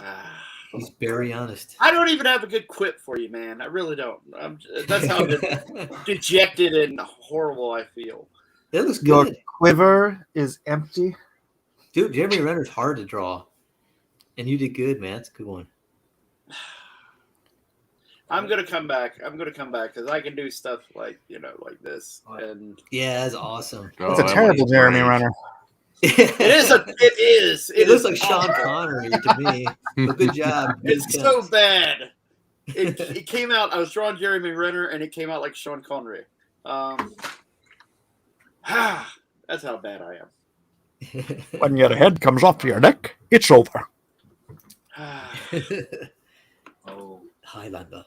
Ah. He's very honest. I don't even have a good quip for you, man. I really don't. That's how dejected and horrible I feel. It looks Your good. quiver is empty. Dude, Jeremy Renner's hard to draw. And you did good, man. That's a good one. I'm gonna come back because I can do stuff like this. And Yeah, that's awesome. Oh, It's a that terrible one's Jeremy great. Renner. it is. It looks is like Sean awful. Connery to me. But good job. Good It's so attempt. bad. It came out. I was drawing Jeremy Renner, and it came out like Sean Connery. That's how bad I am. When your head comes off your neck, it's over. Oh, Highlander.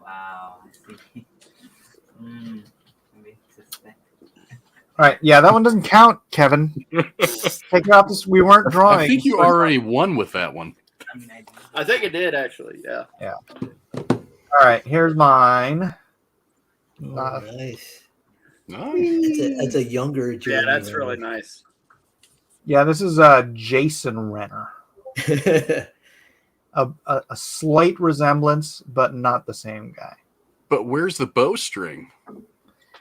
wow. I see. Maybe suspect. All right, yeah, that one doesn't count, Kevin. Take it off this. We weren't drawing. I think you already won with that one. I mean, I do. I think it did actually. Yeah. All right, here's mine. Oh, nice. Nice. That's a younger Jeremy Yeah, that's Renner. really nice. Yeah, this is Jason Renner. A slight resemblance, but not the same guy. But where's the bowstring?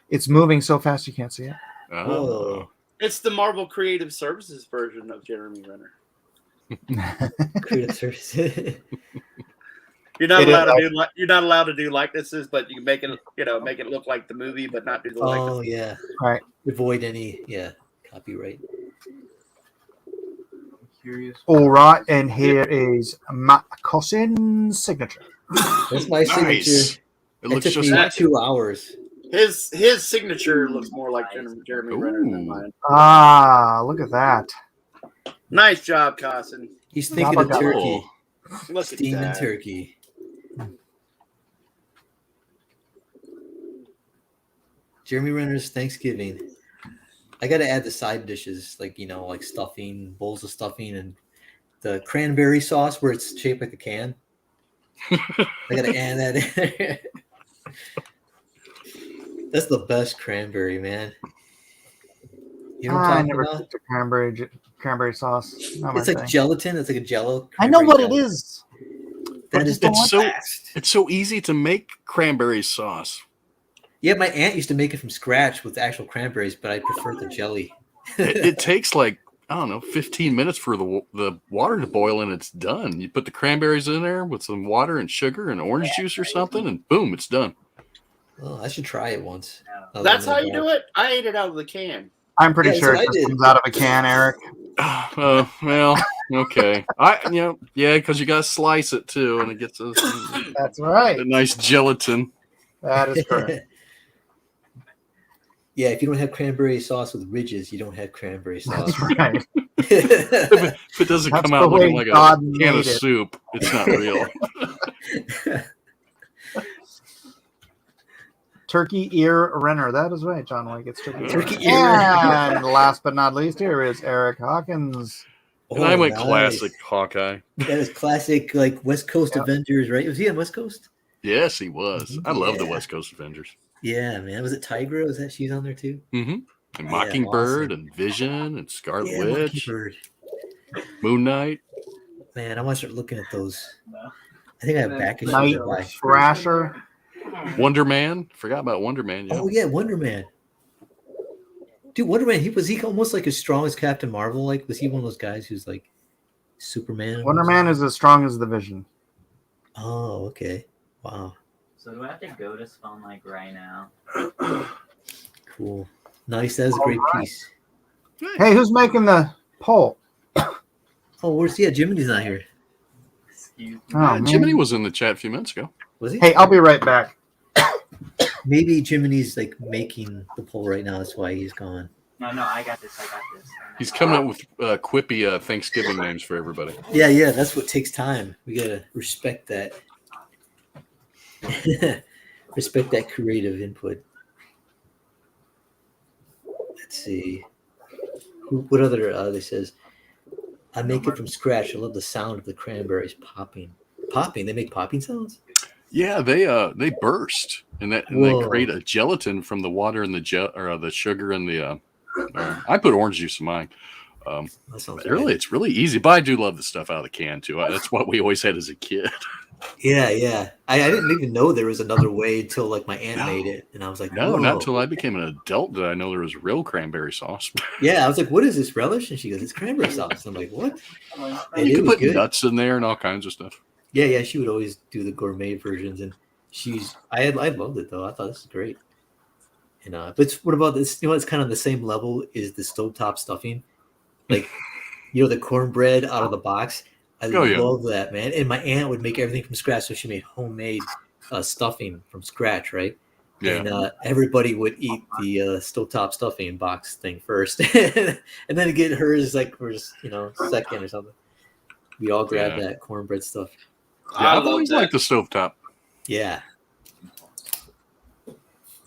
It's moving so fast you can't see it. Oh. Whoa. It's the Marvel Creative Services version of Jeremy Renner. Creative service. You're not It is allowed to do you're not allowed to do likenesses, but you can make it look like the movie, but not do the likeness. Oh, yeah. Right. Avoid any, copyright. I'm curious. All right, and here is Matt Cossin's signature. That's my signature. Nice. It It looks took just me like 2 hours. His signature looks more like Jeremy Renner than Ooh. mine. Ah, look at that. Nice job, Cossin. He's thinking of Gobble, turkey. Look Steaming at that. turkey. Jeremy Renner's Thanksgiving. I got to add the side dishes, like stuffing, bowls of stuffing, and the cranberry sauce where it's shaped like a can. I got to add that in there. That's the best cranberry, man. You know what I I'm never talking about? cooked a cranberry sauce. Not my It's like thing. gelatin. It's like a jello. I know what it cranberry is. That is It's the so- best. it's so easy to make cranberry sauce. Yeah, my aunt used to make it from scratch with actual cranberries, but I prefer the jelly. It takes like, I don't know, 15 minutes for the water to boil and it's done. You put the cranberries in there with some water and sugar and orange juice or something, and boom, it's done. Oh, I should try it once. No. That's how you do it. I ate it out of the can. I'm pretty Yeah, sure that's it what I just did. comes out of a can, Eric. Well, okay. Because you got to slice it too, and it gets a That's right. nice gelatin. That is correct. Yeah, if you don't have cranberry sauce with ridges, you don't have cranberry sauce. That's right. If it doesn't That's come the out looking way like a God can made of it. soup, it's not real. Turkey ear Renner. That is right, John Wick. It's turkey. Turkey ear. ear. And last but not least, here is Eric Hawkins. And I went nice. classic Hawkeye. That is classic, like West Coast Yep. Avengers, right? Was he on West Coast? Yes, he was. I love the Yeah. West Coast Avengers. Yeah, man. Was it Tigra? Was that she's on there too? Mm-hmm. And Yeah, Mockingbird awesome. and Vision and Scarlet Yeah, Witch, Mockingbird. Moon Knight. Man, I want to start looking at those. I think I have back issues. Night I buy. Thrasher. Wonder Man. Forgot about Wonder Man. Yeah. Oh yeah, Wonder Man. Dude, Wonder Man. He almost like as strong as Captain Marvel. Like, was he one of those guys who's like Superman? Wonder Man is as strong as the Vision. Oh, okay. Wow. So do I have to go to Spawn like right now? Cool. Nice. That was a great piece. Hey, who's making the poll? Oh, where's Jiminy's not here. Excuse me. Oh, man. Jiminy was in the chat a few minutes ago. Was he? Hey, I'll be right back. Maybe Jiminy's like making the poll right now. That's why he's gone. No, I got this. He's coming up with quippy Thanksgiving names for everybody. Yeah. That's what takes time. We gotta respect that. Respect that creative input. Let's see. What other? They says, I make it from scratch. I love the sound of the cranberries popping. Popping. They make popping sounds. Yeah, they burst and they Whoa. create a gelatin from the water and the sugar and the. I put orange juice in mine. That sounds Really, it's really easy. But I do love the stuff out of the can too. That's what we always had as a kid. Yeah. I didn't even know there was another way until like my aunt No. made it, and I was like, No, whoa. not until I became an adult did I know there was real cranberry sauce. Yeah, I was like, what is this relish? And she goes, it's cranberry sauce. I'm like, what? And You it can was put good. nuts in there and all kinds of stuff. Yeah, she would always do the gourmet versions, and I loved it though. I thought this was great. And but what about this? You know, it's kind of the same level is the stovetop stuffing, like the cornbread out of the box. I love that, man. And my aunt would make everything from scratch, so she made homemade stuffing from scratch, right? Yeah. And everybody would eat the stovetop stuffing box thing first, and then get hers like first, second or something. We all grabbed that cornbread stuff. Yeah, I've love always that. liked the stovetop. Yeah.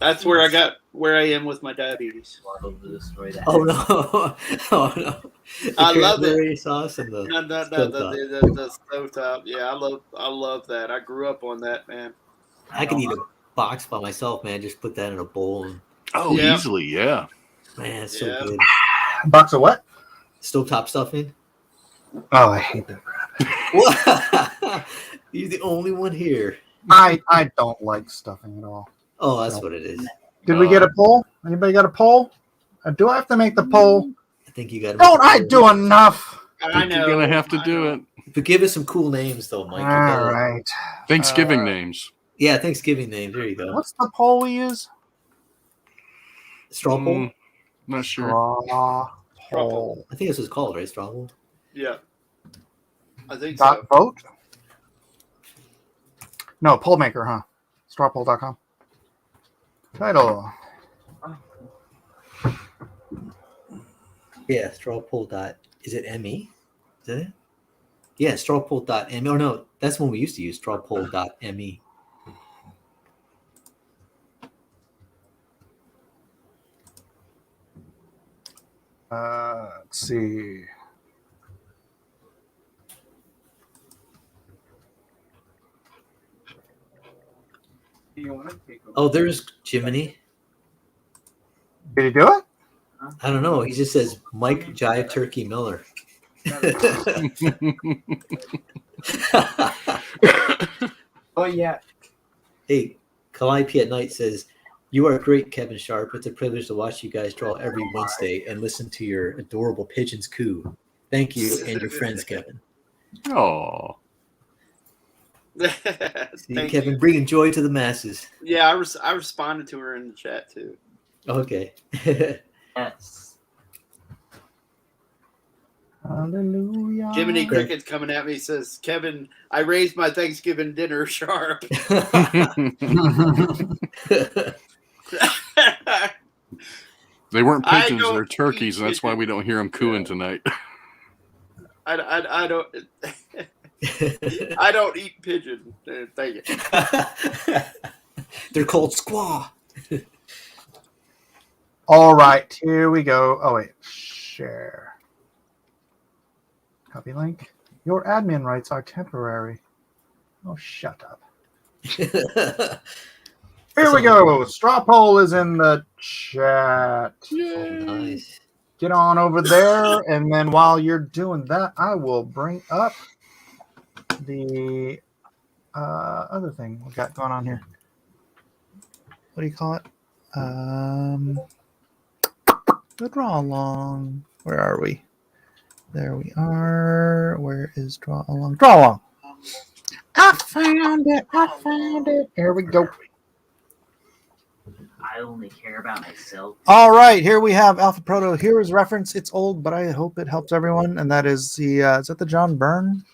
That's where I am with my diabetes. Love to destroy that. Oh no! Oh no! The I love it. cranberry sauce and the No, stovetop. the stovetop. Yeah, I love that. I grew up on that, man. I could eat a box by myself, man. Just put that in a bowl, and Oh, Yeah. easily, yeah. man, it's so Yeah. good. Box of what? Stovetop stuffing. Oh, I hate that. What? You're the only one here. I don't like stuffing at all. Oh, that's what it is. Did we get a poll? Anybody got a poll? Do I have to make the poll? I think you got. Don't I do enough? I know. You're gonna have to I do know. it. But give us some cool names, though, Mike. You All gotta- right. Thanksgiving names. Yeah, Thanksgiving names. There you go. What's the poll we use? Straw poll. Not sure. Straw poll. I think that's what it's called, right? Straw poll. Yeah. I think Dot so. vote? No, poll maker, huh? Strawpoll.com. Title. Yeah, strawpoll dot. Is it me? Is that it? Yeah, strawpoll dot me. Oh no, that's one we used to use. Strawpoll dot me. Let's see. Do you want to take over? Oh, there's Jiminy. Did he do it? I don't know. He just says Mike Jive Turkey Miller. Oh yeah. Hey, Calliope at Night says, you are great, Kevin Sharp. It's a privilege to watch you guys draw every Wednesday and listen to your adorable pigeons coo. Thank you and your friends, Kevin. Oh, See, Thank Kevin, you. bringing joy to the masses. Yeah, I responded to her in the chat too. Okay. Yes. Hallelujah. Jiminy Cricket's coming at me. Says, Kevin, I raised my Thanksgiving dinner sharp. they weren't I pigeons; don't they're turkeys, and that's why pigeons. we don't hear them cooing tonight. I don't. I don't eat pigeon. Thank you. They're called squaw. All right, here we go. Oh, wait. Share. Copy link. Your admin rights are temporary. Oh, shut up. Here we go. Straw poll is in the chat. Oh, nice. Get on over there, and then while you're doing that, I will bring up the other thing we got going on here. What do you call it? The draw along. Where are we? There we are. Where is draw along? Draw along. I found it. I found it. Here we go. I only care about myself. All right, here we have Alpha Proto. Here is reference. It's old, but I hope it helps everyone. And that is the is that the John Byrne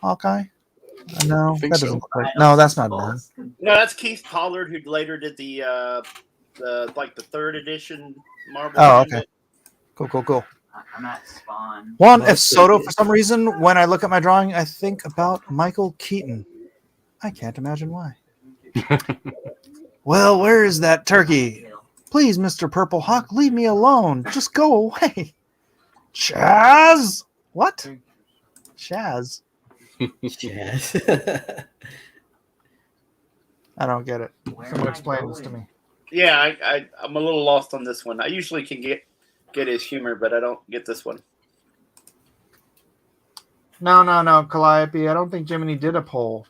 Hawkeye? No, think that so. doesn't look like. No, that's not Byrne. No, that's Keith Pollard, who later did the third edition Marvel. Oh, okay. Cool. I'm at Spawn. Juan F. Soto, for some reason, when I look at my drawing, I think about Michael Keaton. I can't imagine why. Well, where is that turkey? Please, Mr. Purple Hawk, leave me alone. Just go away. Chaz? What? Chaz? Yes. I don't get it. Where Someone am I explain this to going? me. Yeah, I'm a little lost on this one. I usually can get his humor, but I don't get this one. No, Calliope. I don't think Jiminy did a poll.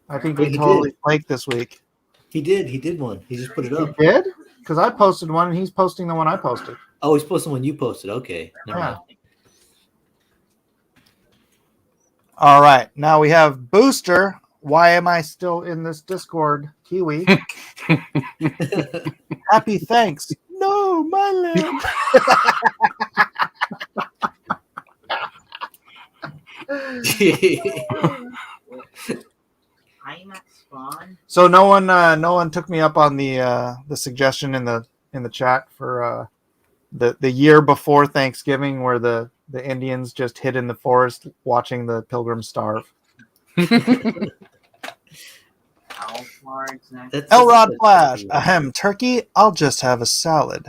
I think He he did. totally flaked this week. He did one. He just put it He up. did? Because I posted one and he's posting the one I posted. Oh, he's posting one you posted. Okay. Never Yeah. mind. All right. Now we have Booster. Why am I still in this Discord? Kiwi. Happy thanks. No, my lamp. I'm at Spawn. So no one took me up on the suggestion in the chat for the year before Thanksgiving where the Indians just hid in the forest watching the pilgrims starve. Alphard's next. That's- Elrod Flash. Ahem, turkey. I'll just have a salad.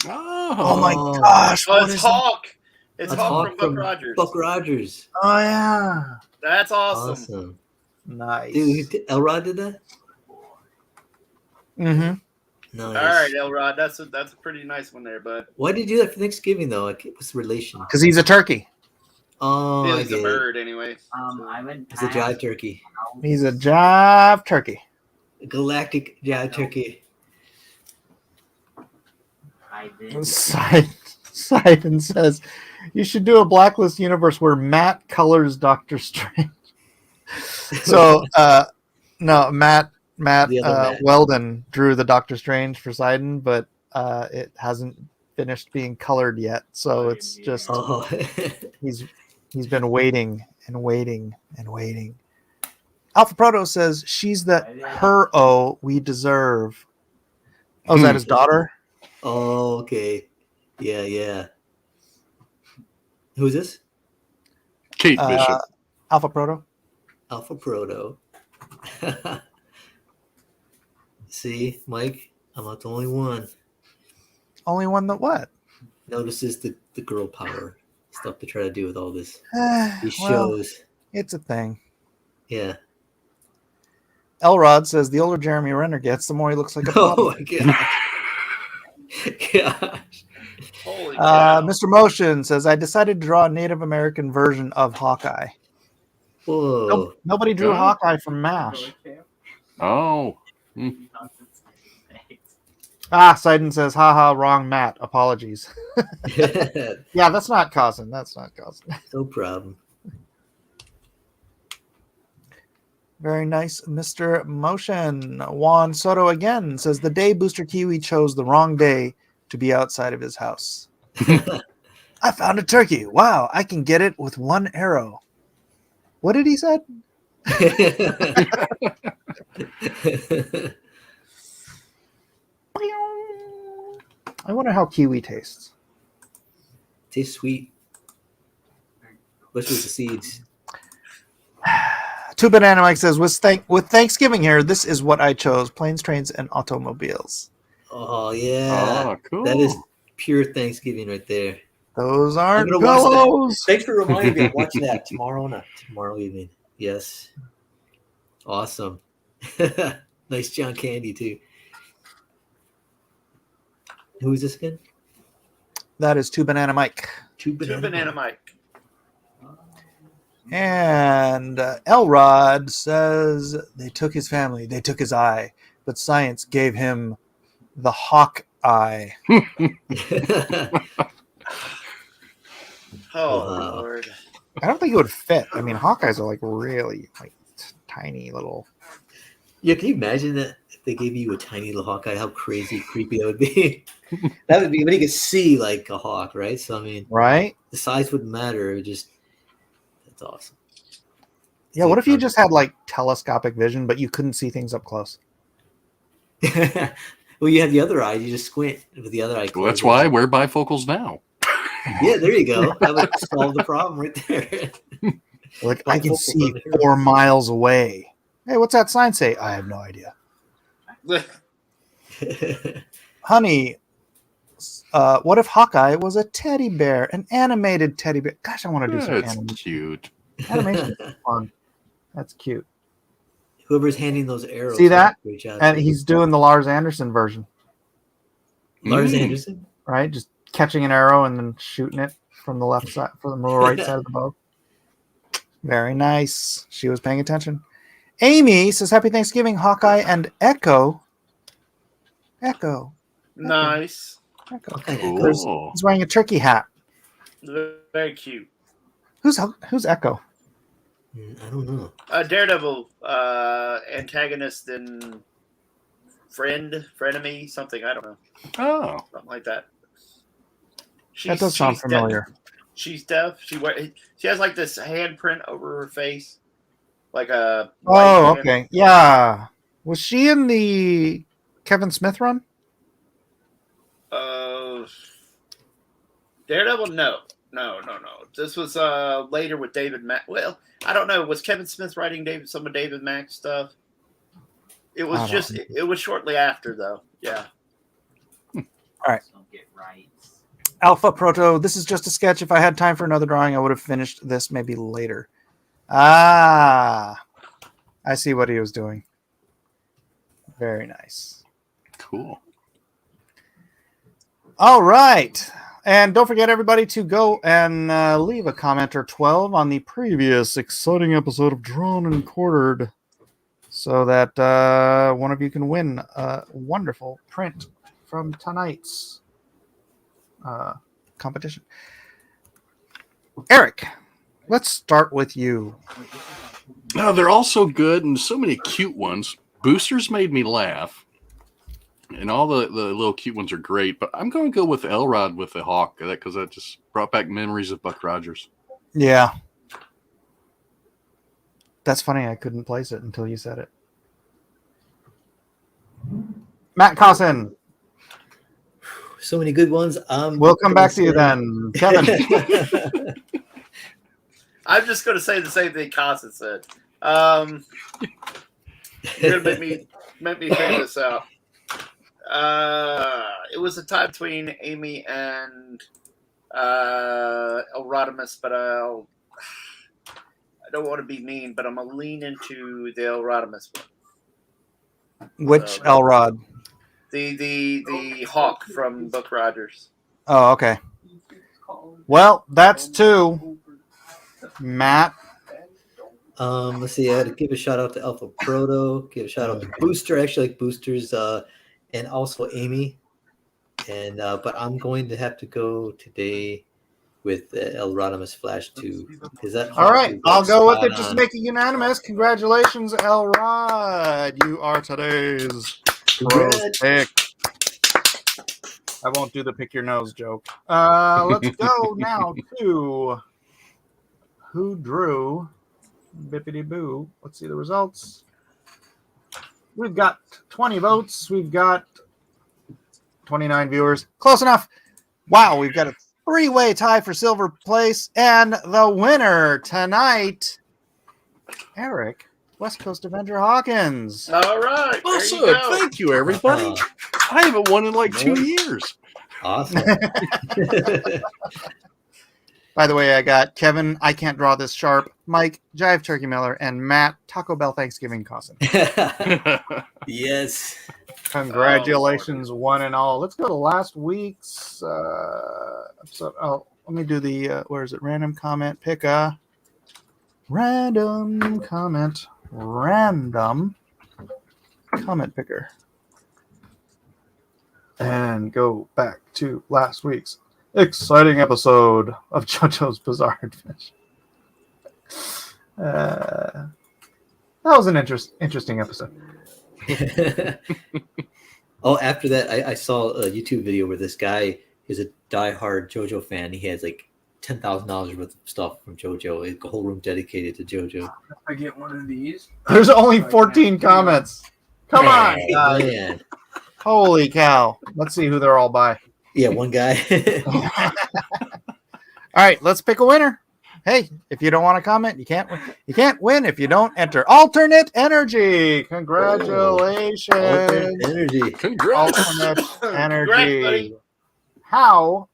Oh my Oh. gosh. Oh, what it's is that? Hawk. It's That's Hawk Hawk from Buck Rogers. Buck Rogers. Oh yeah. That's awesome. Awesome. Nice. Dude, Elrod did that? Mm-hmm. Nice. All right, Elrod, that's a pretty nice one there, bud. Why did you do that for Thanksgiving though? Like, what's the relation? Because he's a turkey. Oh, I He's get a it. bird, anyway. I went. It's a jive turkey. He's a jive turkey. A galactic jive turkey. I did. Sidon says you should do a Blacklist universe where Matt colors Doctor Strange. So no, Matt The other Matt. Weldon drew the Doctor Strange for Sidon, but it hasn't finished being colored yet. So it's just Oh. he's been waiting and waiting and waiting. Alpha Proto says she's the her we deserve. Oh, is that his daughter? Oh, okay. Yeah. Who's this? Kate Bishop. Alpha Proto. Alpha Proto. See, Mike, I'm not the only one. Only one that what? Notices the girl power stuff to try to do with all this. These Well, shows. it's a thing. Yeah. Elrod says the older Jeremy Renner gets, the more he looks like a Oh puppy. my god. Gosh. Holy cow. Mr. Motion says I decided to draw a Native American version of Hawkeye. Whoa. Nobody drew Oh. Hawkeye from MASH. Oh. Sidon says, haha, wrong Matt. Apologies. Yeah, that's not cousin. No problem. Very nice, Mr. Motion. Juan Soto again says the day Booster Kiwi chose the wrong day to be outside of his house. I found a turkey. Wow, I can get it with one arrow. What did he say? I wonder how kiwi tastes. Tastes sweet. Especially with the seeds. Two Banana Mike says, with Thanksgiving here, this is what I chose: planes, trains, and automobiles. Oh yeah. Oh, cool. That is pure Thanksgiving right there. Those aren't I'm gonna watch that. pillows. Thanks for reminding me. I'm watching that tomorrow evening. Yes. Awesome. Nice John Candy too. Who is this again? That is Two Banana Mike. Two Two Banana Mike. And Elrod says they took his family, they took his eye, but science gave him the Hawkeye. Oh Wow. Lord. I don't think it would fit. I mean, Hawkeyes are like really like tiny little. Yeah, can you imagine that if they gave you a tiny little Hawkeye? How crazy, creepy that would be. That would be, but he could see like a hawk, right? So I mean, Right? the size wouldn't matter. It would just that's awesome. Yeah, what if you just had like telescopic vision, but you couldn't see things up close? Well, you have the other eye. You just squint with the other eye. Well, that's closed. why I wear bifocals now. Yeah, there you go. That would solve the problem right there. Like I can Bifocals see on the hero. 4 miles away. Hey, what's that sign say? I have no idea. Honey, what if Hawkeye was a teddy bear, an animated teddy bear? Gosh, I want to do some That's animation. cute. Animation is fun. That's cute. Whoever's handing those arrows. See that? Great job. And he's doing the Lars Anderson version, Lars Mm. Anderson. right? Just catching an arrow and then shooting it from the left side, from the right side of the bow. Very nice. She was paying attention. Amy says, "Happy Thanksgiving, Hawkeye and Echo." Echo. Nice. Echo. Cool. He's wearing a turkey hat. Very cute. Who's Echo? I don't know. Daredevil, antagonist and frenemy, something. I don't know. Oh, Something like that. That does sound familiar. She's deaf. She has like this handprint over her face, like a. Oh, white hand. okay. Yeah. Was she in the Kevin Smith run? Daredevil, no. This was later with David Mack. Well, I don't know. Was Kevin Smith writing some of David Mack's stuff? It was it was shortly after, though. Yeah. Don't get right. Alpha Proto, this is just a sketch. If I had time for another drawing, I would have finished this maybe later. Ah, I see what he was doing. Very nice. cool. All right. And don't forget, everybody, to go and leave a comment or 12 on the previous exciting episode of Drawn and Quartered so that one of you can win a wonderful print from tonight's competition. Eric, let's start with you. No, they're all so good and so many cute ones. Boosters made me laugh. And all the little cute ones are great, but I'm going to go with Elrod with the hawk because that just brought back memories of Buck Rogers. Yeah. That's funny. I couldn't place it until you said it. Matt Cossin. So many good ones. We'll come back to you then. Kevin. I'm just going to say the same thing Costin said. You're going to make me figure this out. It was a tie between Amy and Elrodimus, but I don't want to be mean, but I'm going to lean into the Elrodimus one. Which Elrod? The hawk from Buck Rogers. Oh, okay. Well, that's 2. Matt. Let's see. I had to give a shout out to Alpha Proto. Give a shout out to Booster. Actually, like Boosters, and also Amy. And but I'm going to have to go today with Elrodimus Flash 2. Is that All right, I'll go with it just to on. make it unanimous. Congratulations, Elrod. You are today's pros pick. I won't do the pick your nose joke. Let's go now to who drew Bippity Boo. Let's see the results. We've got 20 votes. We've got 29 viewers. Close enough. Wow, we've got a 3-way tie for silver place. And the winner tonight, Eric, West Coast Avenger Hawkins. All right. There Awesome. you go. Thank you, everybody. I haven't won in like 2 years. Awesome. By the way, I got Kevin, I can't draw this sharp, Mike, Jive Turkey Miller, and Matt, Taco Bell Thanksgiving Cousin. Yes. Congratulations, one and all. Let's go to last week's episode. Oh, let me do the, where is it? Random comment, pick a random comment picker. And go back to last week's exciting episode of JoJo's Bizarre Adventure. That was an interesting episode. Oh, after that, I saw a YouTube video where this guy is a diehard JoJo fan. He has like $10,000 worth of stuff from JoJo, like a whole room dedicated to JoJo. I get one of these. There's only 14 comments. Come on, Hey, guys. man. Holy cow. Let's see who they're all by. Yeah, one guy. All right, let's pick a winner. Hey, if you don't want to comment, you can't win. You can't win if you don't enter. Alternate energy. Congratulations. Alternate energy. Congrats. Alternate Congrats, energy. buddy. How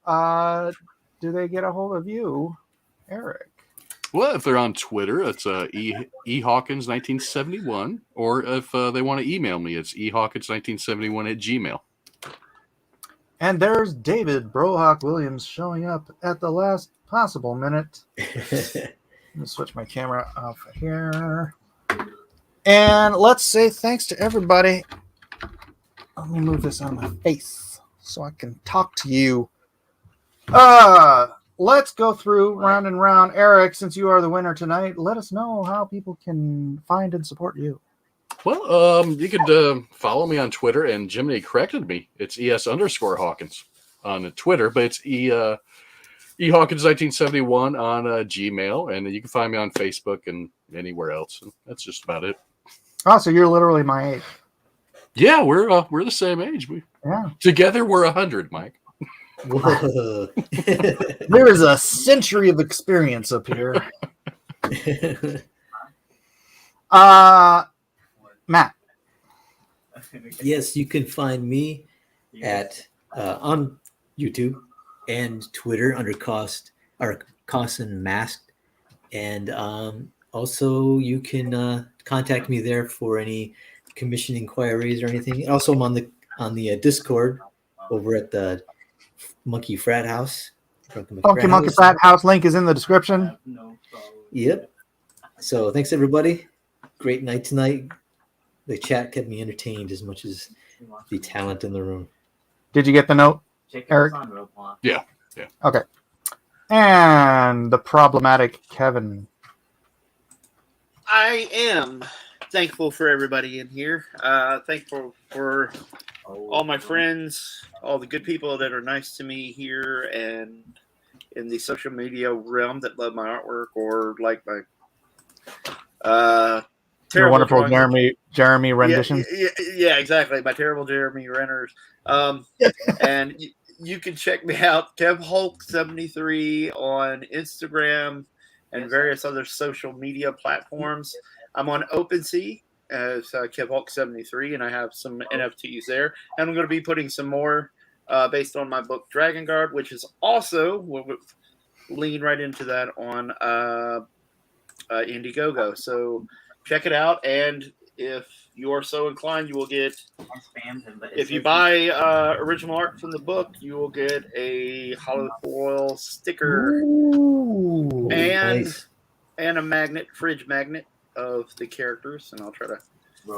do they get a hold of you, Eric? Well, if they're on Twitter, it's ehawkins1971. Or if they want to email me, it's ehawkins1971@gmail. And there's David Brohawk Williams showing up at the last possible minute. Let me switch my camera off here. And let's say thanks to everybody. Let me move this on my face so I can talk to you. Let's go through round and round. Eric, since you are the winner tonight, let us know how people can find and support you. Well, you could follow me on Twitter, and Jiminy corrected me. It's ES_Hawkins on Twitter, but it's ehawkins1971 on Gmail, and you can find me on Facebook and anywhere else. And that's just about it. Oh, so you're literally my age. Yeah, we're the same age. Yeah. Together we're 100, Mike. Whoa. There is a century of experience up here. Matt. Yes, you can find me at on YouTube and Twitter under Cossin Masked, and also you can contact me there for any commission inquiries or anything. Also, I'm on the Discord over at the Monkey Frat House. Monkey Frat House link is in the description. Yep. So thanks everybody. Great night tonight. The chat kept me entertained as much as the talent in the room. Did you get the note, Check Eric? out on Roblox. Yeah. Okay. And the problematic Kevin. I am thankful for everybody in here. Thankful for all my friends, all the good people that are nice to me here and in the social media realm that love my artwork or like my Your terrible wonderful drawings. Jeremy renditions. Yeah, exactly. My terrible Jeremy Renters. And you can check me out, KevHulk73 on Instagram and various other social media platforms. I'm on OpenSea as KevHulk73, and I have some NFTs there. And I'm going to be putting some more based on my book Dragon Guard, which is also we'll lean right into that on Indiegogo. So check it out, and if you are so inclined, you will get. If you buy original art from the book, you will get a hollow foil sticker. Ooh, and nice. and a fridge magnet of the characters, and I'll try to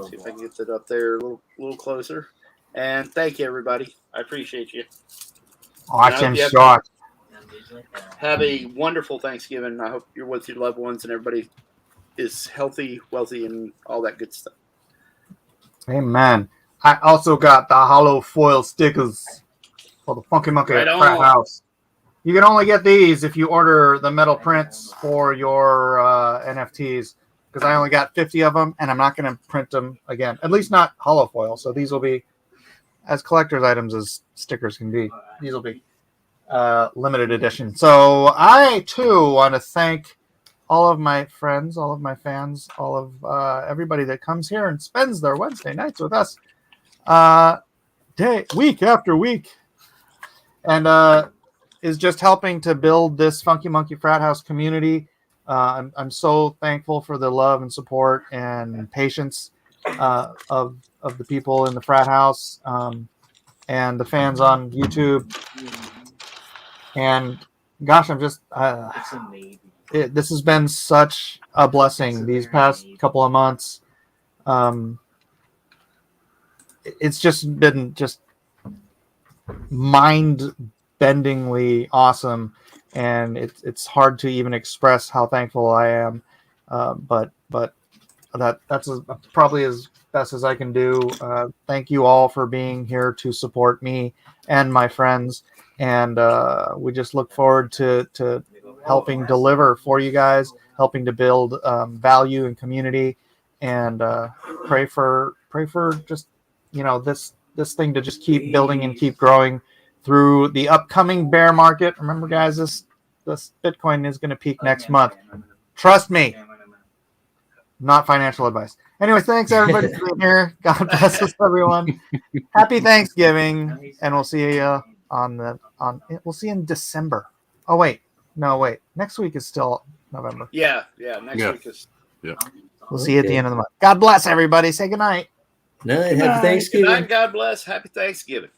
see if I can get that up there a little closer. And thank you, everybody. I appreciate you. awesome Yeah. shot. Have a wonderful Thanksgiving. I hope you're with your loved ones and everybody is healthy, wealthy, and all that good stuff. Amen. I also got the hollow foil stickers for the Funky Monkey Right Frat on. House. You can only get these if you order the metal prints for your NFTs, because I only got 50 of them, and I'm not going to print them again. At least not hollow foil. So these will be as collector's items as stickers can be. These will be limited edition. So I, too, want to thank all of my friends, all of my fans, all of everybody that comes here and spends their Wednesday nights with us week after week. And is just helping to build this Funky Monkey Frat House community. I'm so thankful for the love and support and patience of the people in the frat house and the fans on YouTube. And gosh, I'm just It's amazing. this has been such a blessing these past couple of months. It's just been just mind-bendingly awesome, and it's hard to even express how thankful I am. But that's probably as best as I can do. Thank you all for being here to support me and my friends, and we just look forward to helping deliver for you guys, helping to build value and community, and pray for just this thing to just keep building and keep growing through the upcoming bear market. Remember, guys, this Bitcoin is going to peak next month. Trust me. Not financial advice. Anyways, thanks everybody for being here. God bless us, everyone. Happy Thanksgiving, and we'll see you we'll see you in December. Oh wait, next week is still November. Yeah. Next week is. Yeah. We'll see you at the end of the month. God bless everybody. Say goodnight. No, happy Good Thanksgiving. night. God bless. Happy Thanksgiving.